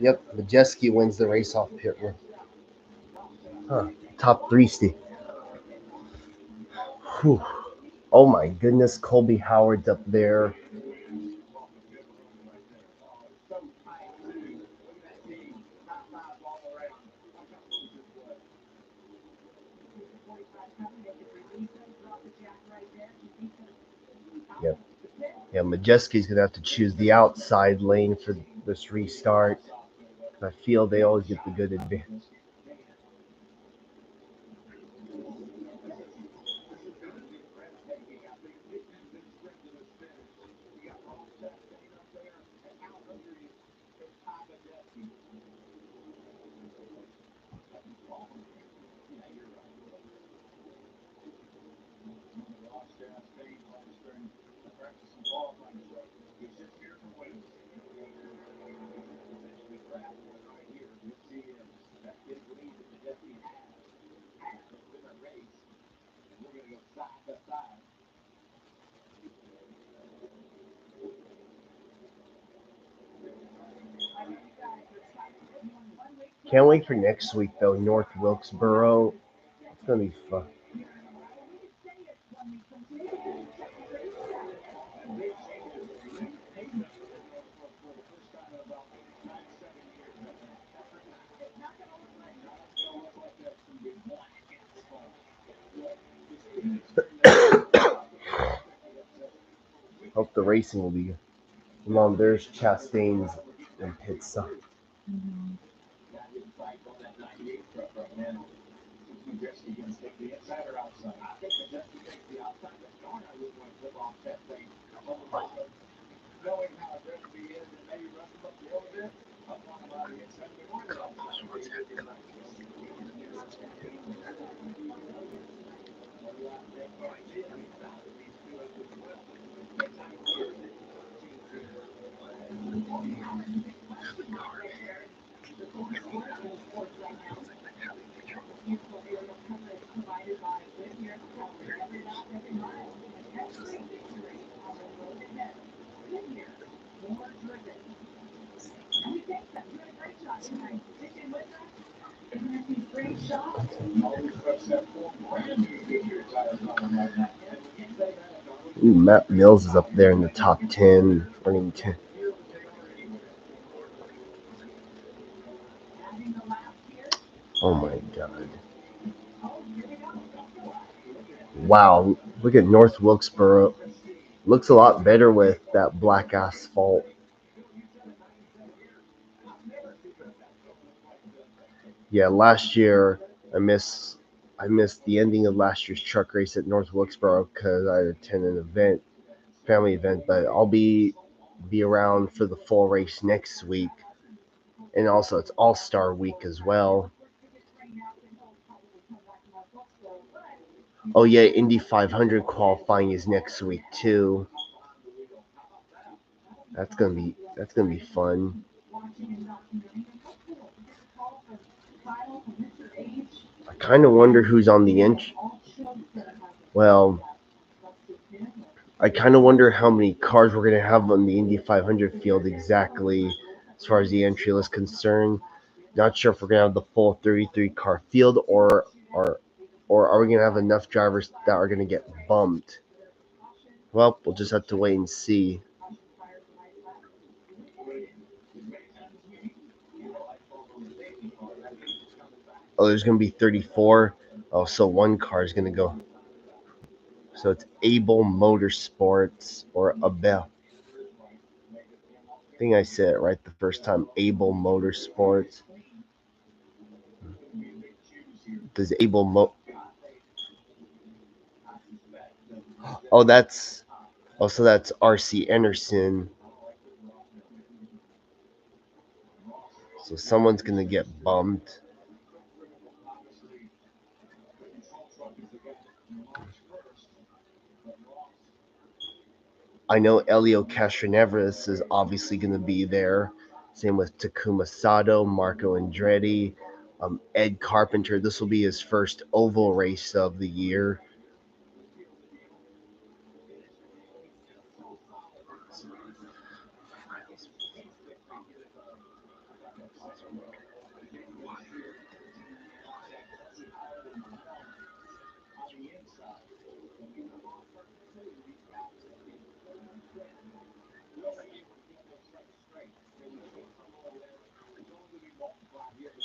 Yep, Majeski wins the race off pit road. Huh. Top three, Steve. Whew. Oh my goodness, Colby Howard's up there. Yep. Yeah, Majeski's gonna have to choose the outside lane for this restart. I feel they always get the good advantage. Can't wait for next week though. North Wilkesboro. It's gonna be fun. Hope the racing will be good. Mom, there's Chastain's and pit stop. Mhm. Ooh, Matt Mills is up there in the top 10, running 10. Oh my god. Wow, look at North Wilkesboro. Looks a lot better with that black asphalt. Yeah, last year I missed the ending of last year's truck race at North Wilkesboro because I attended an event, family event. But I'll be around for the full race next week, and also it's All Star Week as well. Oh yeah, Indy 500 qualifying is next week too. That's gonna be fun. I kind of wonder who's on the entry. Well, I kind of wonder how many cars we're gonna have on the Indy 500 field exactly, as far as the entry list concerned. Not sure if we're gonna have the full 33 car field or are we gonna have enough drivers that are gonna get bumped. Well, we'll just have to wait and see. Oh, there's going to be 34. Oh, so one car is going to go. So it's Able Motorsports or Abel. I think I said it right the first time. Able Motorsports. Does Able Oh, that's RC Anderson. So someone's going to get bumped. I know Elio Castroneves is obviously going to be there. Same with Takuma Sato, Marco Andretti, Ed Carpenter. This will be his first oval race of the year.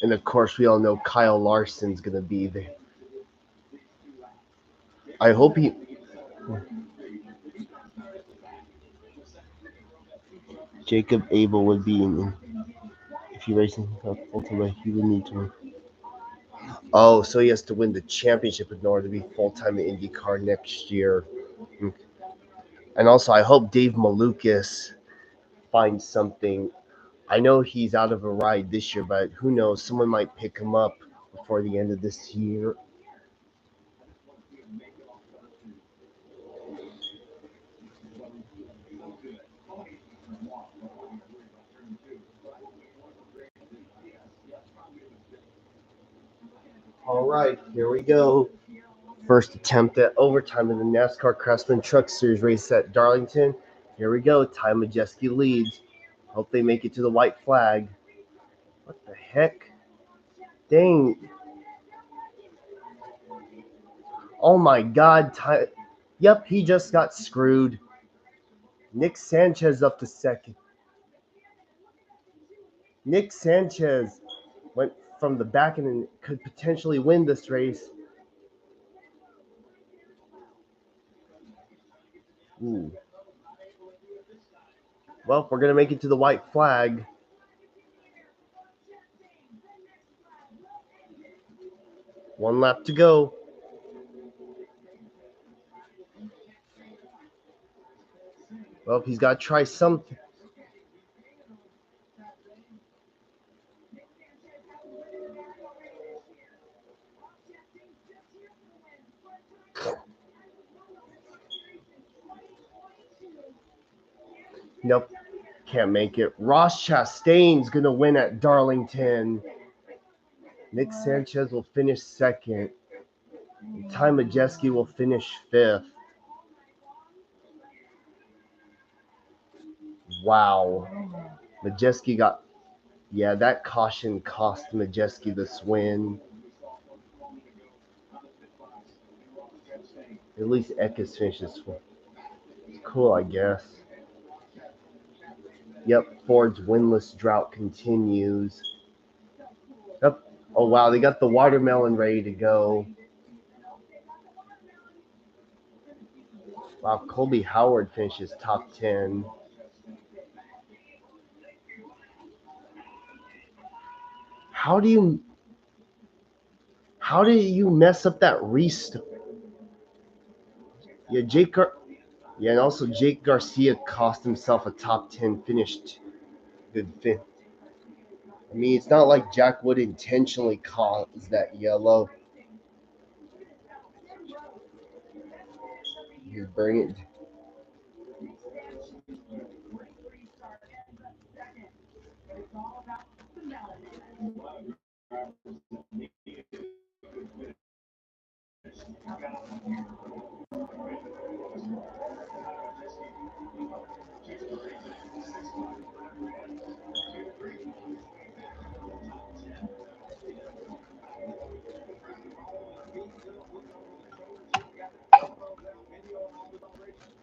And of course, we all know Kyle Larson's going to be there. I hope he. Jacob Abel would be in. If he races ultimately, he would need to. Oh, so he has to win the championship in order to be full time in IndyCar next year. And also, I hope Dave Malukas finds something. I know he's out of a ride this year, but who knows? Someone might pick him up before the end of this year. All right, here we go. First attempt at overtime in the NASCAR Craftsman Truck Series race at Darlington. Here we go. Ty Majeski leads. Hope they make it to the white flag. What the heck? Dang. Oh my God. Yep, he just got screwed. Nick Sanchez up to second. Nick Sanchez went from the back and could potentially win this race. Ooh. Well, we're going to make it to the white flag. One lap to go. Well, he's got to try something. Nope, can't make it. Ross Chastain's going to win at Darlington. Nick Sanchez will finish second. Ty Majeski will finish fifth. Wow. Majeski got. Yeah, that caution cost Majeski this win. At least Eckes finishes fourth. It's cool, I guess. Yep, Ford's winless drought continues. Yep. Oh, wow, they got the watermelon ready to go. Wow, Colby Howard finishes top 10. How do you mess up that restart? Yeah, yeah, and also Jake Garcia cost himself a top 10 finished. Good fin. I mean, it's not like Jack Wood intentionally caused that yellow. You bring it.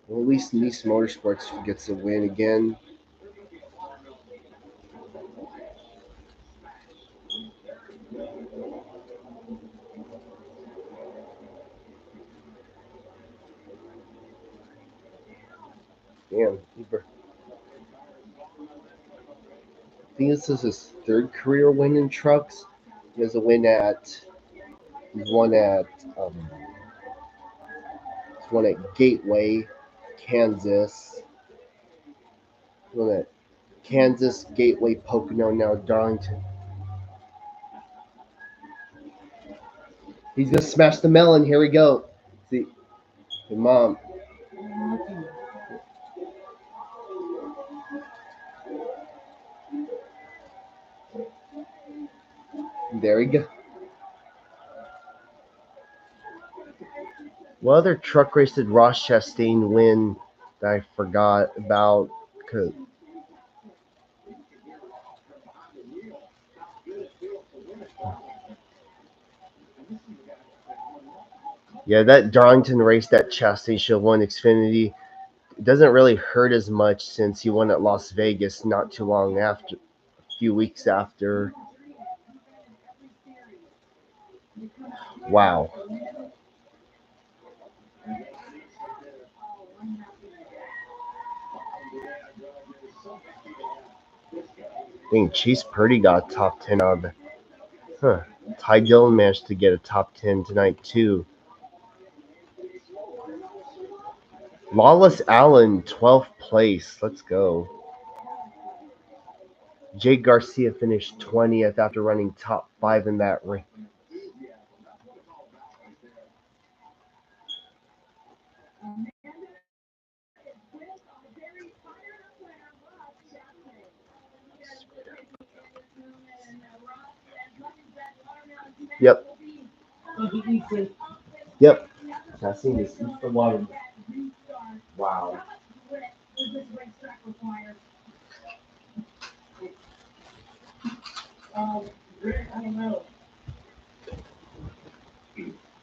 Well, at least Nice Motorsports gets a win again. Damn. I think this is his third career win in trucks. He has a win at. He's um, won at Gateway, Kansas. He's won at Kansas, Gateway, Pocono, now Darlington. He's gonna smash the melon. Here we go. See, hey, mom. There we go. What other truck race did Ross Chastain win that I forgot about? 'Cause- yeah, that Darlington race that Chastain should have won Xfinity. It doesn't really hurt as much since he won at Las Vegas not too long after, a few weeks after. Wow. I think Chase Purdy got a top 10 out of the. Huh. Ty Dillon managed to get a top 10 tonight, too. Lawless Allen, 12th place. Let's go. Jake Garcia finished 20th after running top 5 in that race. Yep. Yep. Chastain just eats the water. Wow. Rick, I don't know.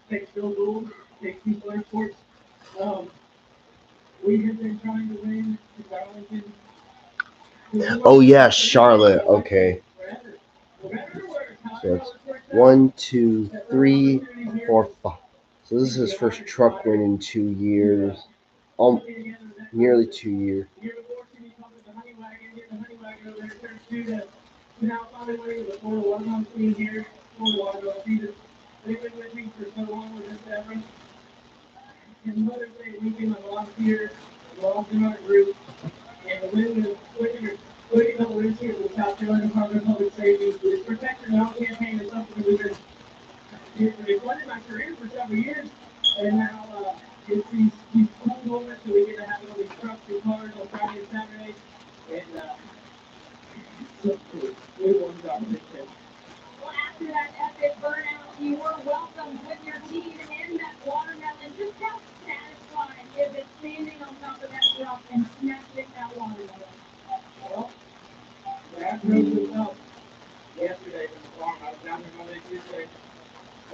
Take Phil Gould, take Keith Sports. Um, we have been trying to win the Darlington. Oh, yeah, Charlotte. Okay. So it's 1, 2, 3, 4, 5. So this is his first truck win in 2 years. Nearly 2 years. Now finally winning the Florida Watermelon team here, Florida Watermelon season. They've been with me for so long with this effort. And Mother's Day weekend of last year, we're all in our group. And the win was winning the wins here with South Carolina Department of Public Safety. This Protect Your Now campaign is something we've been it funded my career for several years. And now it's these cool moments that we get to have all these trucks and cars on Friday and Saturday. And so cool. We won the competition. Well, after that epic burnout, you were welcomed with your team in that watermelon. Just how satisfying is it standing on top of that truck and snatching that watermelon? Well, that really was up yesterday from the farm. I was down there Monday, Tuesday.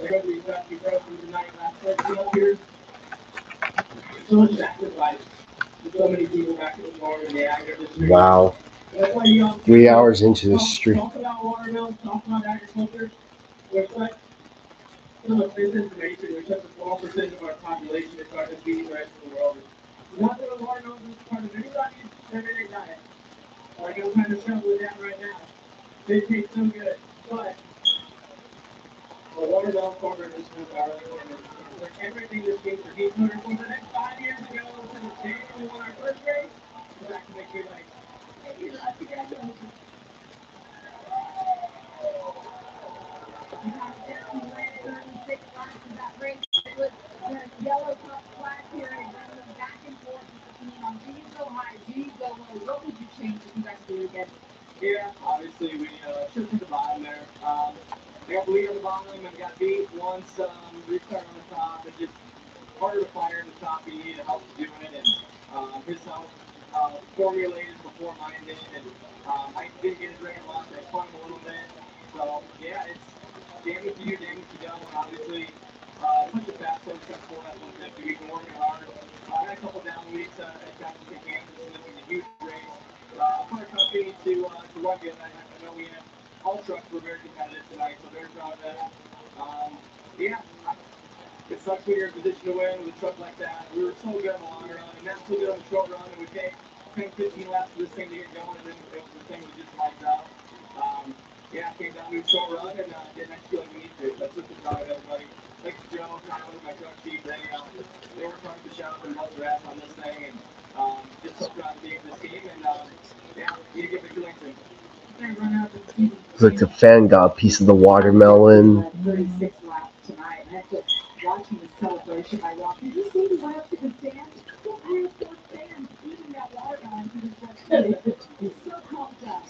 They go to these dusty roads through the night last Thursday up here. So much sacrifice. There's so many people back in the farm and the ag industry. Wow. That's why you all 3 hours into the street. talk about watermelon, talk about agriculture. There's such so much misinformation. There's such a small percentage of our population that's starting to feed the rest of the world. Not that a watermelon is part of anybody's everyday diet. Like I'm kind of struggling with that right now. They taste so good, but the watermelon farmer is just Darlington. It's like everything that's being produced for the next 5 years ago, to the day we won our first race, it's actually make you like, hey, you know, I think I know. You have just ran 36 laps in that race. It was the yellow cup flag period that was back and forth with the team on G's go high, G's go low. What would you change if you guys do it again? Yeah, obviously we shook to the bottom there. They got the lead on the bottom and got beat once restart on the top and just harder to fire in the top. He needed help doing it, and his help formulated before mine did, and I didn't get his record loss. I spun him a little bit. So yeah, it's damage to you, damage to go, and obviously put the fast so step forward at 150. We've been working hard. I had a couple down weeks at Craftsman, Kansas, and this was a huge race for our company to run good. I know we had all trucks were very competitive tonight, so very proud of that. Yeah, it sucks when you're in position to win with a truck like that. We were so good on the long run, and not so good on the short run, and we take 10, 15 laps for this thing to get going, and then the thing was just lights out. Yeah, came down to a short run and didn't execute like we need to. That's just the proud of everybody. Thanks to Joe, Tyler, my truck chief. They worked hard to shop and bust their ass on this thing, and just so proud to be in this team. And yeah, need to get Victor Lincoln. Looks like the fan got a piece of the watermelon. 36 laps tonight. And that's just watching the celebration by Rock. Did you see he went up to the stand? Well, I have four fans eating that watermelon. He was just he's so pumped up.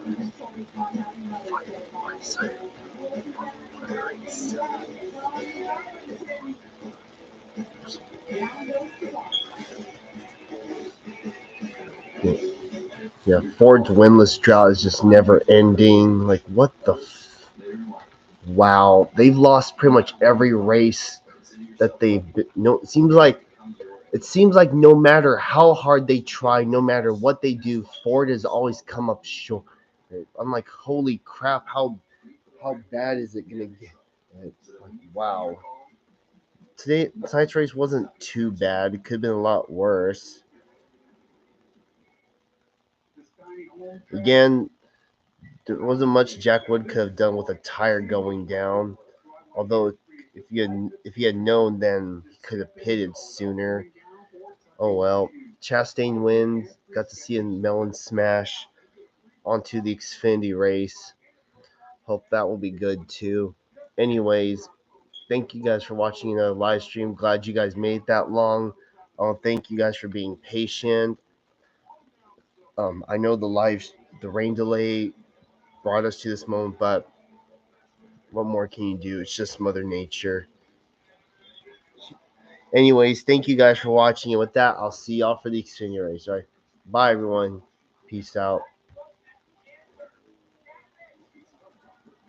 And so he's gone out another day. Yeah, Ford's winless drought is just never ending. Like, what the? Wow, they've lost pretty much every race that they've been. No, it seems like no matter how hard they try, no matter what they do, Ford has always come up short. I'm like, holy crap, how bad is it gonna get? It's like, wow. Tonight's race wasn't too bad. It could have been a lot worse. Again, there wasn't much Jack Wood could have done with a tire going down. Although if he had known, then he could have pitted sooner. Oh well. Chastain wins. Got to see a melon smash onto the Xfinity race. Hope that will be good too. Anyways, thank you guys for watching the live stream. Glad you guys made it that long. Thank you guys for being patient. I know the rain delay brought us to this moment, but what more can you do? It's just Mother Nature. Anyways, thank you guys for watching. And with that, I'll see y'all for the Xfinity race. All right. Bye, everyone. Peace out.